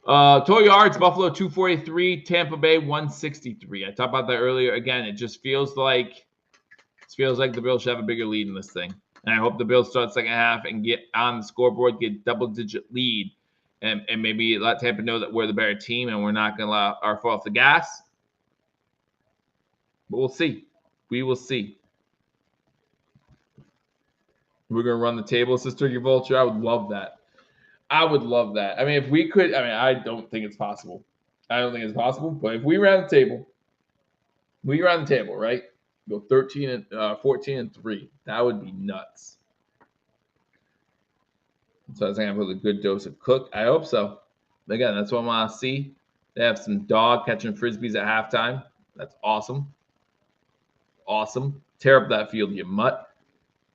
Total yards, Buffalo 243, Tampa Bay 163. I talked about that earlier. Again, it just feels like the Bills should have a bigger lead in this thing. And I hope the Bills start second half and get on the scoreboard, get double-digit lead, and maybe let Tampa know that we're the better team and we're not going to let our foot off the gas. But we'll see. We will see. We're going to run the table, Sister Vulture. I would love that. I mean, if we could, I don't think it's possible. But if we ran the table, right? Go 14-3. That would be nuts. So I was going to put a good dose of Cook. I hope so. Again, that's what I want to see. They have some dog catching frisbees at halftime. That's awesome. Tear up that field, you mutt.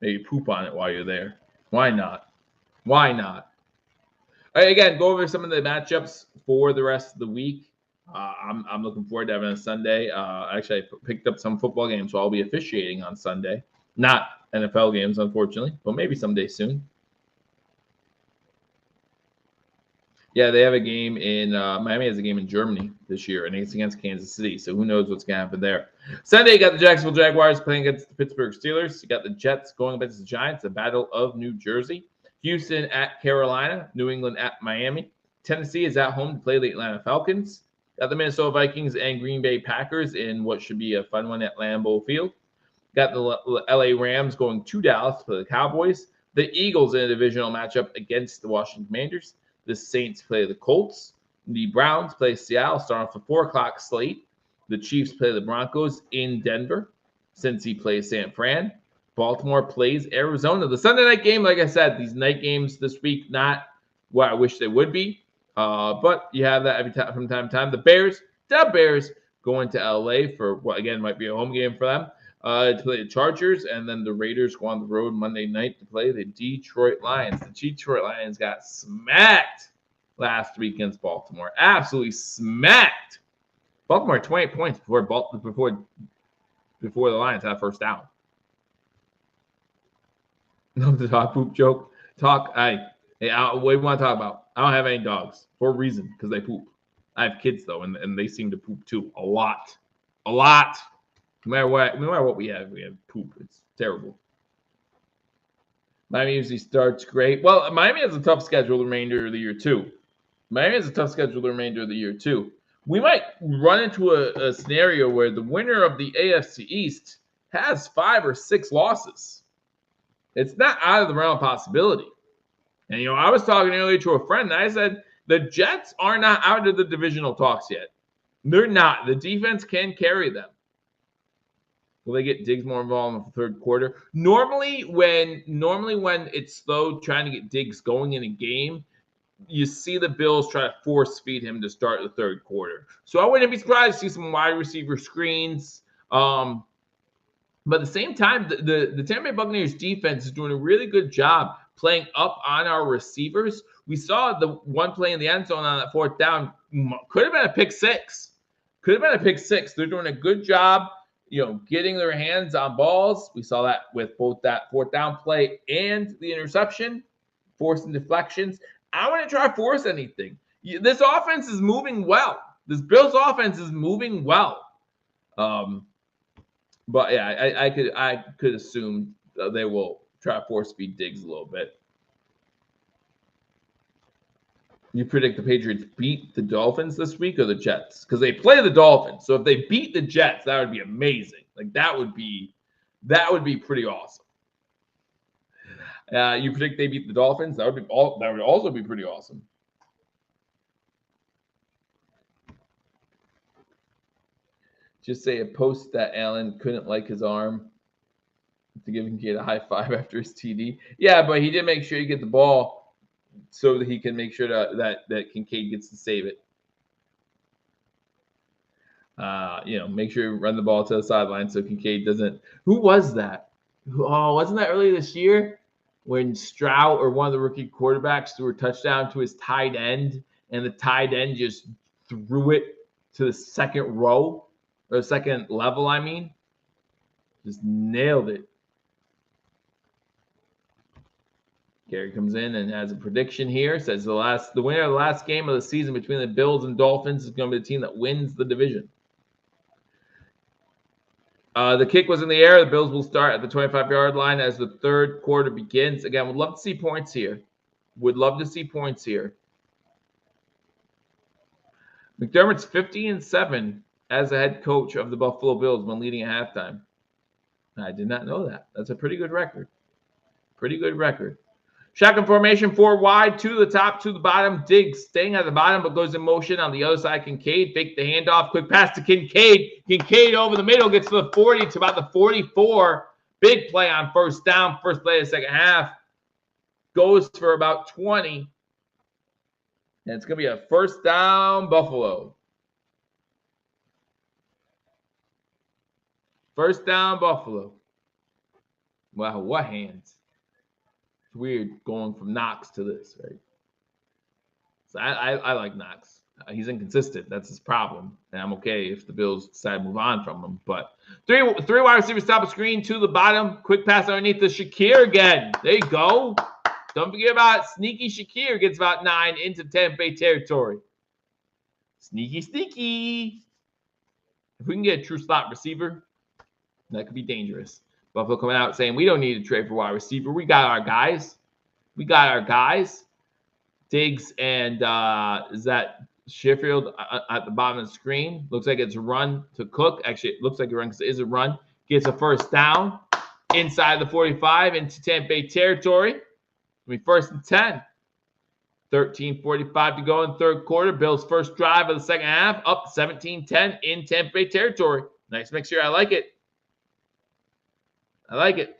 Maybe poop on it while you're there. Why not? All right, again, go over some of the matchups for the rest of the week. I'm looking forward to having a Sunday. Actually, I picked up some football games, so I'll be officiating on Sunday. Not NFL games, unfortunately, but maybe someday soon. Yeah, they have a game in Miami has a game in Germany this year, and it's against Kansas City. So who knows what's going to happen there. Sunday, you got the Jacksonville Jaguars playing against the Pittsburgh Steelers. You got the Jets going against the Giants, the Battle of New Jersey. Houston at Carolina. New England at Miami. Tennessee is at home to play the Atlanta Falcons. Got the Minnesota Vikings and Green Bay Packers in what should be a fun one at Lambeau Field. Got the LA Rams going to Dallas for the Cowboys. The Eagles in a divisional matchup against the Washington Commanders. The Saints play the Colts. The Browns play Seattle, starting off the 4 o'clock slate. The Chiefs play the Broncos in Denver. Cincy plays San Fran. Baltimore plays Arizona. The Sunday night game, like I said, these night games this week, not what I wish they would be. But you have that every time from time to time. The Bears going to LA for what, again, might be a home game for them. To play the Chargers, and then the Raiders go on the road Monday night to play the Detroit Lions. The Detroit Lions got smacked last week against Baltimore. Absolutely smacked. Baltimore 28 points before the Lions had a first down. Love the dog poop joke. What do you want to talk about? I don't have any dogs for a reason, because they poop. I have kids though, and they seem to poop too a lot. No matter what we have poop. It's terrible. Miami usually starts great. Well, Miami has a tough schedule the remainder of the year too. We might run into a scenario where the winner of the AFC East has 5 or 6 losses. It's not out of the realm of possibility. And, I was talking earlier to a friend, and I said the Jets are not out of the divisional talks yet. They're not. The defense can carry them. Will they get Diggs more involved in the third quarter? Normally when it's slow trying to get Diggs going in a game, you see the Bills try to force feed him to start the third quarter. So I wouldn't be surprised to see some wide receiver screens. But at the same time, the Tampa Bay Buccaneers defense is doing a really good job playing up on our receivers. We saw the one play in the end zone on that fourth down. Could have been a pick six. They're doing a good job, getting their hands on balls. We saw that with both that fourth down play and the interception, forcing deflections. I want to try to force anything. This offense is moving well. This Bills offense is moving well. But yeah, I could assume they will try to force feed Diggs a little bit. You predict the Patriots beat the Dolphins this week or the Jets? Because they play the Dolphins. So if they beat the Jets, that would be amazing. Like that would be pretty awesome. You predict they beat the Dolphins? That would also be pretty awesome. Just say a post that Allen couldn't like his arm to give Kincaid a high five after his TD. Yeah, but he did make sure you get the ball so that he can make sure that Kincaid gets to save it. Make sure you run the ball to the sideline so Kincaid doesn't. Who was that? Wasn't that earlier this year when Stroud or one of the rookie quarterbacks threw a touchdown to his tight end, and the tight end just threw it to the second row or second level? Just nailed it. Gary comes in and has a prediction here. Says the winner of the last game of the season between the Bills and Dolphins is going to be the team that wins the division. The kick was in the air. The Bills will start at the 25-yard line as the third quarter begins. Again, would love to see points here. McDermott's 15-7 as a head coach of the Buffalo Bills when leading at halftime. I did not know that. That's a pretty good record. Shotgun formation, 4 wide, 2 to the top, 2 to the bottom. Diggs staying at the bottom, but goes in motion on the other side. Kincaid, fake the handoff, quick pass to Kincaid. Kincaid over the middle, gets to the 40, to about the 44. Big play on first down, first play of the second half. Goes for about 20. And it's going to be a first down, Buffalo. First down, Buffalo. Wow, what hands. Weird going from Knox to this, right? So I like Knox. He's inconsistent. That's his problem. And I'm okay if the Bills decide to move on from him. But three wide receivers top of screen, 2 to the bottom. Quick pass underneath to Shakir again. There you go. Don't forget about sneaky Shakir. Gets about 9 into Tampa Bay territory. Sneaky. If we can get a true slot receiver, that could be dangerous. Buffalo coming out saying we don't need to trade for wide receiver. We got our guys. Diggs and is that Sheffield at the bottom of the screen? Looks like it's a run to Cook. Actually, it looks like a run because it is a run. Gets a first down inside the 45 into Tampa Bay territory. First and 10. 13:45 to go in the third quarter. Bills' first drive of the second half. Up 17-10 in Tampa Bay territory. Nice mixture. I like it.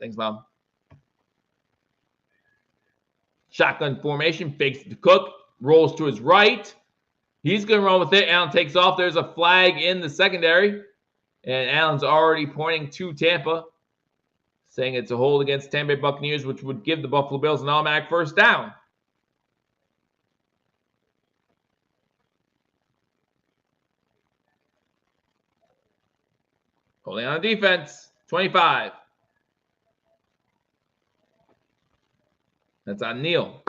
Thanks, Mom. Shotgun formation, fakes to Cook, rolls to his right. He's going to run with it. Allen takes off. There's a flag in the secondary. And Allen's already pointing to Tampa, saying it's a hold against Tampa Bay Buccaneers, which would give the Buffalo Bills an automatic first down. Holding on defense, 25. That's on Neil.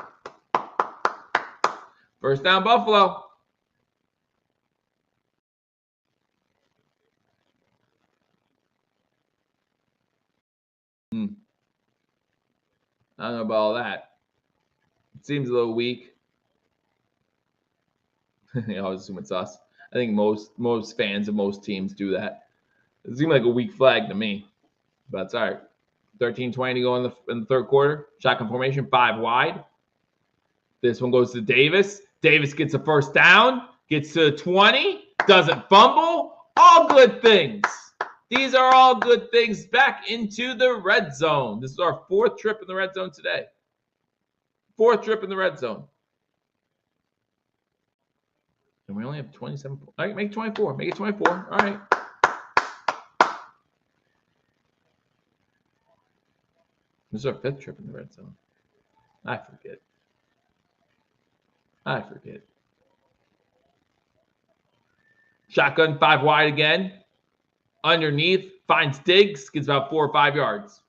First down, Buffalo. I don't know about all that. It seems a little weak. I always assume it's us. I think most fans of most teams do that. It seemed like a weak flag to me, but it's all right. 13-20 to go in the third quarter. Shotgun formation, 5 wide. This one goes to Davis. Davis gets a first down, gets to 20, doesn't fumble. All good things. These are all good things. Back into the red zone. This is our 4th trip in the red zone today. 4th trip in the red zone. And we only have 27. All right, make it 24. Make it 24. All right. This is our 5th trip in the red zone. I forget. Shotgun, 5 wide again. Underneath, finds Diggs, gets about 4 or 5 yards.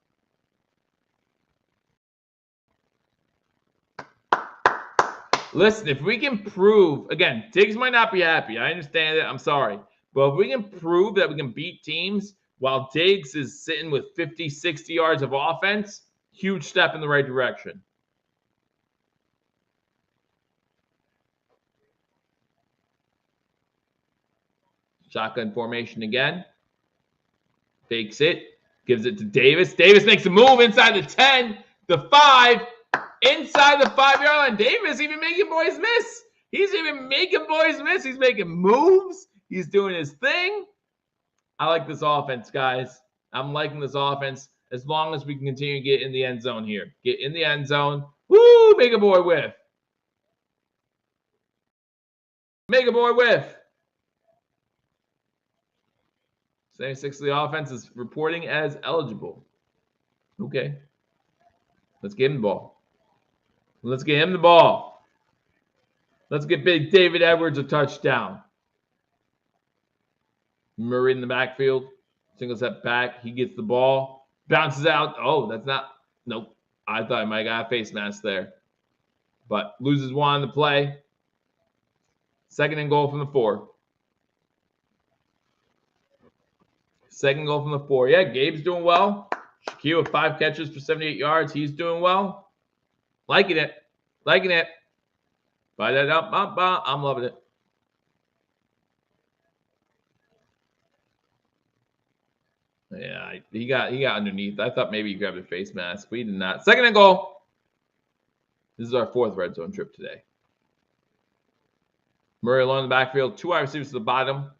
Listen, if we can prove, again, Diggs might not be happy. I understand it. I'm sorry. But if we can prove that we can beat teams while Diggs is sitting with 50, 60 yards of offense, huge step in the right direction. Shotgun formation again. Fakes it. Gives it to Davis. Davis makes a move inside the 10, the 5, inside the 5-yard line. Davis even making boys miss. He's even making boys miss. He's making moves. He's doing his thing. I like this offense, guys. I'm liking this offense as long as we can continue to get in the end zone here. Get in the end zone. Woo! Make a boy whiff. Make a boy whiff. 76 of the offense is reporting as eligible. Okay. Let's give him the ball. Let's get him the ball. Let's get big David Edwards a touchdown. Murray in the backfield. Single step back. He gets the ball. Bounces out. Oh, that's not. Nope. I thought I might got a face mask there. But loses one on the play. 2nd and goal from the 4. 2nd goal from the 4. Yeah, Gabe's doing well. Shaquille with 5 catches for 78 yards. He's doing well. Liking it. Liking it. I'm loving it. Yeah, he got underneath. I thought maybe he grabbed a face mask. We did not. 2nd and goal. This is our 4th red zone trip today. Murray along the backfield. 2 wide receivers to the bottom.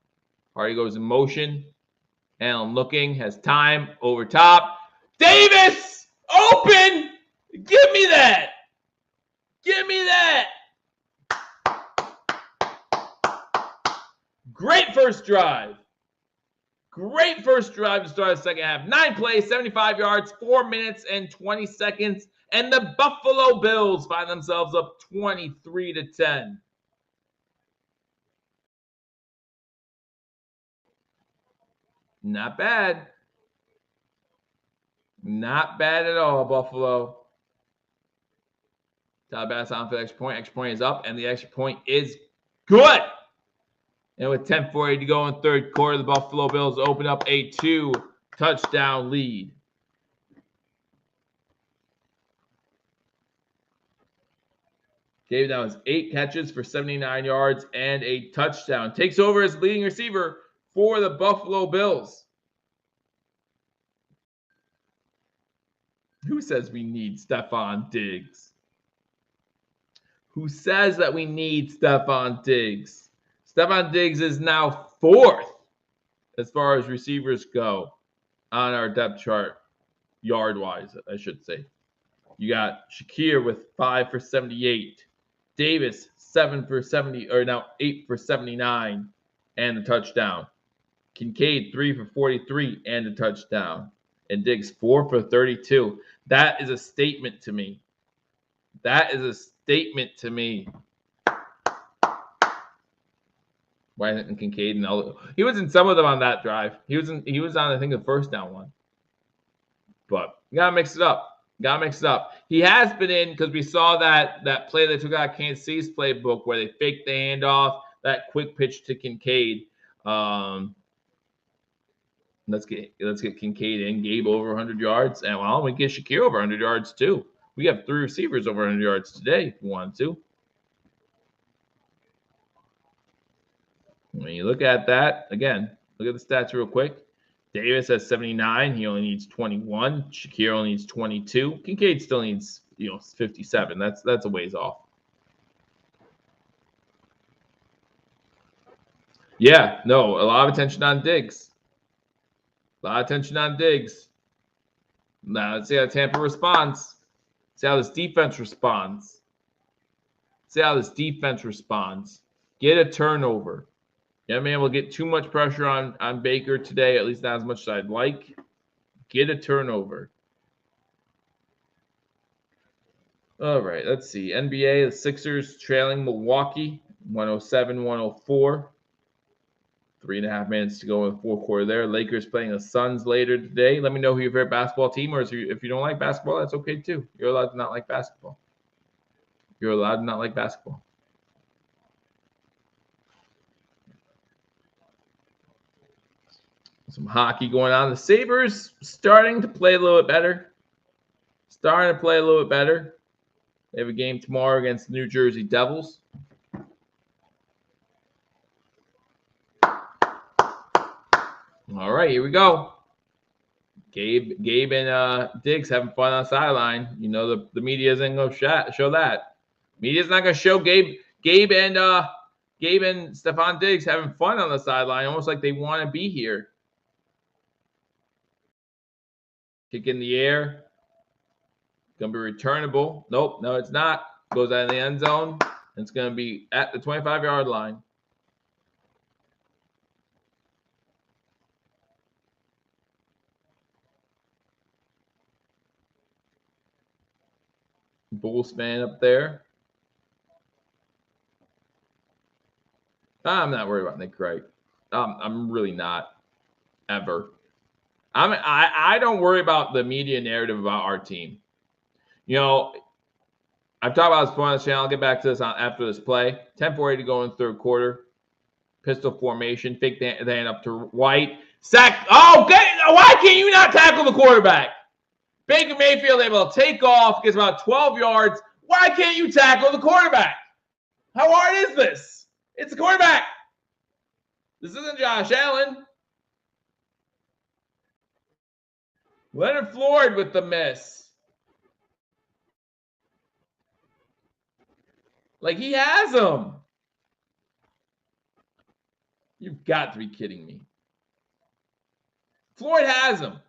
Hardy goes in motion. Allen looking. Has time. Over top. Davis! Open! Give me that! Give me that! Great first drive. Great first drive to start the second half. 9 plays, 75 yards, 4 minutes and 20 seconds. And the Buffalo Bills find themselves up 23-10. Not bad. Not bad at all, Buffalo. Bass on for the extra point. Extra point is up, and the extra point is good. And with 10:40 to go in 3rd quarter, the Buffalo Bills open up a 2-touchdown lead. Gabe now has 8 catches for 79 yards and a touchdown. Takes over as leading receiver for the Buffalo Bills. Who says we need Stephon Diggs? Who says that we need Stephon Diggs? Stephon Diggs is now 4th as far as receivers go on our depth chart, yard-wise, I should say. You got Shakir with 5 for 78. Davis, 7 for 70, or now 8 for 79 and the touchdown. Kincaid, 3 for 43 and a touchdown. And Diggs, 4 for 32. That is a statement to me. That is a statement to me. Why isn't Kincaid and all? He was in some of them on that drive. He was on, I think, the first down one. But you gotta mix it up. Got mixed up. He has been in because we saw that play they took out Kansas City's playbook where they faked the handoff, that quick pitch to Kincaid. Let's get Kincaid in. Gabe over 100 yards. And well, we get Shakir over 100 yards too. We have 3 receivers over 100 yards today if we want to. When you look at that, again, look at the stats real quick. Davis has 79. He only needs 21. Shakir only needs 22. Kincaid still needs, 57. That's a ways off. Yeah, no, a lot of attention on Diggs. Now let's see how Tampa responds. See how this defense responds. Get a turnover. Yeah, man, we'll get too much pressure on Baker today, at least not as much as I'd like. Get a turnover. All right, let's see. NBA, the Sixers trailing Milwaukee, 107-104. 3.5 minutes to go in the fourth quarter there. Lakers playing the Suns later today. Let me know who your favorite basketball team is. If you don't like basketball, that's okay too. You're allowed to not like basketball. Some hockey going on. The Sabres starting to play a little bit better. They have a game tomorrow against the New Jersey Devils. All right, here we go. Gabe and Diggs having fun on the sideline. The media isn't going to show that. Media's not going to show Gabe and Stephon Diggs having fun on the sideline, almost like they want to be here. Kick in the air. Going to be returnable. Nope, no, it's not. Goes out of the end zone. And it's going to be at the 25-yard line. Bulls fan up there. I'm not worried about Nick Wright. I'm really not. Ever. I don't worry about the media narrative about our team. I've talked about this before on the channel. I'll get back to this after this play. 10-4 to go in the third quarter. Pistol formation. Fake the hand up to White. Sack. Oh, good. Why can't you not tackle the quarterback? Baker Mayfield able to take off, gets about 12 yards. Why can't you tackle the quarterback? How hard is this? It's the quarterback. This isn't Josh Allen. Leonard Floyd with the miss. Like he has him. You've got to be kidding me. Floyd has him.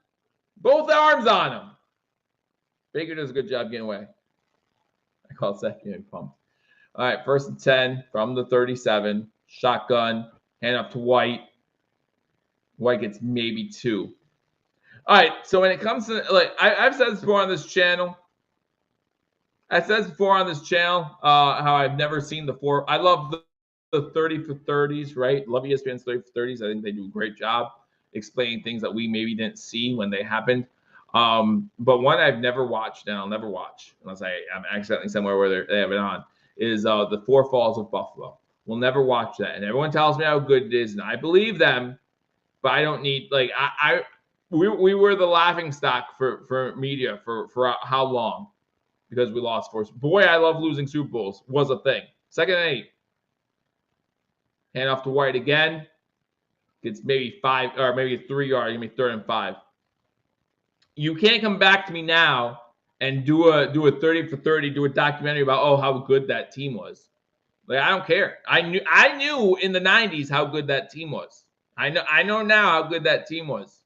Both arms on him. Baker does a good job getting away. I call it second getting pumped. All right, 1st and 10 from the 37. Shotgun. Hand up to White. White gets maybe 2. All right, so when it comes to, I've said this before on this channel. How I've never seen the 4. I love the 30 for 30s, right? Love ESPN's 30 for 30s. I think they do a great job explaining things that we maybe didn't see when they happened. But one I've never watched, and I'll never watch unless I'm accidentally somewhere where they have it on, is the 4 Falls of Buffalo. We'll never watch that. And everyone tells me how good it is, and I believe them, but I don't need, we were the laughing stock for media for how long? Because we lost 4. Boy, I love losing Super Bowls. Was a thing. 2nd and 8. Hand off to White again. Gets maybe 5 or maybe 3 yards. Maybe 3rd and 5. You can't come back to me now and do a 30 for 30, do a documentary about how good that team was. I don't care. I knew in the 90s how good that team was. I know now how good that team was.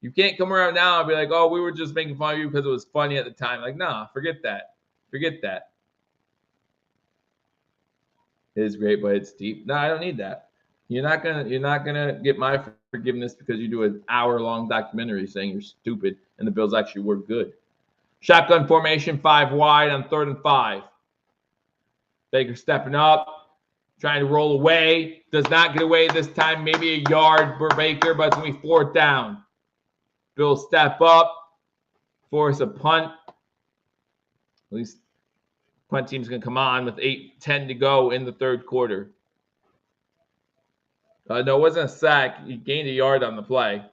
You can't come around now and be like, we were just making fun of you because it was funny at the time. Nah, forget that. It is great, but it's deep. No, I don't need that. You're not gonna get my forgiveness because you do an hour-long documentary saying you're stupid and the Bills actually were good. Shotgun formation, 5 wide on 3rd and 5. Baker stepping up, trying to roll away. Does not get away this time. Maybe a yard for Baker, but it's going to be 4th down. Bills step up, force a punt. At least punt team's going to come on with 8:10 to go in the third quarter. No, it wasn't a sack. He gained a yard on the play.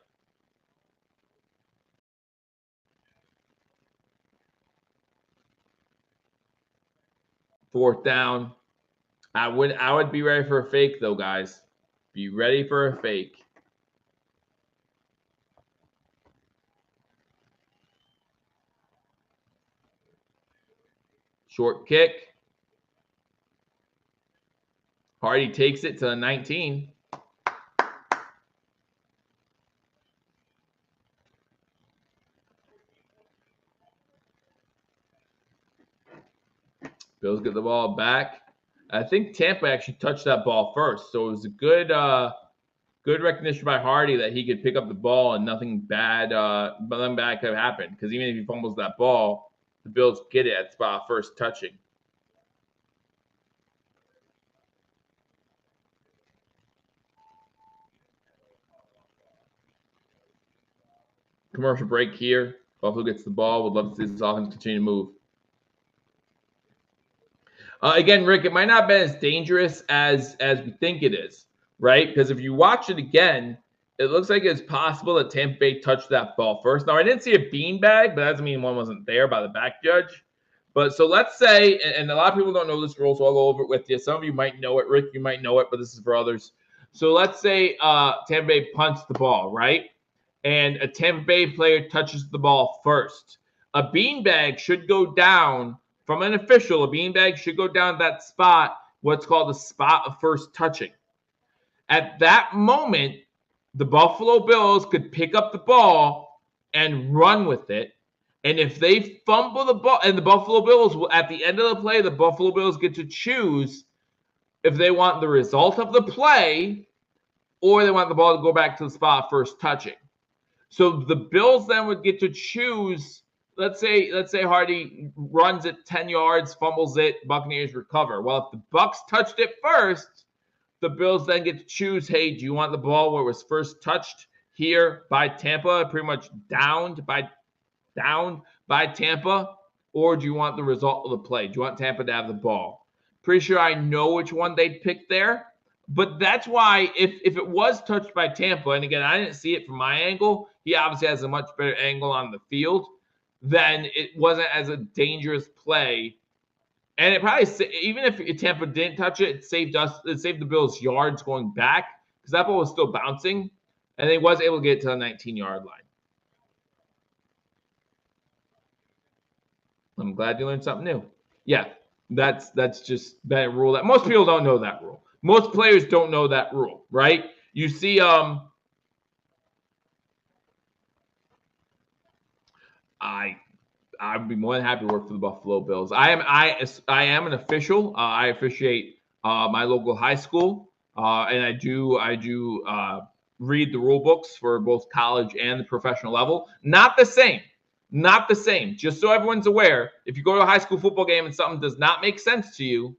Fourth down. I would be ready for a fake, though, guys. Be ready for a fake. Short kick. Hardy takes it to the 19. Bills get the ball back. I think Tampa actually touched that ball first, so it was a good recognition by Hardy that he could pick up the ball and nothing bad could have happened. Because even if he fumbles that ball, the Bills get it at spot first touching. Commercial break here. Buffalo gets the ball. Would love to see this offense continue to move. Again, Rick, it might not have been as dangerous as we think it is, right? Because if you watch it again, it looks like it's possible that Tampa Bay touched that ball first. Now, I didn't see a beanbag, but that doesn't mean one wasn't there by the back judge. But so let's say, and a lot of people don't know this rule, so I'll go over it with you. Some of you might know it. Rick, you might know it, but this is for others. So let's say Tampa Bay punts the ball, right? And a Tampa Bay player touches the ball first. A beanbag should go down from an official. A beanbag should go down that spot, what's called the spot of first touching. At that moment, the Buffalo Bills could pick up the ball and run with it. And if they fumble the ball, and the Buffalo Bills, at the end of the play, the Buffalo Bills get to choose if they want the result of the play or they want the ball to go back to the spot first touching. So the Bills then would get to choose. Let's say Hardy runs it 10 yards, fumbles it, Buccaneers recover. Well, if the Bucs touched it first, the Bills then get to choose, hey, do you want the ball where it was first touched here by Tampa, pretty much downed by Tampa, or do you want the result of the play? Do you want Tampa to have the ball? Pretty sure I know which one they'd pick there. But that's why if it was touched by Tampa, and again, I didn't see it from my angle, he obviously has a much better angle on the field, then it wasn't as a dangerous play. And it probably, even if Tampa didn't touch it, it saved the Bills yards going back because that ball was still bouncing, and he was able to get to the 19-yard line. I'm glad you learned something new. Yeah, that's just that rule that most people don't know that rule. Most players don't know that rule, right? You see, I'd be more than happy to work for the Buffalo Bills. I am an official. I officiate my local high school, and I do read the rule books for both college and the professional level. Not the same. Just so everyone's aware, if you go to a high school football game and something does not make sense to you,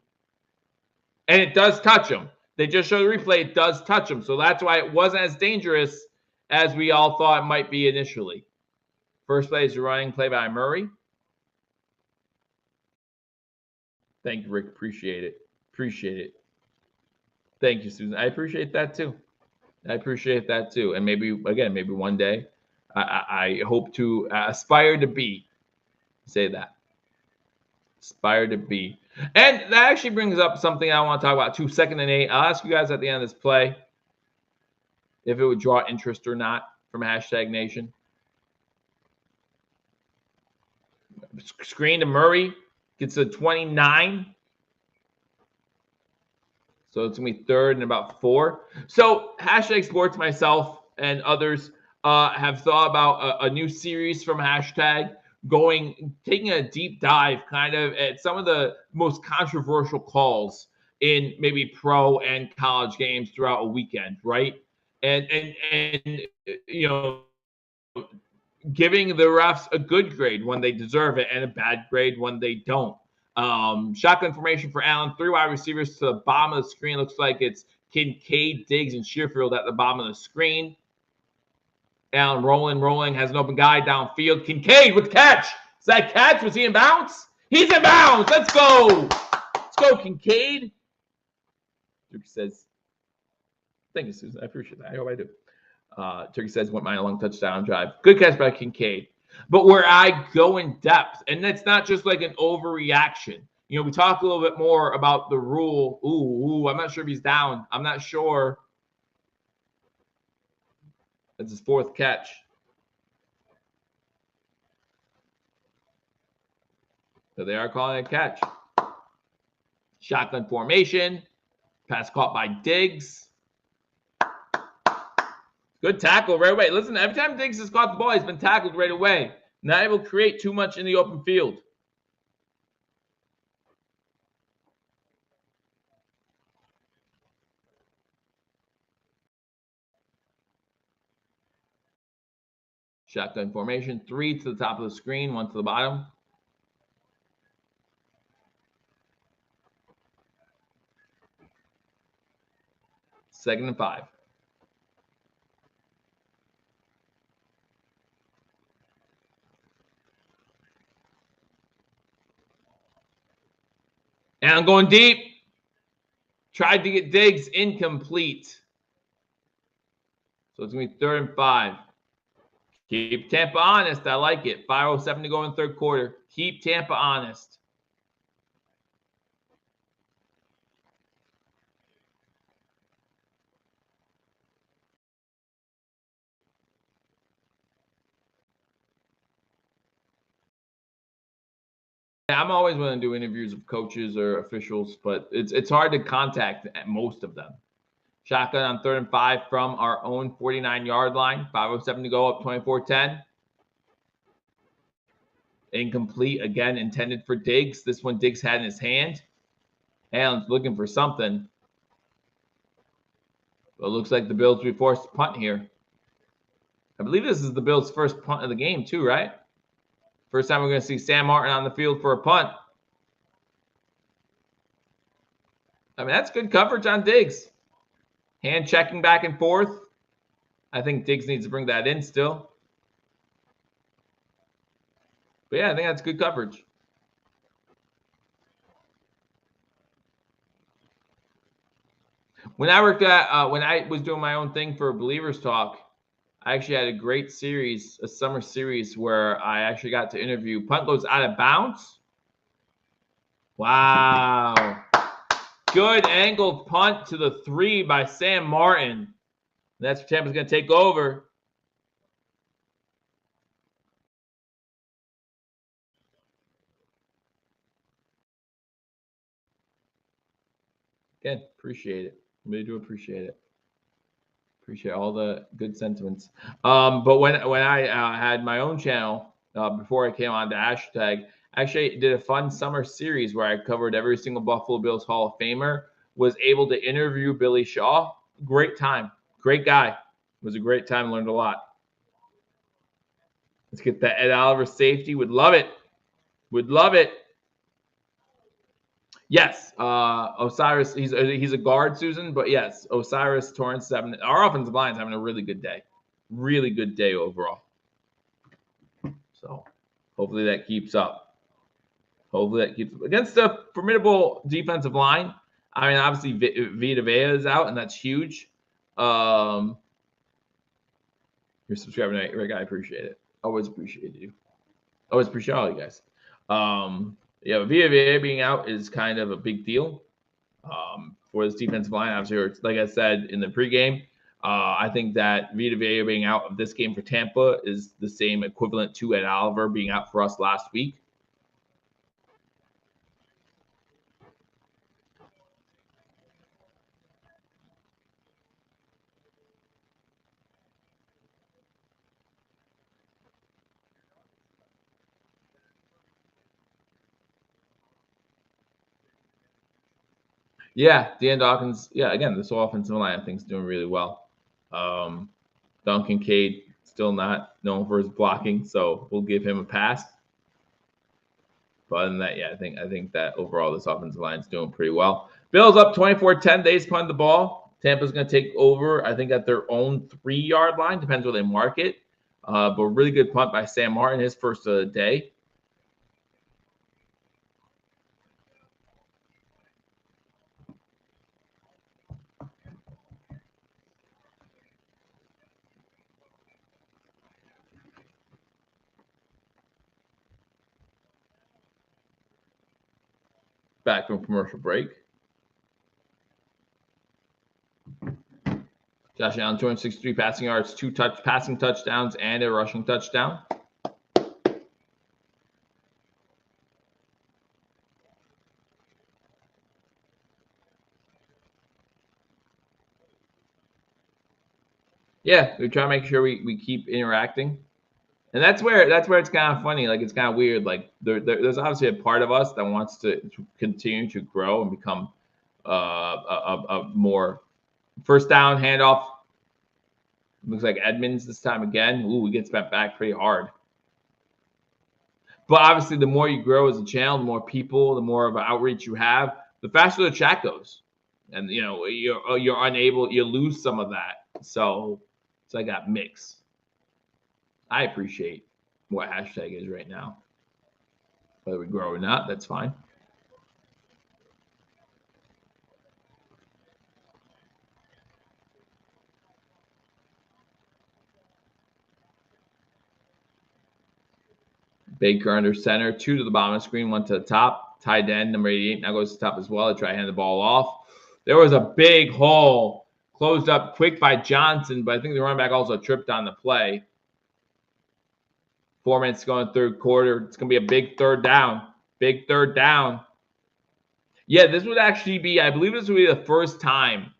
and it does touch them, they just show the replay, it does touch them. So that's why it wasn't as dangerous as we all thought it might be initially. First play is a running play by Murray. Thank you, Rick. Appreciate it. Thank you, Susan. I appreciate that too. And maybe one day, I hope to aspire to be. Say that. Aspire to be. And that actually brings up something I want to talk about too. 2nd and 8. I'll ask you guys at the end of this play if it would draw interest or not from # Nation. Screen to Murray. Gets a 29. So it's going to be 3rd and about 4. So # Sports, myself, and others have thought about a new series from #, taking a deep dive kind of at some of the most controversial calls in maybe pro and college games throughout a weekend, right? And you know, giving the refs a good grade when they deserve it and a bad grade when they don't. Shotgun formation for Allen. 3 wide receivers to the bottom of the screen. Looks like it's Kincaid, Diggs, and Shearfield at the bottom of the screen. Allen rolling, has an open guy downfield. Kincaid with the catch. Is that catch? Was he in bounds? He's in bounds. Let's go. Let's go, Kincaid. Turkey says, thank you, Susan. I appreciate that. I hope I do. Turkey says, went my long touchdown drive. Good catch by Kincaid. But where I go in depth, and it's not just like an overreaction. You know, we talk a little bit more about the rule. Ooh, I'm not sure if he's down. I'm not sure. That's his fourth catch. So they are calling it a catch. Shotgun formation. Pass caught by Diggs. Good tackle right away. Listen, every time Diggs has caught the ball, he's been tackled right away. Not able to create too much in the open field. Shotgun formation. 3 to the top of the screen, 1 to the bottom. Second and 5. And I'm going deep. Tried to get Diggs, incomplete. So it's going to be 3rd and 5. Keep Tampa honest. I like it. 5:07 to go in the third quarter. Keep Tampa honest. I'm always willing to do interviews with coaches or officials, but it's hard to contact most of them. Shotgun on 3rd and 5 from our own 49-yard line. 5:07 to go, up 24-10. Incomplete, again, intended for Diggs. This one Diggs had in his hand. Allen's looking for something. But it looks like the Bills will be forced to punt here. I believe this is the Bills' first punt of the game too, right? First time we're going to see Sam Martin on the field for a punt. I mean, that's good coverage on Diggs. Hand checking back and forth. I think Diggs needs to bring that in still. But yeah, I think that's good coverage. When I worked at, when I was doing my own thing for Believers Talk, I actually had a great series, a summer series, where I actually got to interview. Punt goes out of bounds. Wow. Good angled punt to the 3 by Sam Martin. That's where Tampa's going to take over. Again, appreciate it. Really do appreciate it. Appreciate all the good sentiments. But when I had my own channel before I came on to hashtag, actually did a fun summer series where I covered every single Buffalo Bills Hall of Famer. Was able to interview Billy Shaw. Great time. Great guy. It was a great time. Learned a lot. Let's get that Ed Oliver safety. Would love it. Would love it. Yes, Osiris. He's a guard, Susan. But yes, Osiris Torrance 7. Our offensive line is having a really good day. Really good day overall. So hopefully that keeps up. Hopefully that keeps up against a formidable defensive line. I mean, obviously Vita Vea is out, and that's huge. You're subscribing, Rick. I appreciate it. Always appreciate you. Always appreciate all you guys. Yeah, Vita Vea being out is kind of a big deal for this defensive line. Obviously, like I said in the pregame, I think that Vita Vea being out of this game for Tampa is the same equivalent to Ed Oliver being out for us last week. Yeah, DeAndre Dawkins. Yeah, again, this whole offensive line I think is doing really well. Duncan Cade still not known for his blocking, so we'll give him a pass. But other than that, yeah, I think that overall this offensive line is doing pretty well. Bills up 24-10. They punt the ball. Tampa's going to take over, I think, at their own 3-yard line. Depends where they mark it. But really good punt by Sam Martin, his first of the day. back from commercial break. Josh Allen, 263 passing yards, 2 passing touchdowns, and a rushing touchdown. Yeah, we try to make sure we keep interacting. And that's where it's kind of funny. Like, it's kind of weird. Like, there's obviously a part of us that wants to continue to grow and become a more first down handoff. Looks like Edmonds this time again. Ooh, he gets bent back pretty hard. But obviously, the more you grow as a channel, the more people, the more of an outreach you have, the faster the chat goes. And you're unable, you lose some of that. So I got mix. I appreciate what hashtag is right now. Whether we grow or not, that's fine. Baker under center, 2 to the bottom of the screen, 1 to the top. Tight end, number 88, now goes to the top as well. I try to hand the ball off. There was a big hole closed up quick by Johnson, but I think the running back also tripped on the play. 4 minutes to go in the third quarter. It's going to be a big third down. Big third down. Yeah, this would actually be, I believe this would be the first time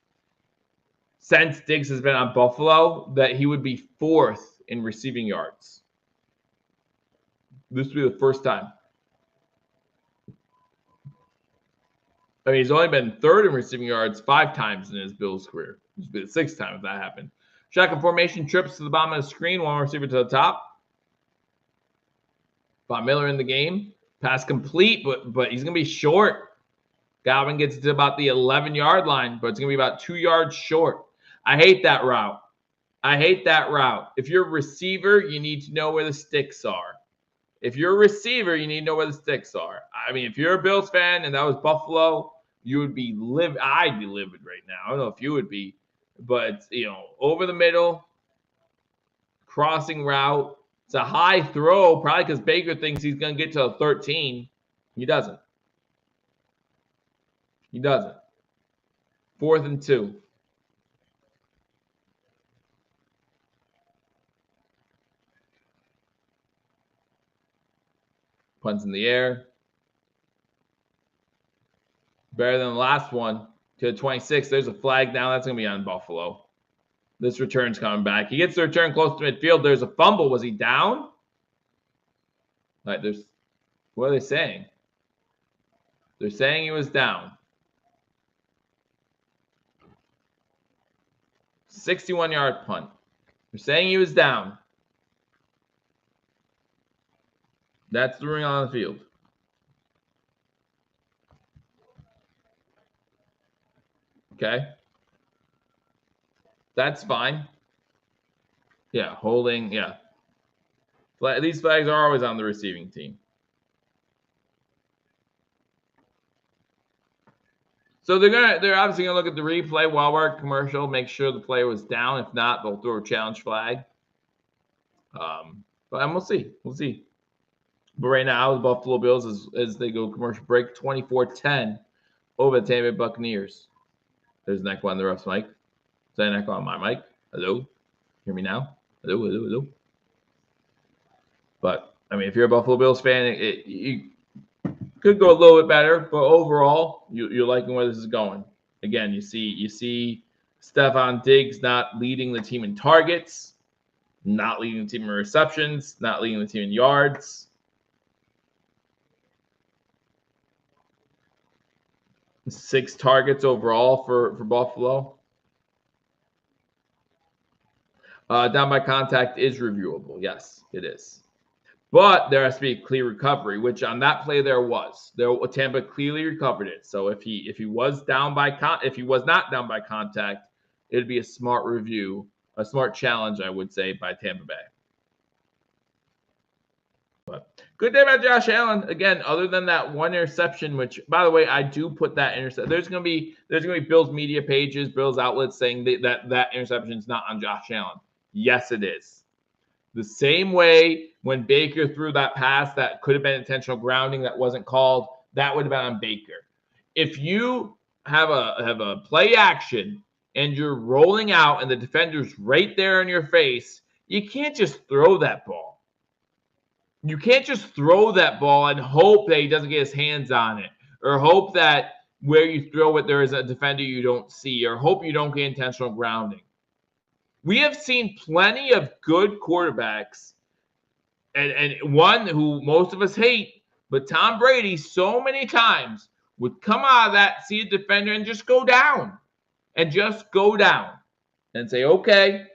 since Diggs has been on Buffalo that he would be 4th in receiving yards. This would be the first time. I mean, he's only been 3rd in receiving yards 5 times in his Bills career. This would be the 6th time if that happened. Shotgun formation, trips to the bottom of the screen, 1 receiver to the top. Von Miller in the game. Pass complete, but he's going to be short. Galvin gets to about the 11-yard line, but it's going to be about 2 yards short. I hate that route. I hate that route. If you're a receiver, you need to know where the sticks are. If you're a receiver, you need to know where the sticks are. I mean, if you're a Bills fan and that was Buffalo, you would be livid. I'd be livid right now. I don't know if you would be, but over the middle, crossing route. It's a high throw, probably because Baker thinks he's going to get to a 13. He doesn't. He doesn't. 4th and 2. Punts in the air. Better than the last one. To the 26. There's a flag down. That's going to be on Buffalo. This return's coming back. He gets the return close to midfield. There's a fumble. Was he down? Like, what are they saying? They're saying he was down. 61-yard punt. They're saying he was down. That's the ring on the field. Okay. That's fine. Yeah, holding. Yeah. These flags are always on the receiving team. So they're obviously gonna look at the replay while we're at commercial, make sure the player was down. If not, they'll throw a challenge flag. But we'll see. We'll see. But right now, the Buffalo Bills, as they go commercial break, 24-10 over the Tampa Bay Buccaneers. There's an echo on the ref's mic. Is that an echo on my mic? Hello? Hear me now? Hello, hello, hello. But, I mean, if you're a Buffalo Bills fan, you could go a little bit better. But overall, you're liking where this is going. Again, you see Stephon Diggs not leading the team in targets, not leading the team in receptions, not leading the team in yards. 6 targets overall for Buffalo. Down by contact is reviewable. Yes, it is. But there has to be a clear recovery, which on that play there was. Tampa clearly recovered it. So if he was down by if he was not down by contact, it'd be a smart review, a smart challenge, I would say, by Tampa Bay. But good day by Josh Allen. Again, other than that one interception, which, by the way, I do put that interception. There's gonna be Bills media pages, Bills outlets saying that interception is not on Josh Allen. Yes, it is. The same way when Baker threw that pass that could have been intentional grounding that wasn't called, that would have been on Baker. if you have a play action and you're rolling out and the defender's right there in your face, you can't just throw that ball. You can't just throw that ball and hope that he doesn't get his hands on it, or hope that where you throw it there is a defender you don't see, or hope you don't get intentional grounding. We have seen plenty of good quarterbacks, and one who most of us hate, but Tom Brady so many times would come out of that, see a defender, and just go down. And just go down. And say, okay,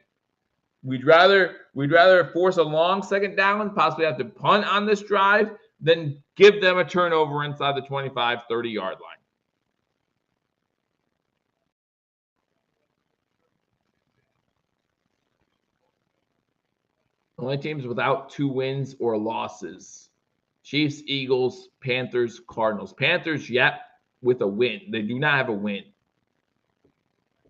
we'd rather force a long second down, possibly have to punt on this drive, than give them a turnover inside the 25, 30-yard line. Only teams without 2 wins or losses. Chiefs, Eagles, Panthers, Cardinals. Panthers, yet with a win. They do not have a win.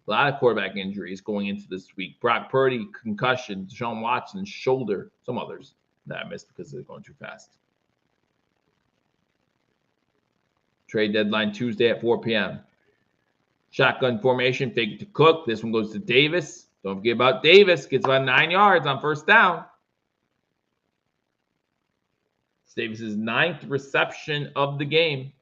A lot of quarterback injuries going into this week. Brock Purdy, concussion. Deshaun Watson, shoulder. Some others that I missed because they're going too fast. Trade deadline Tuesday at 4 p.m. Shotgun formation, fake it to Cook. This one goes to Davis. Don't forget about Davis. Gets about 9 yards on first down. It's Davis's 9th reception of the game.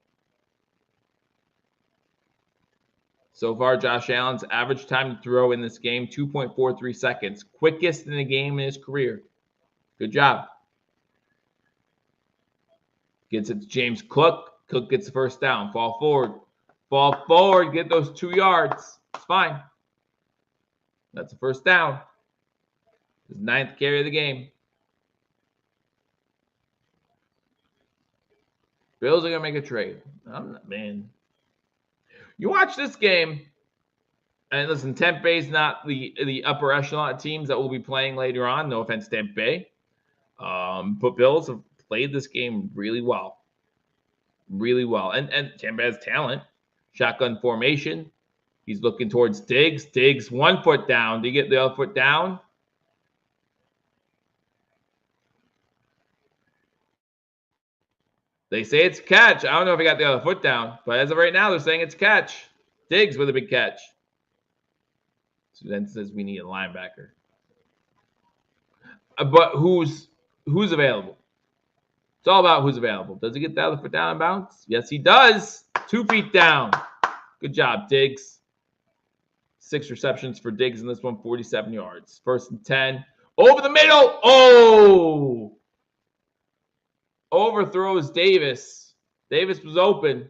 So far, Josh Allen's average time to throw in this game, 2.43 seconds. Quickest in a game in his career. Good job. Gets it to James Cook. Cook gets the first down. Fall forward. Fall forward. Get those 2 yards. It's fine. That's a first down. His 9th carry of the game. Bills are going to make a trade. Man. You watch this game, and listen, Tampa Bay is not the upper echelon of teams that will be playing later on. No offense, Tampa Bay. But Bills have played this game really well. Really well. And Tampa Bay has talent. Shotgun formation. He's looking towards Diggs. Diggs, 1 foot down. Did he get the other foot down? They say it's a catch. I don't know if he got the other foot down, but as of right now, they're saying it's a catch. Diggs with a big catch. So then says we need a linebacker. But who's available? It's all about who's available. Does he get the other foot down and bounce? Yes, he does. 2 feet down. Good job, Diggs. 6 receptions for Diggs in this one, 47 yards. 1st and 10. Over the middle. Oh! Overthrows Davis. Davis was open.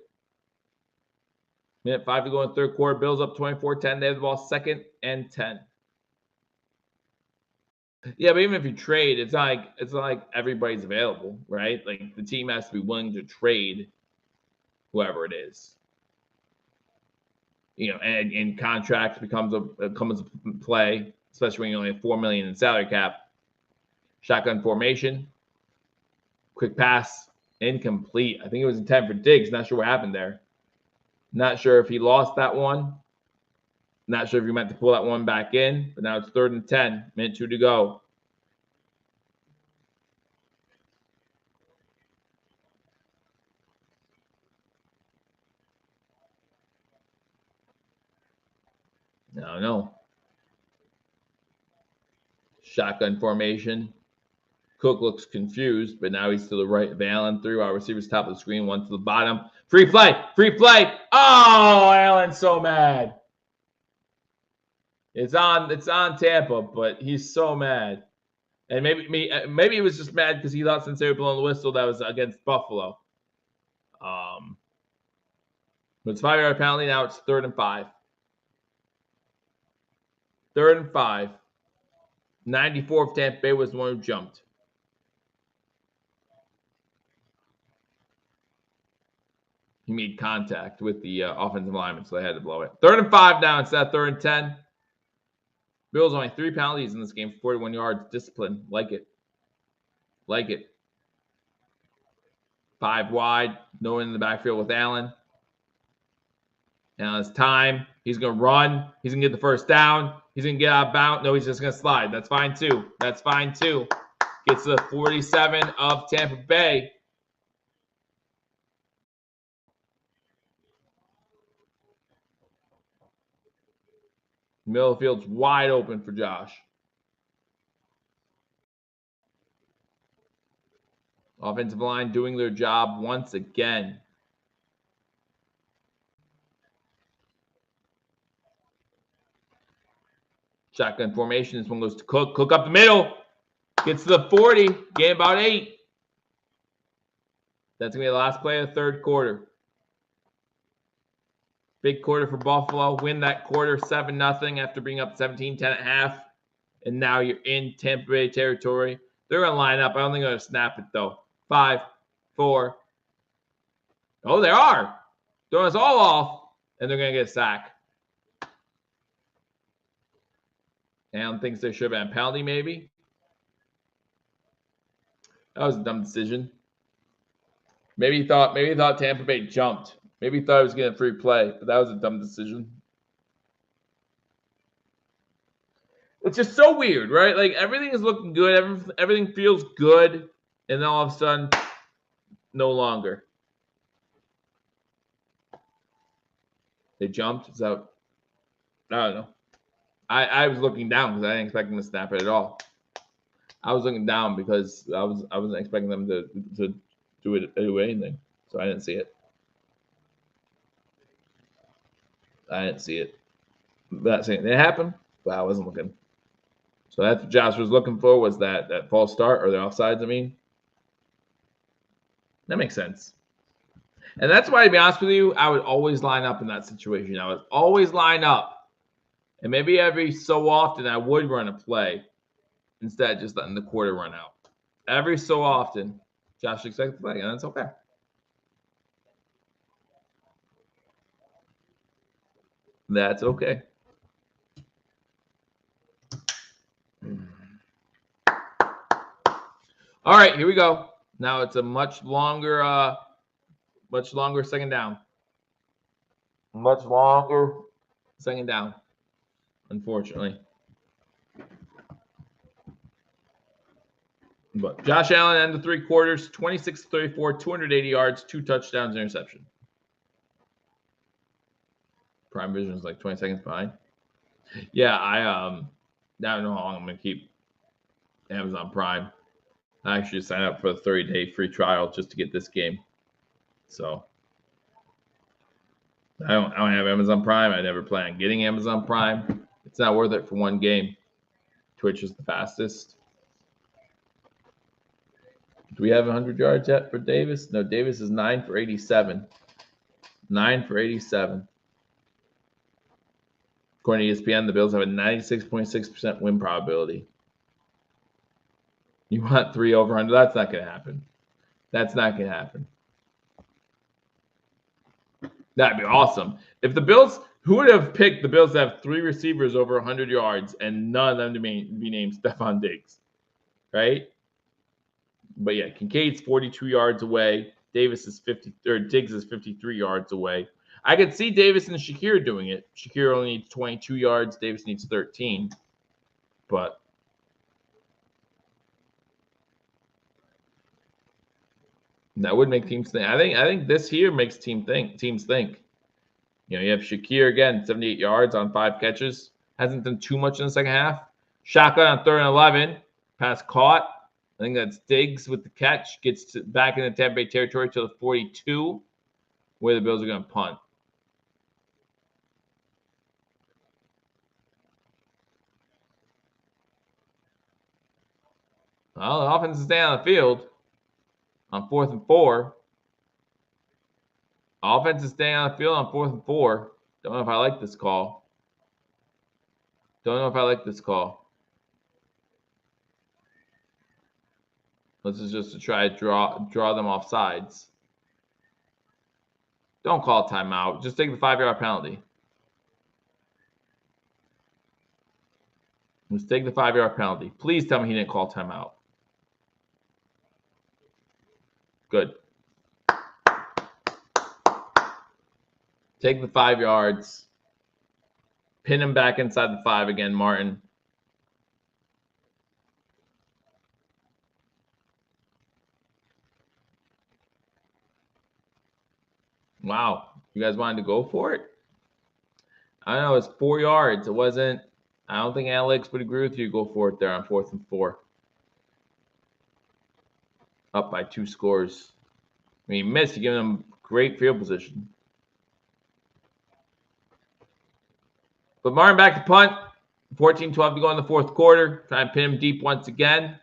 Minute 5 to go in the third quarter. Bills up 24-10. They have the ball 2nd and 10. Yeah, but even if you trade, it's not like everybody's available, right? Like the team has to be willing to trade whoever it is. You know, and contracts comes a play, especially when you only have $4 million in salary cap. Shotgun formation. Quick pass, incomplete. I think it was intent for Diggs. Not sure what happened there. Not sure if he lost that one. Not sure if he meant to pull that one back in, but now it's 3rd and 10. Minute 2 to go. No. Shotgun formation. Cook looks confused, but now he's to the right of Allen. 3 wide receivers, top of the screen, 1 to the bottom. Free play. Oh, Allen's so mad. It's on Tampa, but he's so mad. And maybe he was just mad because he thought since they were blowing the whistle that was against Buffalo. But it's 5-yard penalty. Now it's 3rd and 5. 3rd and 5. 94 of Tampa Bay was the one who jumped. He made contact with the offensive lineman, so they had to blow it. 3rd and 5 now instead of 3rd and 10. Bills only 3 penalties in this game, 41 yards. Discipline. Like it. 5 wide. No one in the backfield with Allen. Now it's time. He's going to run. He's going to get the first down. He's going to get out of bounds. No, he's just going to slide. That's fine, too. Gets to the 47 of Tampa Bay. Middle of the field's wide open for Josh. Offensive line doing their job once again. Shotgun formation. This one goes to Cook. Cook up the middle. Gets to the 40. Gain about 8. That's going to be the last play of the third quarter. Big quarter for Buffalo. Win that quarter 7-0 after being up 17-10 at half. And now you're in Tampa Bay territory. They're going to line up. I don't think they're going to snap it, though. 5, 4. Oh, they are. Throwing us all off. And they're going to get a sack. Allen thinks there should have been a penalty, maybe. That was a dumb decision. Maybe he thought Tampa Bay jumped. Maybe he thought he was getting a free play, but that was a dumb decision. It's just so weird, right? Like, everything is looking good. Everything feels good. And then all of a sudden, no longer. They jumped. Is that? I don't know. I was looking down because I didn't expect them to snap it at all. I was looking down because I wasn't expecting them to do anything. So I didn't see it. Not saying it happened, but I wasn't looking. So that's what Josh was looking for, was that false start, or the offsides, I mean. That makes sense. And that's why, to be honest with you, I would always line up in that situation. I would always line up. And maybe every so often I would run a play instead of just letting the quarter run out. Every so often, Josh expects to play, and that's okay. That's okay. All right, here we go. Now it's a much longer second down. Much longer second down, unfortunately. But Josh Allen ended 3 quarters, 26-34, 280 yards, 2 touchdowns, interception. Prime Vision is like 20 seconds behind. Yeah, I don't know how long I'm gonna keep Amazon Prime. I actually signed up for a 30-day free trial just to get this game. So I don't have Amazon Prime. I never plan on getting Amazon Prime. It's not worth it for one game. Twitch is the fastest. Do we have 100 yards yet for Davis? No, Davis is 9 for 87. 9 for 87. According to ESPN, the Bills have a 96.6% win probability. You want 3 over 100? That's not going to happen. That's not going to happen. That'd be awesome. If the Bills, who would have picked the Bills to have 3 receivers over 100 yards and none of them to be named Stephon Diggs, right? But yeah, Kincaid's 42 yards away. Diggs is 53 yards away. I could see Davis and Shakir doing it. Shakir only needs 22 yards. Davis needs 13. But that would make teams think. I think this here makes teams think. You know, you have Shakir again, 78 yards on 5 catches. Hasn't done too much in the second half. Shotgun on 3rd and 11. Pass caught. I think that's Diggs with the catch. Gets back into Tampa Bay territory to the 42, where the Bills are going to punt. Well, the offense is staying on the field on 4th and 4. Offense is staying on the field on 4th and 4. Don't know if I like this call. This is just to try to draw them off sides. Don't call a timeout. Just take the 5-yard penalty. Let's take the 5-yard penalty. Please tell me he didn't call timeout. Good. Take the 5 yards. Pin him back inside the 5 again, Martin. Wow. You guys wanted to go for it? I don't know. It's 4 yards. It wasn't. I don't think analytics would agree with you. Go for it there on 4th and 4. Up by 2 scores. I mean, you missed. You're giving them great field position. But Martin back to punt. 14-12 to go in the 4th quarter. Try and pin him deep once again.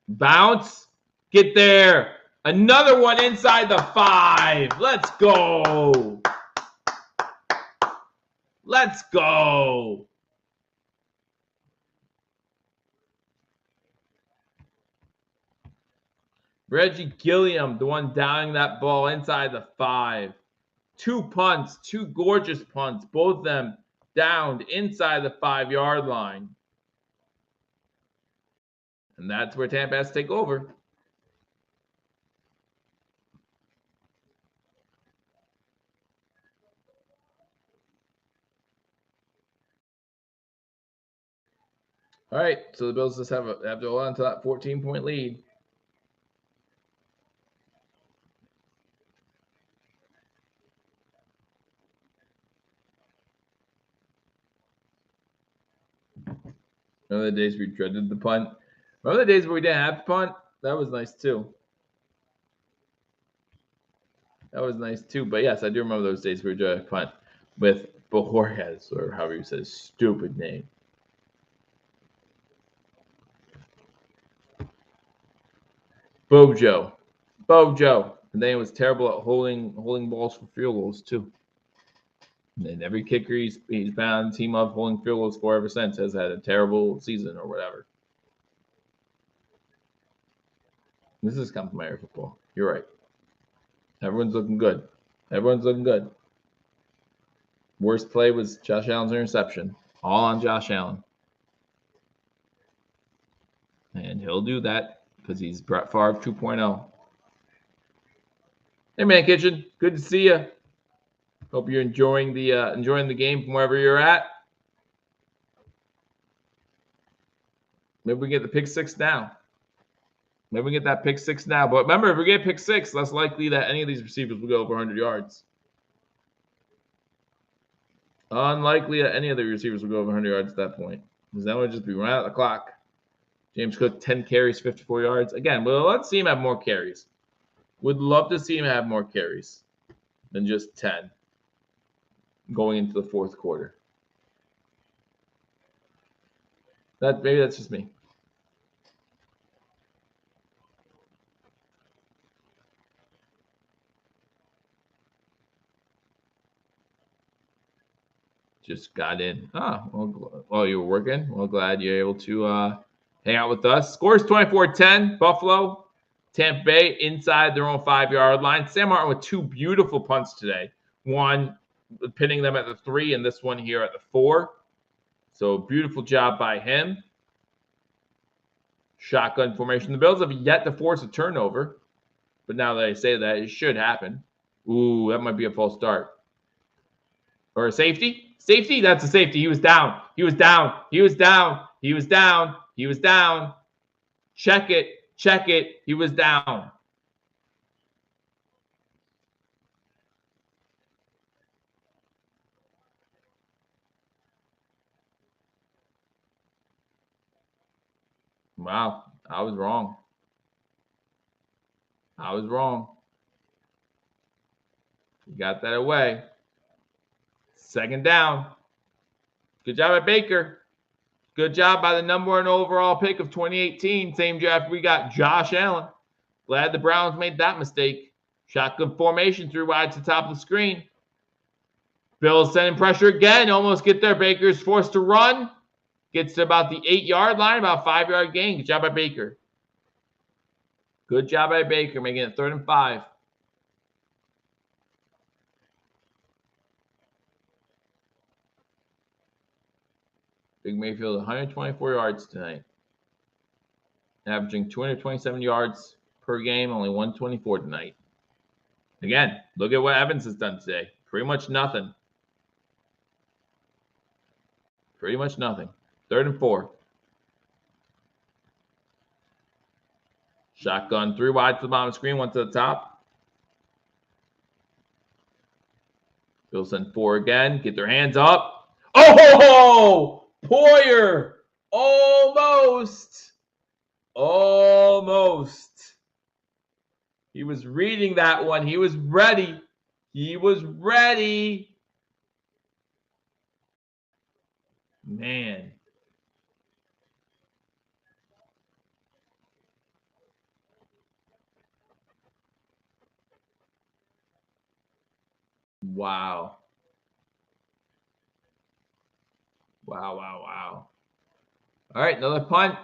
Bounce. Get there. Another one inside the 5. Let's go. Let's go. Reggie Gilliam, the one downing that ball inside the 5. 2 punts, 2 gorgeous punts, both of them downed inside the 5-yard line. And that's where Tampa has to take over. All right, so the Bills just have to hold on to that 14-point lead. Remember the days we dreaded the punt? Remember the days where we didn't have to punt? That was nice too. That was nice too. But yes, I do remember those days where we dreaded punt with Borges, or however you say his stupid name. Bojo. And then he was terrible at holding balls for field goals too. And every kicker he's been on the team of holding field goals for ever since has had a terrible season or whatever. This is complimentary football. You're right. Everyone's looking good. Worst play was Josh Allen's interception. All on Josh Allen. And he'll do that because he's Brett Favre 2.0. Hey, man, Kitchen. Good to see you. Hope you're enjoying the game from wherever you're at. Maybe we get the pick 6 now. Maybe we get that pick 6 now. But remember, if we get pick 6, less likely that any of these receivers will go over 100 yards. Unlikely that any of the receivers will go over 100 yards at that point. Because then we'll just be running out the clock. James Cook, 10 carries, 54 yards. Again, well, let's see him have more carries. Would love to see him have more carries than just 10 going into the 4th quarter. Maybe that's just me. Just got in. Well, you were working. Well, glad you're able to hang out with us. Scores 24-10. Buffalo, Tampa Bay inside their own 5-yard line. Sam Martin with 2 beautiful punts today. One pinning them at the 3, and this one here at the 4. So beautiful job by him. Shotgun formation. The Bills have yet to force a turnover, but now that I say that, it should happen. Ooh, that might be a false start. Or a safety? Safety? That's a safety. He was down. Check it. He was down. Wow. I was wrong. You got that away. 2nd down. Good job at Baker. Good job by the number 1 overall pick of 2018. Same draft we got, Josh Allen. Glad the Browns made that mistake. Shotgun formation, 3 wide to the top of the screen. Bills sending pressure again. Almost get there. Baker's forced to run. Gets to about the 8-yard line, about 5-yard gain. Good job by Baker. Making it 3rd and 5. Baker Mayfield, 124 yards tonight. Averaging 227 yards per game, only 124 tonight. Again, look at what Evans has done today. Pretty much nothing. 3rd and 4. Shotgun, 3 wide to the bottom of the screen, 1 to the top. Bills send 4 again. Get their hands up. Oh, Poyer. Almost. Almost. He was reading that one. He was ready. He was ready. Man. Wow. Wow. All right, another punt.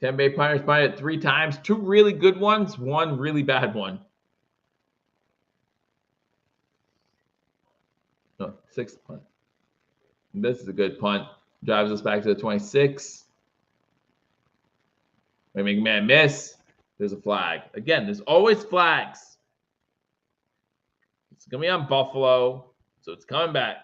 Tampa Bay punters punted 3 times. 2 really good ones, 1 really bad one. No, 6th punt. This is a good punt. Drives us back to the 26. They make a man miss. There's a flag. Again, there's always flags. It's going to be on Buffalo, so it's coming back.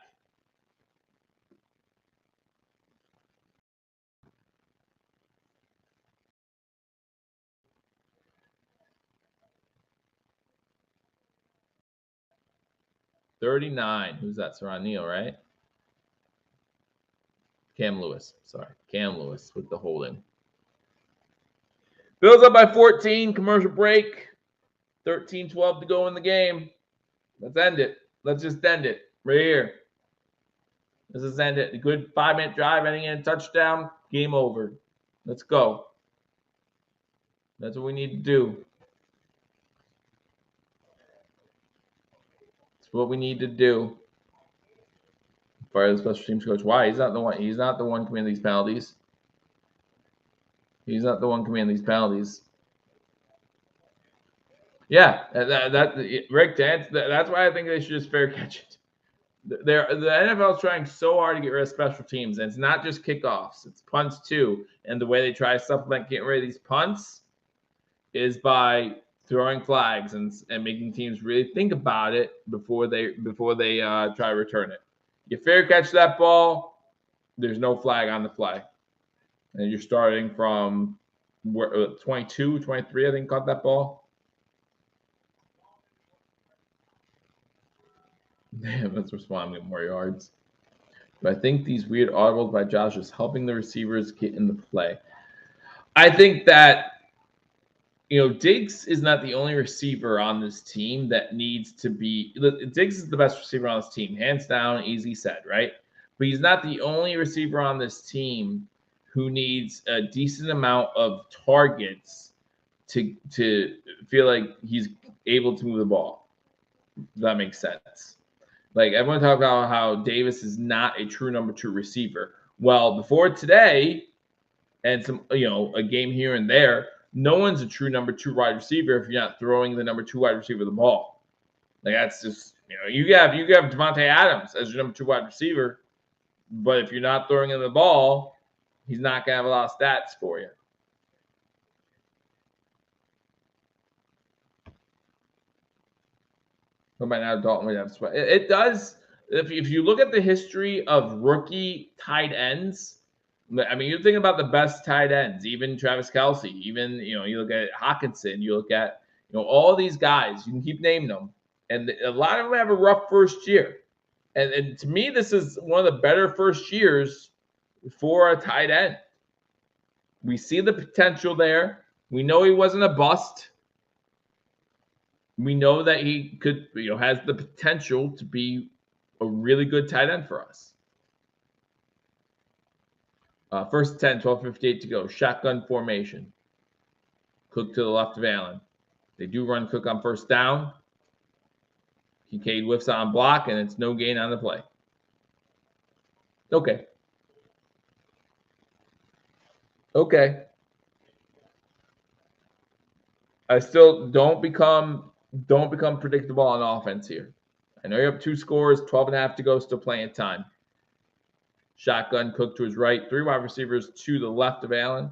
$39. Who's that? Saran Neal, right? Cam Lewis. Sorry. Cam Lewis with the holding. Bills up by 14. Commercial break. 13-12 to go in the game. Let's end it. Let's just end it right here. Let's just end it. A good 5-minute drive, ending in a touchdown. Game over. Let's go. That's what we need to do. That's what we need to do. Fire the special teams coach. Why? He's not the one. He's not the one committing these penalties. He's not the one committing these penalties. Yeah, Rick Dance. That's why I think they should just fair catch it. The NFL is trying so hard to get rid of special teams, and it's not just kickoffs; it's punts too. And the way they try to supplement getting rid of these punts is by throwing flags and making teams really think about it before they try to return it. You fair catch that ball, there's no flag on the play, and you're starting from 22, 23. I think caught that ball. Damn, that's responding with more yards. But I think these weird audibles by Josh is helping the receivers get in the play. I think that, Diggs is not the only receiver on this team that needs to be. Diggs is the best receiver on this team, hands down, easy said, right? But he's not the only receiver on this team who needs a decent amount of targets to feel like he's able to move the ball. If that makes sense. Like, everyone talks about how Davis is not a true number 2 receiver. Well, before today, and some, a game here and there, no one's a true number 2 wide receiver if you're not throwing the number 2 wide receiver the ball. Like, that's just, you have Devontae Adams as your number 2 wide receiver, but if you're not throwing him the ball, he's not going to have a lot of stats for you. By now, Dalton would have sweat. It does. If you look at the history of rookie tight ends, I mean, you're thinking about the best tight ends, even Travis Kelce, even, you look at Hawkinson, you look at, all these guys, you can keep naming them. And a lot of them have a rough first year. And to me, this is one of the better first years for a tight end. We see the potential there. We know he wasn't a bust. We know that he could, has the potential to be a really good tight end for us. First 10, 12:58 to go. Shotgun formation. Cook to the left of Allen. They do run Cook on first down. Kincaid whiffs on block, and it's no gain on the play. Okay. I still don't become predictable on offense here. I know you have 2 scores, 12.5 to go, still playing time. Shotgun, Cook to his right, 3 wide receivers to the left of Allen.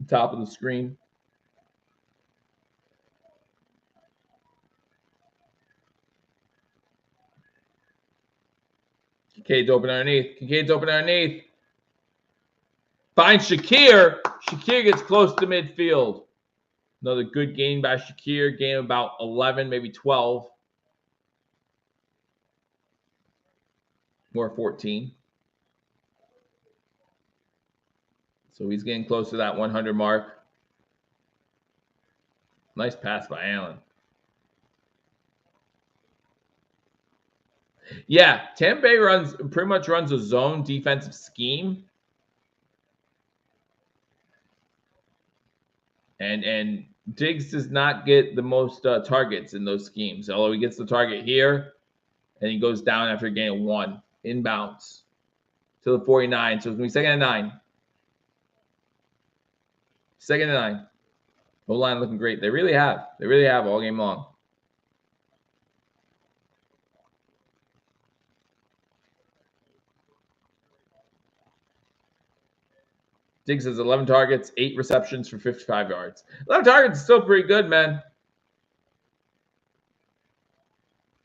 Top of the screen. Kincaid's open underneath. Finds Shakir. Shakir gets close to midfield. Another good gain by Shakir. Gain about 11, maybe 12. or 14. So he's getting close to that 100 mark. Nice pass by Allen. Yeah, Tampa Bay pretty much runs a zone defensive scheme. And Diggs does not get the most targets in those schemes. Although he gets the target here, and he goes down after getting 1 inbounds to the 49. So it's going to be 2nd and 9. 2nd and 9. O-line looking great. They really have. They really have all game long. Diggs has 11 targets, 8 receptions for 55 yards. 11 targets is still pretty good, man.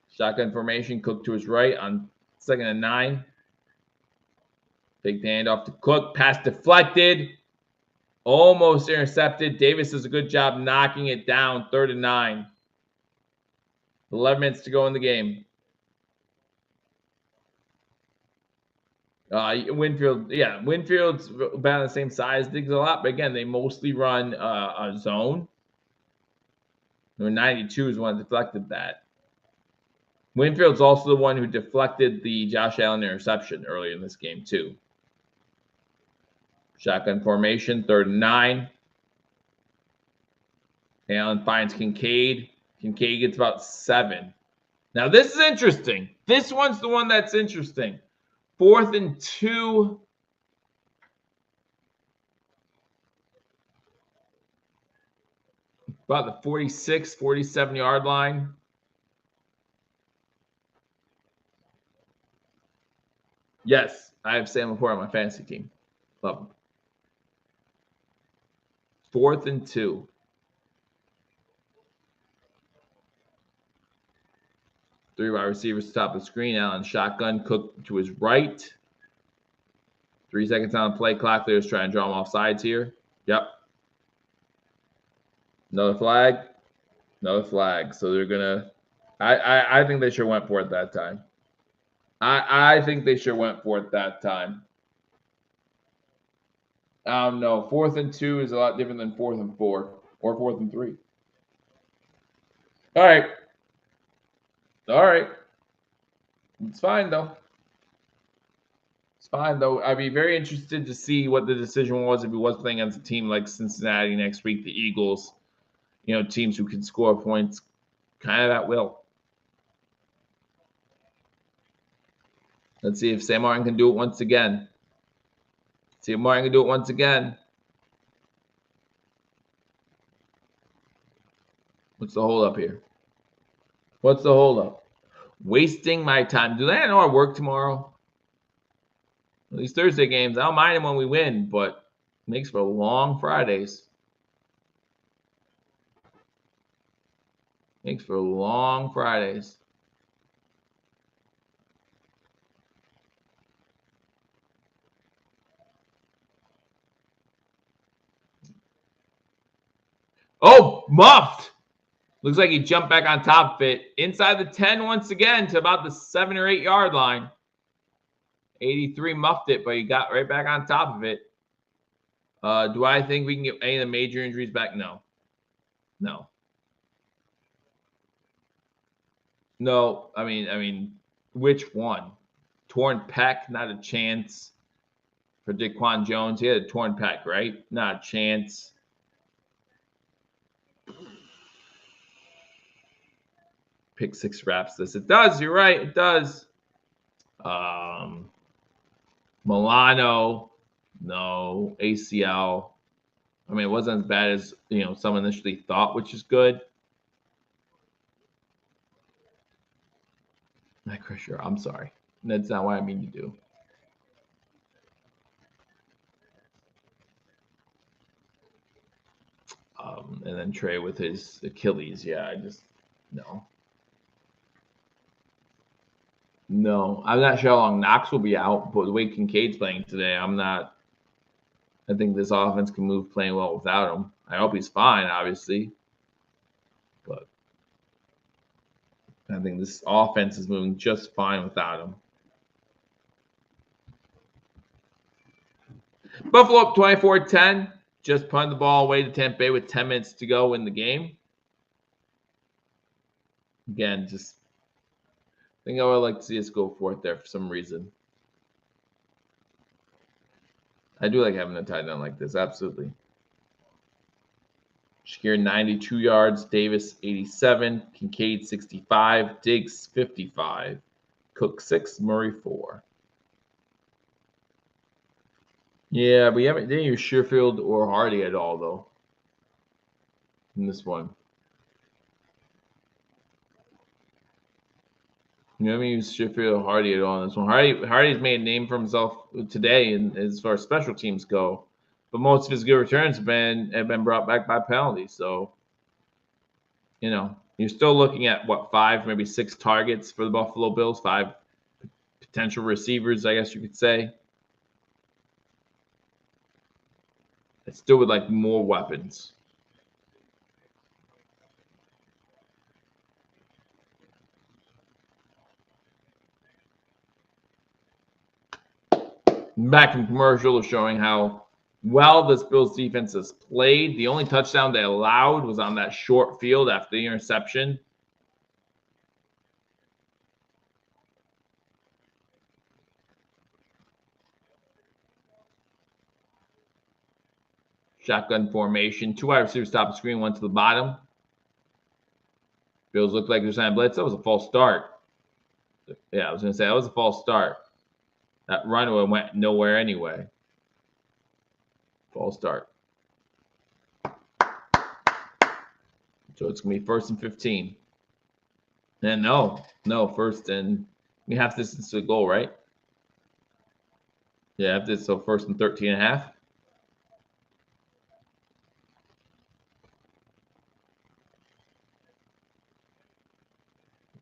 Shotgun formation. Cook to his right on 2nd and 9. Big handoff to Cook. Pass deflected. Almost intercepted. Davis does a good job knocking it down. 3rd and 9. 11 minutes to go in the game. Winfield's about the same size. Diggs a lot, but again, they mostly run a zone. 92 is one that deflected that. Winfield's also the one who deflected the Josh Allen interception earlier in this game, too. Shotgun formation, 3rd and 9. Allen finds Kincaid. Kincaid gets about 7. Now, this is interesting. This one's the one that's interesting. 4th and 2. About the 46, 47-yard line. Yes, I have Sam Laporte on my fantasy team. Love him. 4th and 2. Three wide receivers to top of the screen. Allen shotgun. Cook to his right. 3 seconds on the play clock. They're just trying to draw him off sides here. Yep. Another flag. Another flag. So they're gonna. I think they should have went for it that time. I think they should have went for it that time. No, 4th and 2 is a lot different than 4th and 4 or 4th and 3. All right. All right. It's fine, though. It's fine, though. I'd be very interested to see what the decision was if he was playing against a team like Cincinnati next week, the Eagles, teams who can score points kind of at will. Let's see if Sam Martin can do it once again. See if Martin can do it once again. What's the hold up here? What's the hold up? Wasting my time. Do they know I work tomorrow? These Thursday games, I don't mind them when we win, but it makes for long Fridays. Makes for long Fridays. Oh, muffed. Looks like he jumped back on top of it. Inside the 10 once again to about the 7 or 8 yard line. 83 muffed it, but he got right back on top of it. Do I think we can get any of the major injuries back? No. No. No. I mean, which one? Torn pec, not a chance. For Daquan Jones, he had a torn pec, right? Not a chance. Pick 6 wraps this. It does. You're right. It does. Milano, no. ACL. I mean, it wasn't as bad as some initially thought, which is good. Not Crusher. I'm sorry. That's not what I mean to do. And then Trey with his Achilles. Yeah, I just no. No, I'm not sure how long Knox will be out, but the way Kincaid's playing today, I'm not. I think this offense can move playing well without him. I hope he's fine, obviously. But I think this offense is moving just fine without him. Buffalo up 24-10. Just punted the ball away to Tampa Bay with 10 minutes to go in the game. Again, just think I would like to see us go for it there for some reason. I do like having a tight end like this, absolutely. Shakir 92 yards, Davis 87, Kincaid 65, Diggs 55, Cook 6, Murray 4. Yeah, we didn't use Sherfield or Hardy at all though in this one. You haven't used Sherfield or Hardy at all in this one. Hardy's made a name for himself today, and as far as special teams go, but most of his good returns have been brought back by penalties. So, you know, you're still looking at what, 5, maybe 6 targets for the Buffalo Bills, 5 potential receivers, I guess you could say. I still would like more weapons. Back in commercial is showing how well this Bills defense has played. The only touchdown they allowed was on that short field after the interception. Shotgun formation. 2 wide receivers top of the screen, 1 to the bottom. Bills looked like they're trying to blitz. That was a false start. Yeah, I was going to say that was a false start. That runway went nowhere anyway. False start. So it's going to be 1st and 15. And no, first and we have distance to the goal, right? Yeah, if this, so 1st and 13 and a half.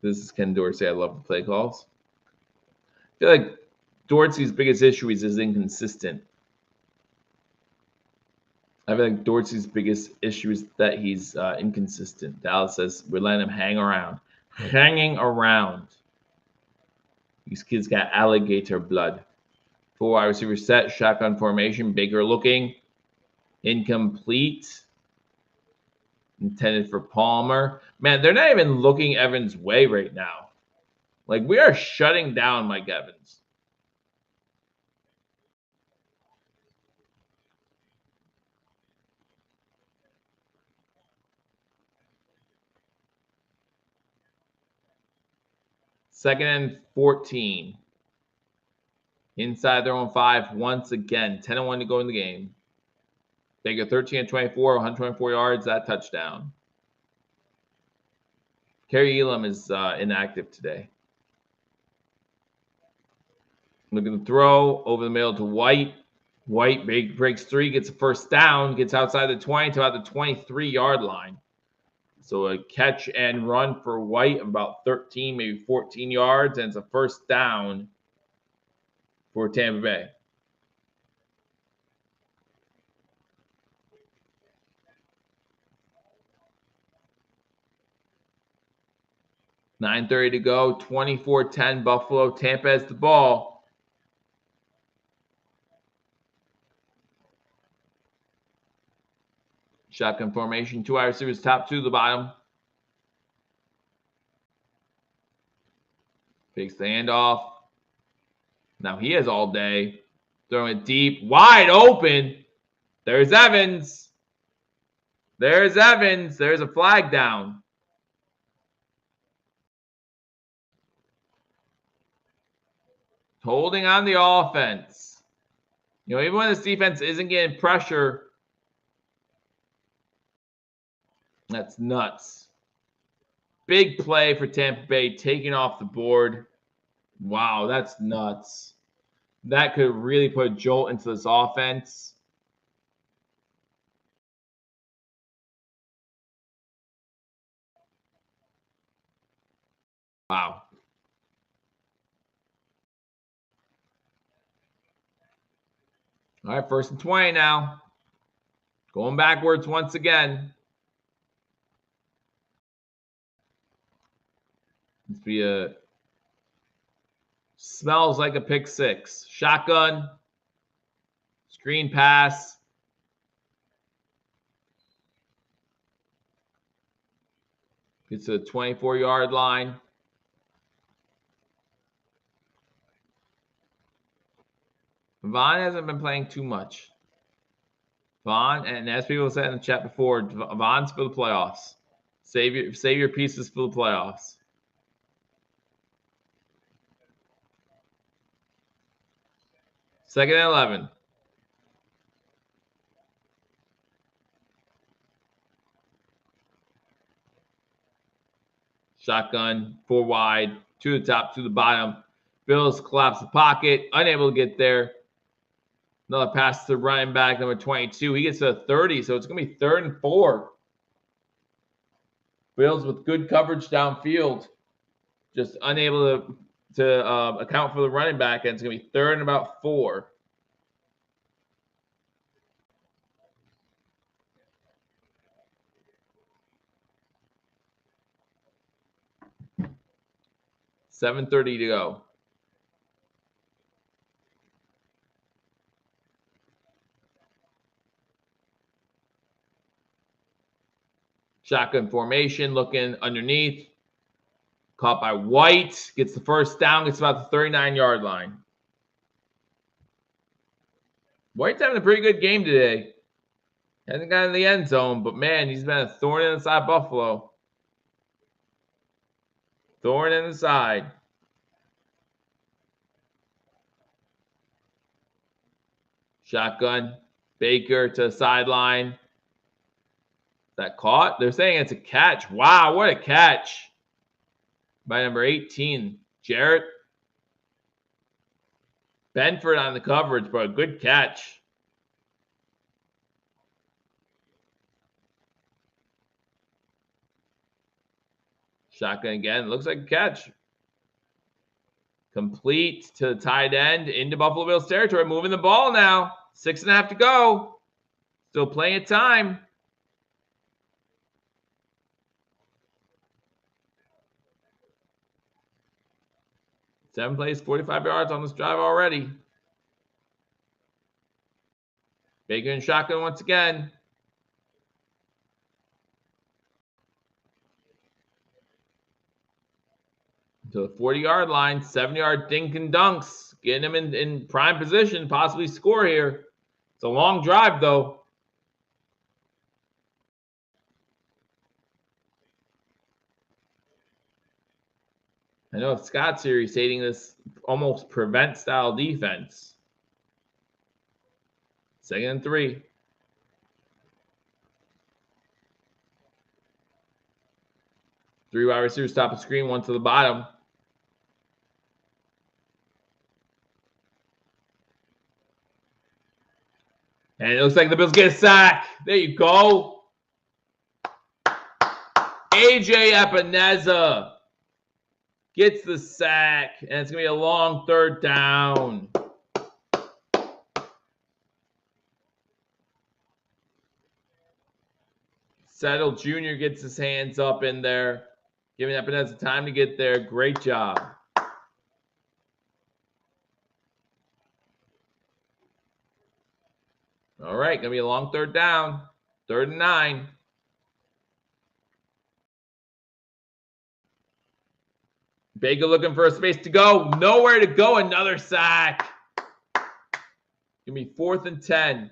This is Ken Dorsey. I love the play calls. I feel like Dorsey's biggest issue is inconsistent. I feel like Dorsey's biggest issue is that he's inconsistent. Dallas says we're letting him hang around. Hanging around. These kids got alligator blood. 4 wide receiver set, shotgun formation. Baker looking. Incomplete. Intended for Palmer. Man, they're not even looking Evans' way right now. Like, we are shutting down Mike Evans. Second and 14. Inside their own 5 once again. 10-1 to go in the game. Baker 13 and 24, 124 yards, that touchdown. Kerry Elam is inactive today. Looking to throw over the middle to White. White breaks 3, gets a first down, gets outside the 20 to about the 23-yard line. So a catch and run for White of about 13, maybe 14 yards, and it's a first down for Tampa Bay. $9:30 to go, 24-10 Buffalo. Tampa has the ball. Shotgun formation, 2 wide receivers, top 2 to the bottom. Fakes the handoff. Now he has all day. Throwing it deep, wide open. There's Evans. There's Evans. There's a flag down. Holding on the offense. You know, even when this defense isn't getting pressure, that's nuts. Big play for Tampa Bay, taking off the board. Wow, that's nuts. That could really put a jolt into this offense. Wow. All right, 1st and 20 now. Going backwards once again. This smells like a pick 6. Shotgun. Screen pass. Gets to the 24-yard line. Vaughn hasn't been playing too much. Vaughn, and as people said in the chat before, Vaughn's for the playoffs. Save your pieces for the playoffs. Second and 11. Shotgun, 4 wide, to the top, to the bottom. Bills collapse the pocket, unable to get there. Another pass to running back, number 22. He gets to 30, so it's going to be 3rd and 4. Bills with good coverage downfield, just unable to account for the running back, and it's going to be 3rd and about 4. $7:30 to go. Shotgun formation, looking underneath. Caught by White. Gets the first down. Gets about the 39-yard line. White's having a pretty good game today. Hasn't gotten in the end zone, but man, he's been a thorn in the side of Buffalo. Thorn in the side. Shotgun. Baker to the sideline. That caught? They're saying it's a catch. Wow, what a catch. By number 18, Jarrett. Benford on the coverage, but a good catch. Shotgun again. Looks like a catch. Complete to the tight end into Buffalo Bills territory. Moving the ball now. 6.5 to go. Still plenty of time. Seven plays, 45 yards on this drive already. Baker and shotgun once again. To the 40-yard line, 7-yard dink and dunks. Getting him in prime position, possibly score here. It's a long drive, though. I know if Scott's here, he's hating this almost prevent style defense. 2nd and 3. Three wide receivers top of screen, one to the bottom. And it looks like the Bills get a sack. There you go. AJ Epineza gets the sack, and it's going to be a long 3rd down. Settle Jr. gets his hands up in there, giving Epineza time to get there. Great job. All right, going to be a long 3rd down. 3rd and 9. Baker looking for a space to go. Nowhere to go. Another sack. Give me 4th and 10.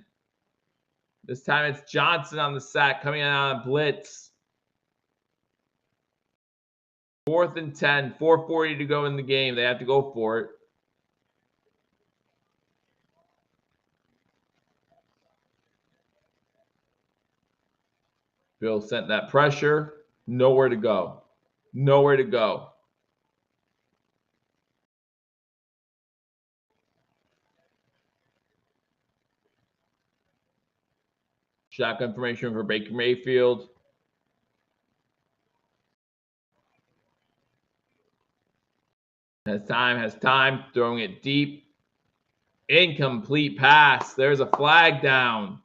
This time it's Johnson on the sack coming out on a blitz. 4th and 10. 4:40 to go in the game. They have to go for it. Bill sent that pressure. Nowhere to go. Nowhere to go. Shotgun formation for Baker Mayfield. Has time, throwing it deep. Incomplete pass. There's a flag down.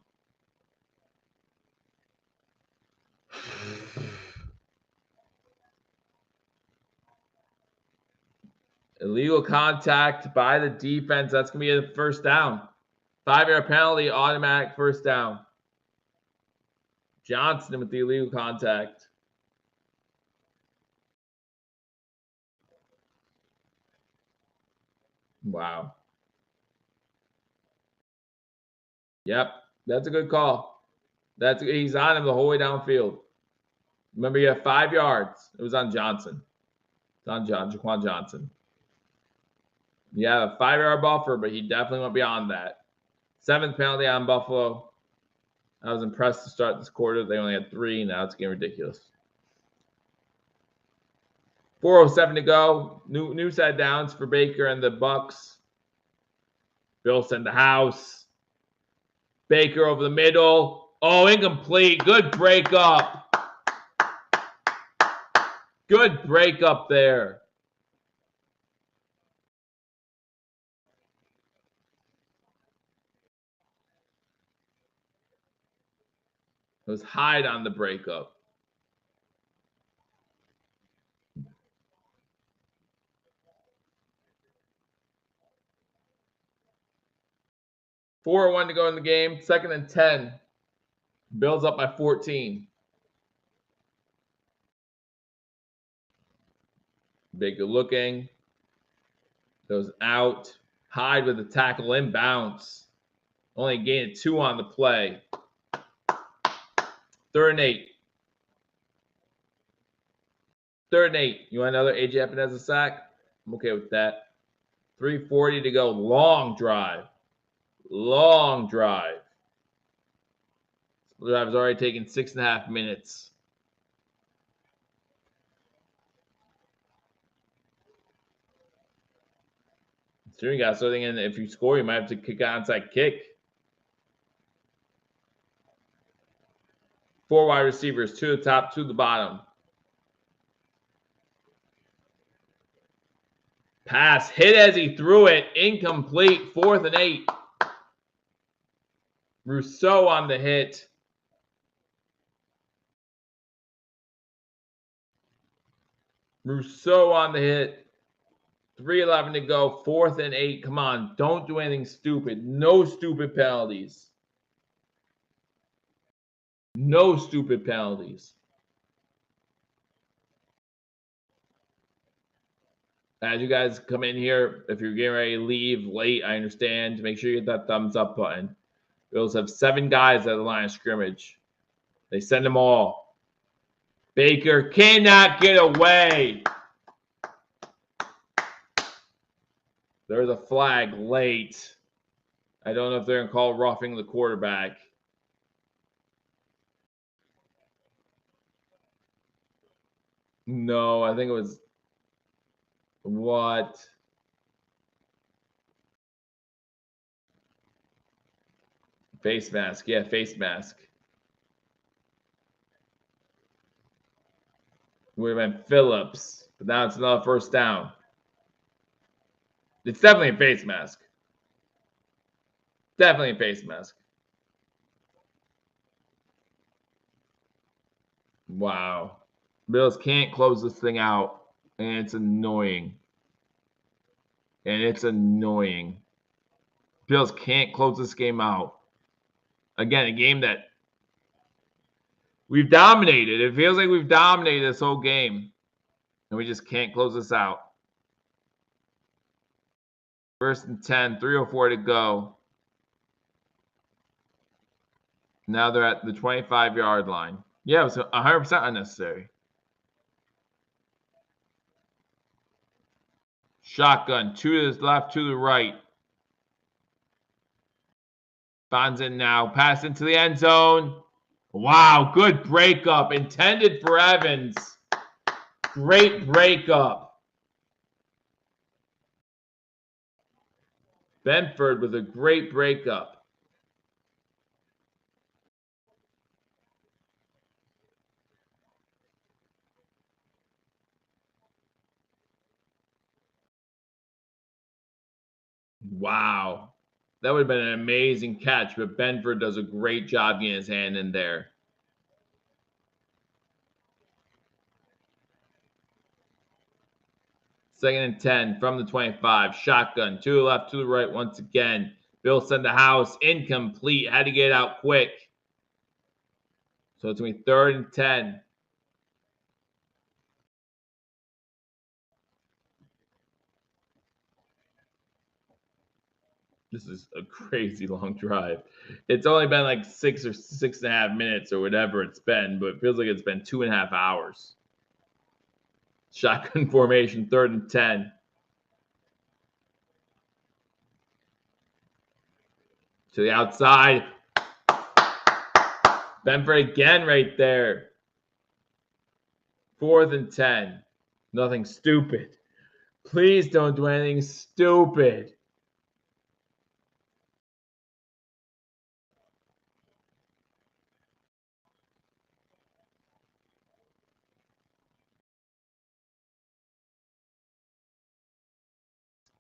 Illegal contact by the defense. That's going to be a 1st down. 5-yard penalty, automatic first down. Johnson with the illegal contact. Wow. Yep, that's a good call. He's on him the whole way downfield. Remember, you have 5 yards. It was on Johnson. It's on Jaquan Johnson. You have a 5-yard buffer, but he definitely went beyond that. 7th penalty on Buffalo. I was impressed to start this quarter. They only had 3. Now it's getting ridiculous. 4:07 to go. New set downs for Baker and the Bucs. Bills send the house. Baker over the middle. Oh, incomplete. Good breakup. Good breakup there. It was Hyde on the breakup. $4:01 to go in the game. 2nd and 10. Bills up by 14. Baker looking. Goes out. Hyde with the tackle inbounds. Only gained 2 on the play. 3rd and 8. 3rd and 8. You want another AJ Epineza sack? I'm okay with that. 3:40 to go. Long drive. Long drive. The drive has already taken 6.5 minutes. So you got something in. If you score, you might have to kick an onside kick. 4 wide receivers, 2 to the top, 2 to the bottom. Pass hit as he threw it. Incomplete. 4th and 8. Rousseau on the hit. Rousseau on the hit. 3:11 to go. 4th and 8. Come on. Don't do anything stupid. No stupid penalties. No stupid penalties. As you guys come in here, if you're getting ready to leave late, I understand. Make sure you hit that thumbs up button. Bills have 7 guys at the line of scrimmage. They send them all. Baker cannot get away. There's a flag late. I don't know if they're going to call roughing the quarterback. No, I think it was what? Face mask. Yeah, face mask. Would have been Phillips, but now it's another first down. It's definitely a face mask. Definitely a face mask. Wow. Bills can't close this thing out, and it's annoying. And it's annoying. Bills can't close this game out. Again, a game that we've dominated. It feels like we've dominated this whole game, and we just can't close this out. 1st and 10, 3:04 to go. Now they're at the 25-yard line. Yeah, it was 100% unnecessary. Shotgun, 2 to the left, 2 to the right. Bonds in now. Pass into the end zone. Wow, good breakup. Intended for Evans. Great breakup. Benford with a great breakup. Wow. That would have been an amazing catch, but Benford does a great job getting his hand in there. Second and 10 from the 25. Shotgun. 2 to the left, 2 to the right once again. Bills send the house. Incomplete. Had to get it out quick. So it's going to be 3rd and 10. This is a crazy long drive. It's only been like 6 or 6.5 minutes or whatever it's been, but it feels like it's been 2.5 hours. Shotgun formation, 3rd and 10. To the outside. Benford again right there. 4th and 10. Nothing stupid. Please don't do anything stupid.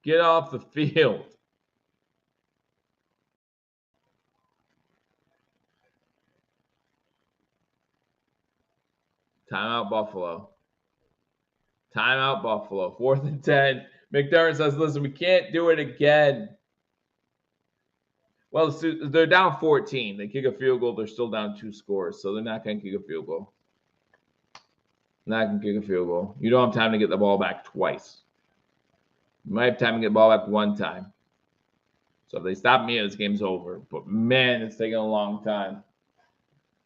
Get off the field. Timeout Buffalo. Timeout Buffalo. 4th and 10. McDermott says, listen, we can't do it again. Well, they're down 14. They kick a field goal. They're still down 2 scores, so they're not going to kick a field goal. Not going to kick a field goal. You don't have time to get the ball back twice. You might have time to get the ball back 1 time. So if they stop me, this game's over. But, man, it's taking a long time.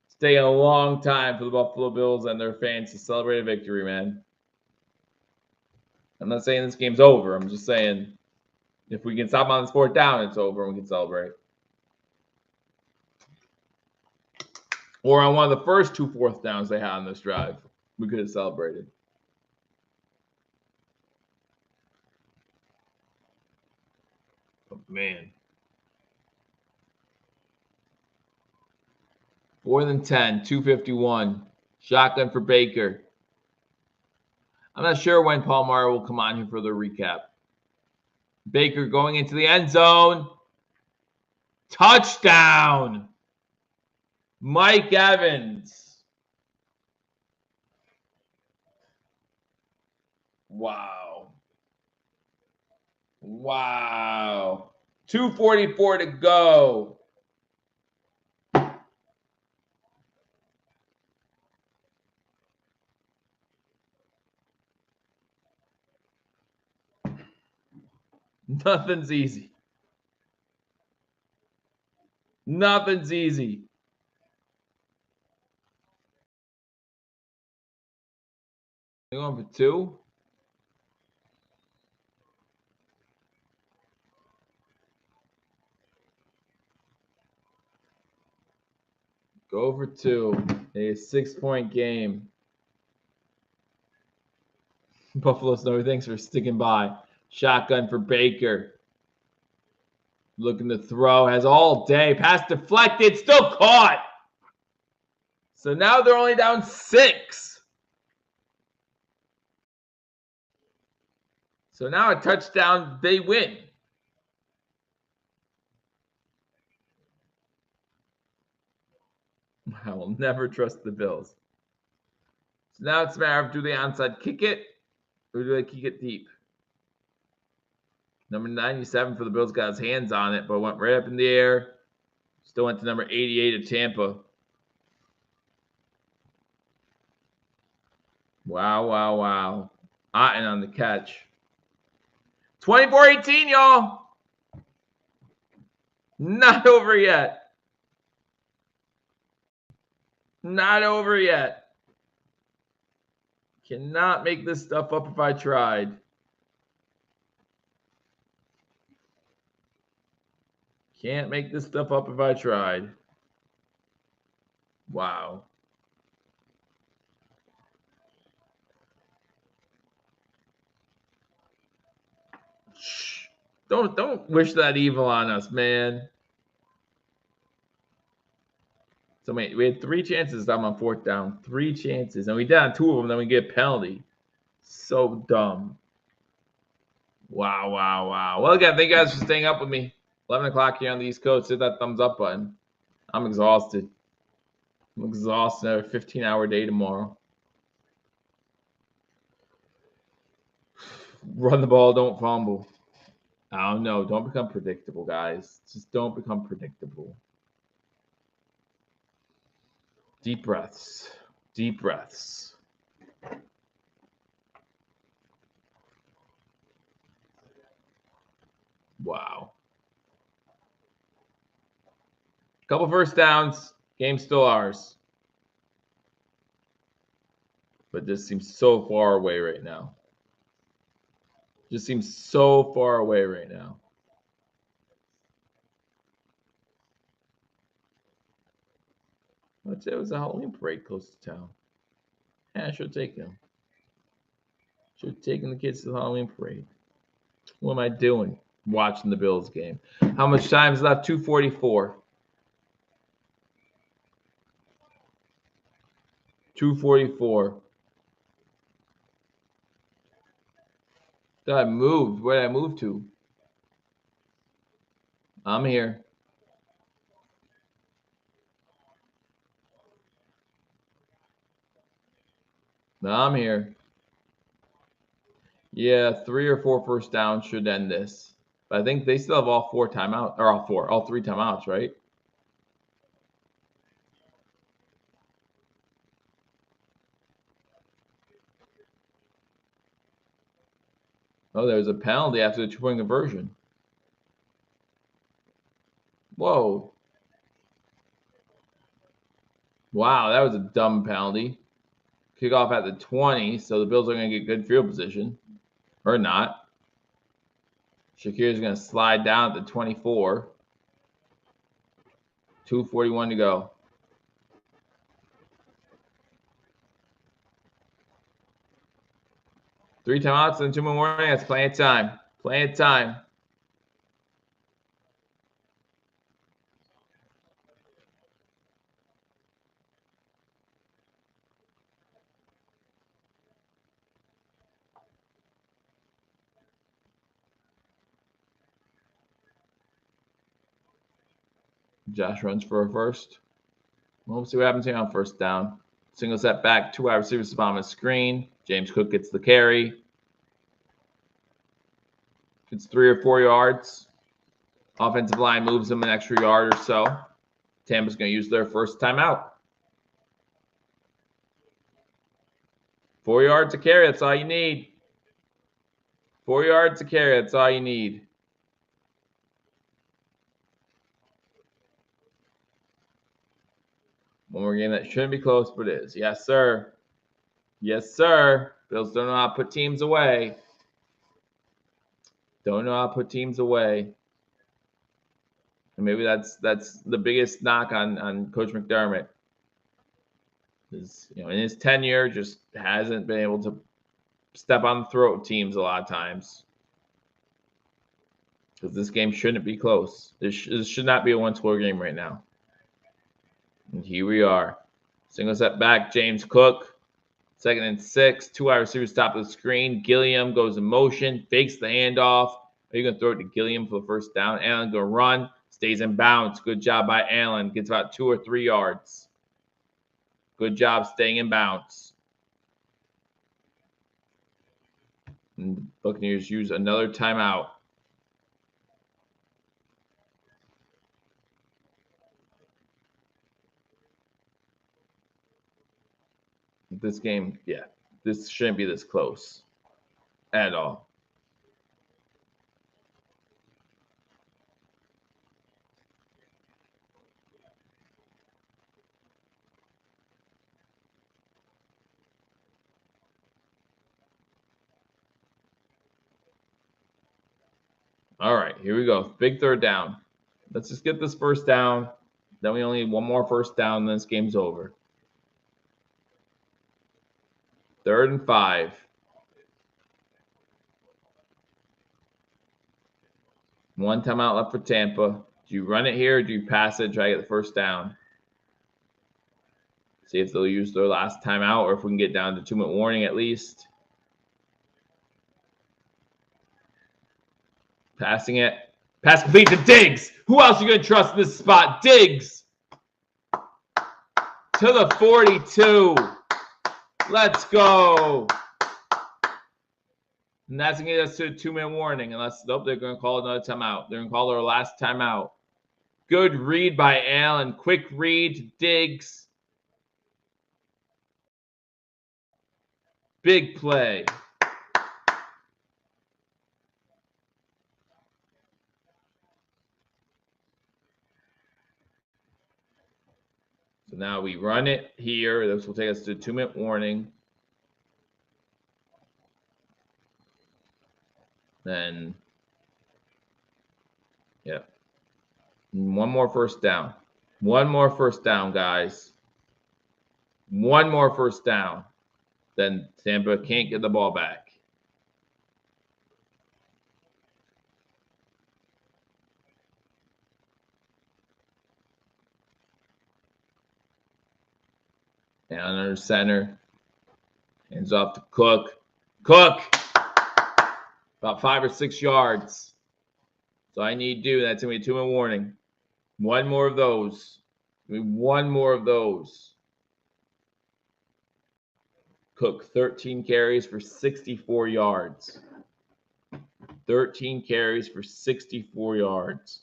It's taking a long time for the Buffalo Bills and their fans to celebrate a victory, man. I'm not saying this game's over. I'm just saying if we can stop on this 4th down, it's over and we can celebrate. Or on one of the first 2 4th downs they had on this drive, we could have celebrated. Oh, man. 4th and 10, 2:51. Shotgun for Baker. I'm not sure when Paul Mara will come on here for the recap. Baker going into the end zone. Touchdown. Mike Evans. Wow. Wow. 2:44 to go. Nothing's easy. Nothing's easy. They're going for 2. Go for 2. A 6-point game. Buffalo Snowy, thanks for sticking by. Shotgun for Baker. Looking to throw. Has all day. Pass deflected. Still caught. So now they're only down 6. So now a touchdown, they win. I will never trust the Bills. So now it's a matter of do they onside kick it or do they kick it deep? Number 97 for the Bills got his hands on it, but went right up in the air. Still went to number 88 of Tampa. Wow, wow, wow. Otten on the catch. 24-18, y'all. Not over yet. Not over yet. Cannot make this stuff up if I tried. Can't make this stuff up if I tried. Wow. Shh. Don't wish that evil on us, man. So wait, we had 3 chances on 4th down. 3 chances. And we did on 2 of them, then we get a penalty. So dumb. Wow, wow, wow. Well, again, thank you guys for staying up with me. 11 o'clock here on the East Coast. Hit that thumbs up button. I'm exhausted. I'm exhausted. I have a 15-hour day tomorrow. Run the ball, don't fumble. I don't know. Don't become predictable, guys. Just don't become predictable. Deep breaths. Deep breaths. Wow. Couple first downs. Game's still ours. But this seems so far away right now. Just seems so far away right now. I'd say it was a Halloween parade close to town. Yeah, I should have taken them. Should have taken the kids to the Halloween parade. What am I doing? Watching the Bills game. How much time is left? 2:44. 2:44. I moved. Where did I move to? I'm here. I'm here. Yeah, 3 or 4 first downs should end this. But I think they still have all 4 timeouts, or all 3 timeouts, right? Oh, there was a penalty after the 2-point conversion. Whoa. Wow, that was a dumb penalty. Kickoff at the 20, so the Bills are going to get good field position. Or not. Shakir's going to slide down at the 24. 2:41 to go. Three timeouts and 2 more warning. That's plenty of time. Plenty of time. Josh runs for a first. We'll see what happens here on first down. Single set back, 2 wide receivers bottom of the screen. James Cook gets the carry. Gets 3 or 4 yards. Offensive line moves him an extra yard or so. Tampa's going to use their first timeout. 4 yards to carry, that's all you need. 4 yards to carry, that's all you need. One more game that shouldn't be close, but it is. Yes, sir. Yes, sir. Bills don't know how to put teams away. Don't know how to put teams away. And maybe that's the biggest knock on Coach McDermott. Is, in his tenure, just hasn't been able to step on the throat of teams a lot of times. Because this game shouldn't be close. This should not be a one-score game right now. And here we are. Single set back, James Cook. 2nd and 6. 2 wide receivers top of the screen. Gilliam goes in motion, fakes the handoff. Are you going to throw it to Gilliam for the first down? Allen going to run. Stays in bounds. Good job by Allen. Gets about 2 or 3 yards. Good job staying in bounds. And the Buccaneers use another timeout. This game, yeah, this shouldn't be this close at all. All right, here we go. Big third down. Let's just get this first down. Then we only need one more first down, then this game's over. 3rd and 5. One timeout left for Tampa. Do you run it here or do you pass it, try to get the first down? See if they'll use their last timeout or if we can get down to 2-minute warning at least. Passing it. Pass complete to Diggs. Who else are you going to trust in this spot? Diggs. To the 42. Let's go. And that's going to get us to a 2-minute warning unless nope, they're going to call another timeout. They're going to call our last timeout. Good read by Allen. Quick read to Diggs. Big play. So now we run it here. This will take us to a 2-minute warning. Then, yeah. One more first down. One more first down, guys. One more first down. Then Tampa can't get the ball back. Down under center. Hands off to Cook. Cook! About 5 or 6 yards. So I need to do. That's going to be a 2-minute warning. One more of those. One more of those. Cook, 13 carries for 64 yards. 13 carries for 64 yards.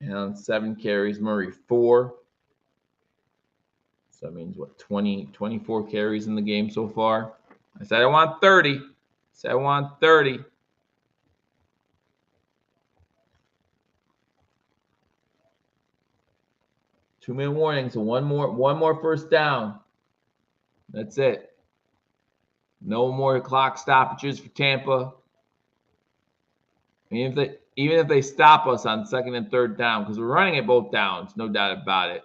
And 7 carries, Murray 4. So that means what, 24 carries in the game so far. I said I want 30. I said I want 30. Two-minute warning, so one more first down. That's it. No more clock stoppages for Tampa. Even if they stop us on 2nd and 3rd down, because we're running it both downs, no doubt about it.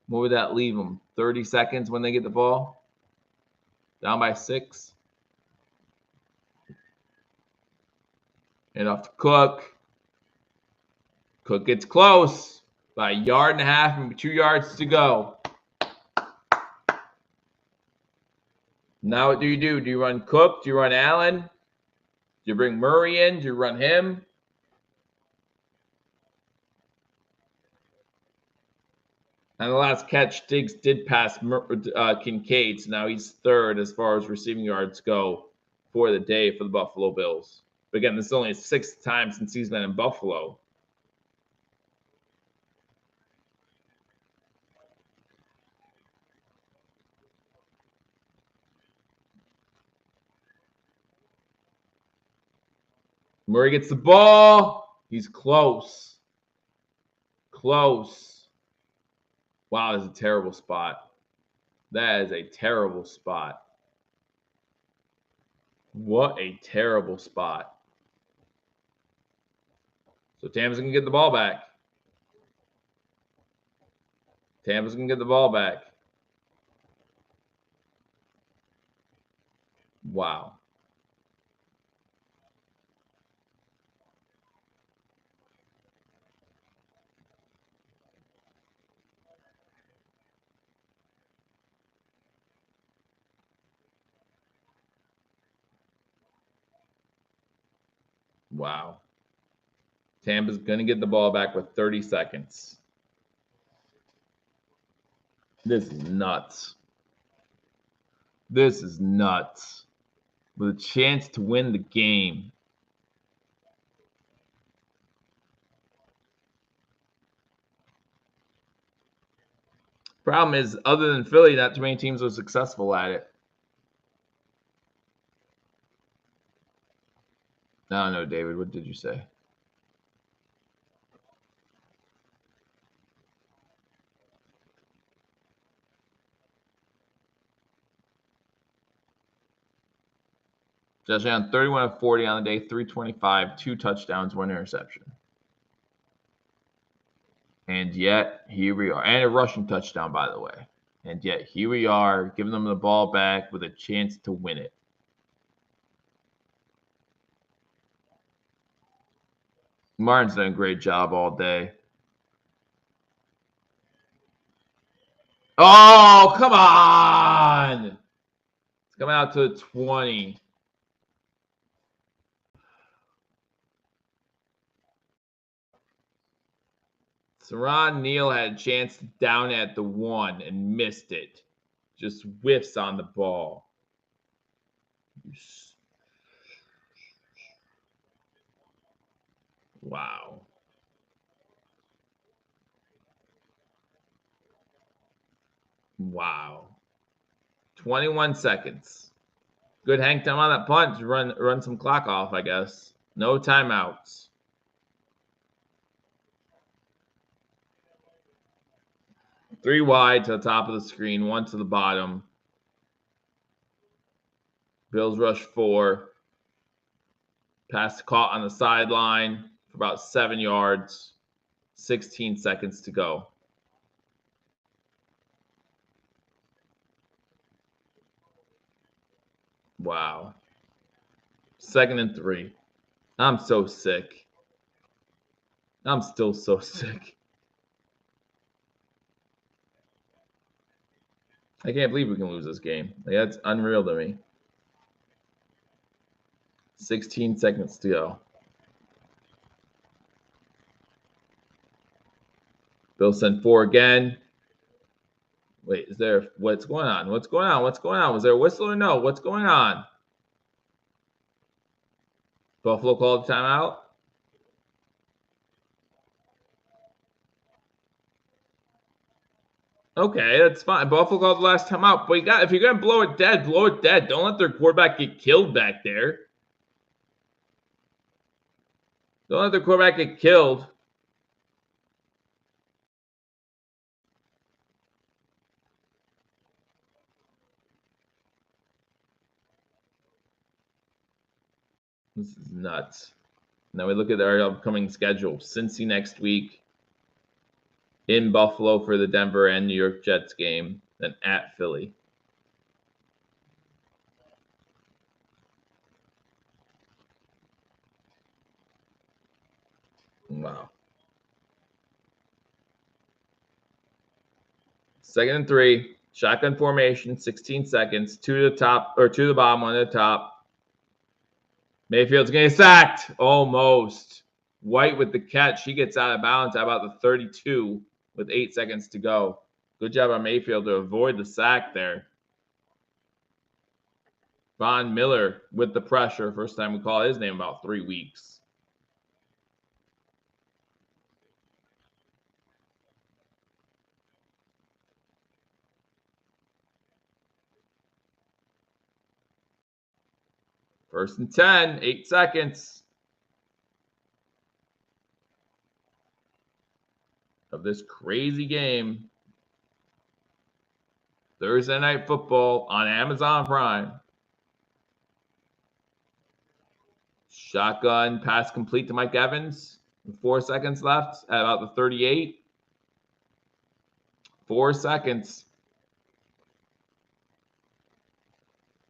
What would that leave them? 30 seconds when they get the ball? Down by 6. And off to Cook. Cook gets close by 1.5 yards and 2 yards to go. Now what do? Do you run Cook? Do you run Allen? Do you bring Murray in? Do you run him? And the last catch, Diggs did pass Kincaid, so now he's 3rd as far as receiving yards go for the day for the Buffalo Bills. But again, this is only his 6th time since he's been in Buffalo. Murray gets the ball. He's close. Close. Wow, that's a terrible spot. That is a terrible spot. What a terrible spot. So Tampa's going to get the ball back. Tampa's going to get the ball back. Wow. Wow. Tampa's going to get the ball back with 30 seconds. This is nuts. This is nuts. With a chance to win the game. Problem is, other than Philly, not too many teams were successful at it. I don't know, David. What did you say? Josh Allen, 31 of 40 on the day, 325, 2 touchdowns, 1 interception. And yet, here we are. And a rushing touchdown, by the way. And yet, here we are, giving them the ball back with a chance to win it. Martin's done a great job all day. Oh, come on! It's coming out to 20. Saron Neal had a chance to down at the 1 and missed it. Just whiffs on the ball. Wow. Wow. 21 seconds. Good hang time on that punt to run some clock off, I guess. No timeouts. Three wide to the top of the screen, one to the bottom. Bills rush 4. Pass caught on the sideline for about 7 yards. 16 seconds to go. Wow. 2nd and 3. I'm so sick. I'm still so sick. I can't believe we can lose this game. Like, that's unreal to me. 16 seconds to go. Bill sent 4 again. Wait, is there what's going on? What's going on? What's going on? Was there a whistle or no? What's going on? Buffalo called timeout. Okay, that's fine. Buffalo called the last time out. But if you're gonna blow it dead, blow it dead. Don't let their quarterback get killed back there. Don't let their quarterback get killed. This is nuts. Now we look at our upcoming schedule. Cincy next week. In Buffalo for the Denver and New York Jets game. Then at Philly. Wow. 2nd and 3. Shotgun formation, 16 seconds. 2 to the top, or 2 to the bottom, 1 to the top. Mayfield's getting sacked. Almost. White with the catch. He gets out of bounds at about the 32 with 8 seconds to go. Good job on Mayfield to avoid the sack there. Von Miller with the pressure. First time we call his name in about 3 weeks. First and 10, 8 seconds of this crazy game. Thursday Night Football on Amazon Prime. Shotgun pass complete to Mike Evans with 4 seconds left at about the 38. 4 seconds.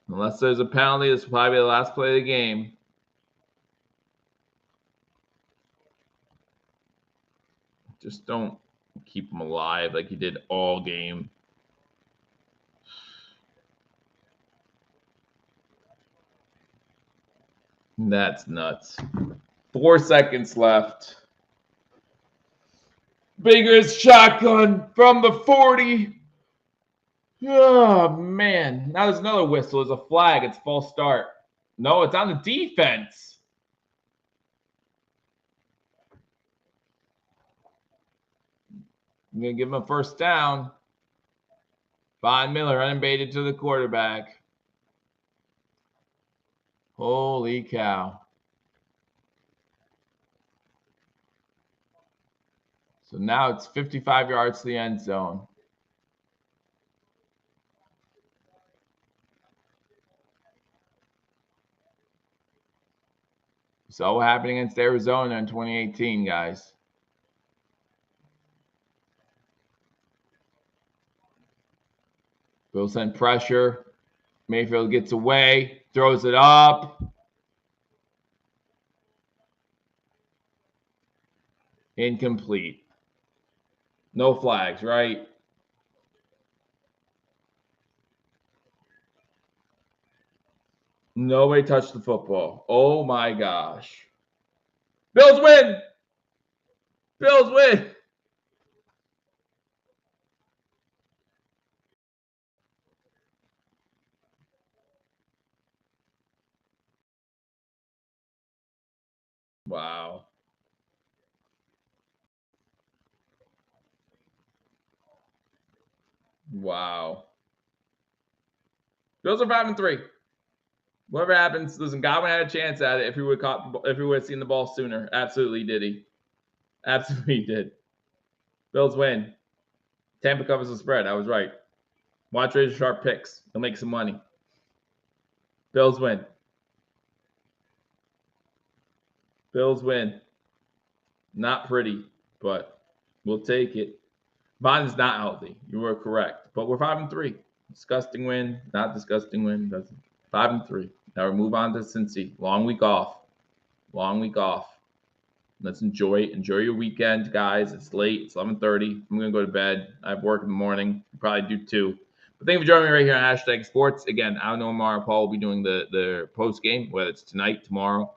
Unless there's a penalty, this will probably be the last play of the game. Just don't keep him alive like he did all game. That's nuts. 4 seconds left. Baker's shotgun from the 40. Oh, man. Now there's another whistle. There's a flag. It's false start. No, it's on the defense. I'm going to give him a first down. Von Miller unbaited to the quarterback. Holy cow. So now it's 55 yards to the end zone. So what happened against Arizona in 2018, guys? Bill sent pressure. Mayfield gets away, throws it up. Incomplete. No flags, right? Nobody touched the football. Oh my gosh. Bills win. Bills win. Wow. Wow. Bills are 5-3. Whatever happens, listen, Godwin had a chance at it if he would caught, if he would have seen the ball sooner. Absolutely did he. Absolutely did. Bills win. Tampa covers the spread. I was right. Watch Razor Sharp picks. He'll make some money. Bills win. Bills win. Not pretty, but we'll take it. Bond is not healthy. You were correct. But we're 5-3. Disgusting win. Not disgusting win. Doesn't. 5-3. Now we move on to Cincy. Long week off. Long week off. Let's enjoy it. Enjoy your weekend, guys. It's late. It's 11:30. I'm gonna go to bed. I have work in the morning. You probably do too. But thank you for joining me right here on Hashtag Sports. Again, I know Amar and Paul will be doing the post game, whether it's tonight, tomorrow.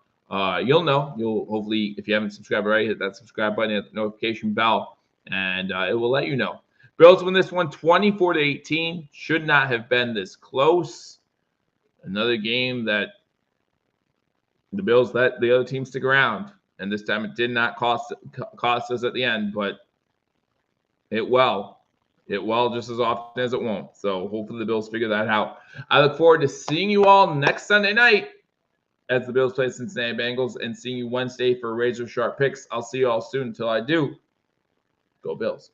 You'll know. You'll hopefully, if you haven't subscribed already, hit that subscribe button, hit the notification bell, and it will let you know. Bills win this one 24-18. Should not have been this close. Another game that the Bills let the other team stick around. And this time it did not cost us at the end, but it will. It will just as often as it won't. So hopefully the Bills figure that out. I look forward to seeing you all next Sunday night as the Bills play Cincinnati Bengals and seeing you Wednesday for Razor Sharp Picks. I'll see you all soon. Until I do, go Bills.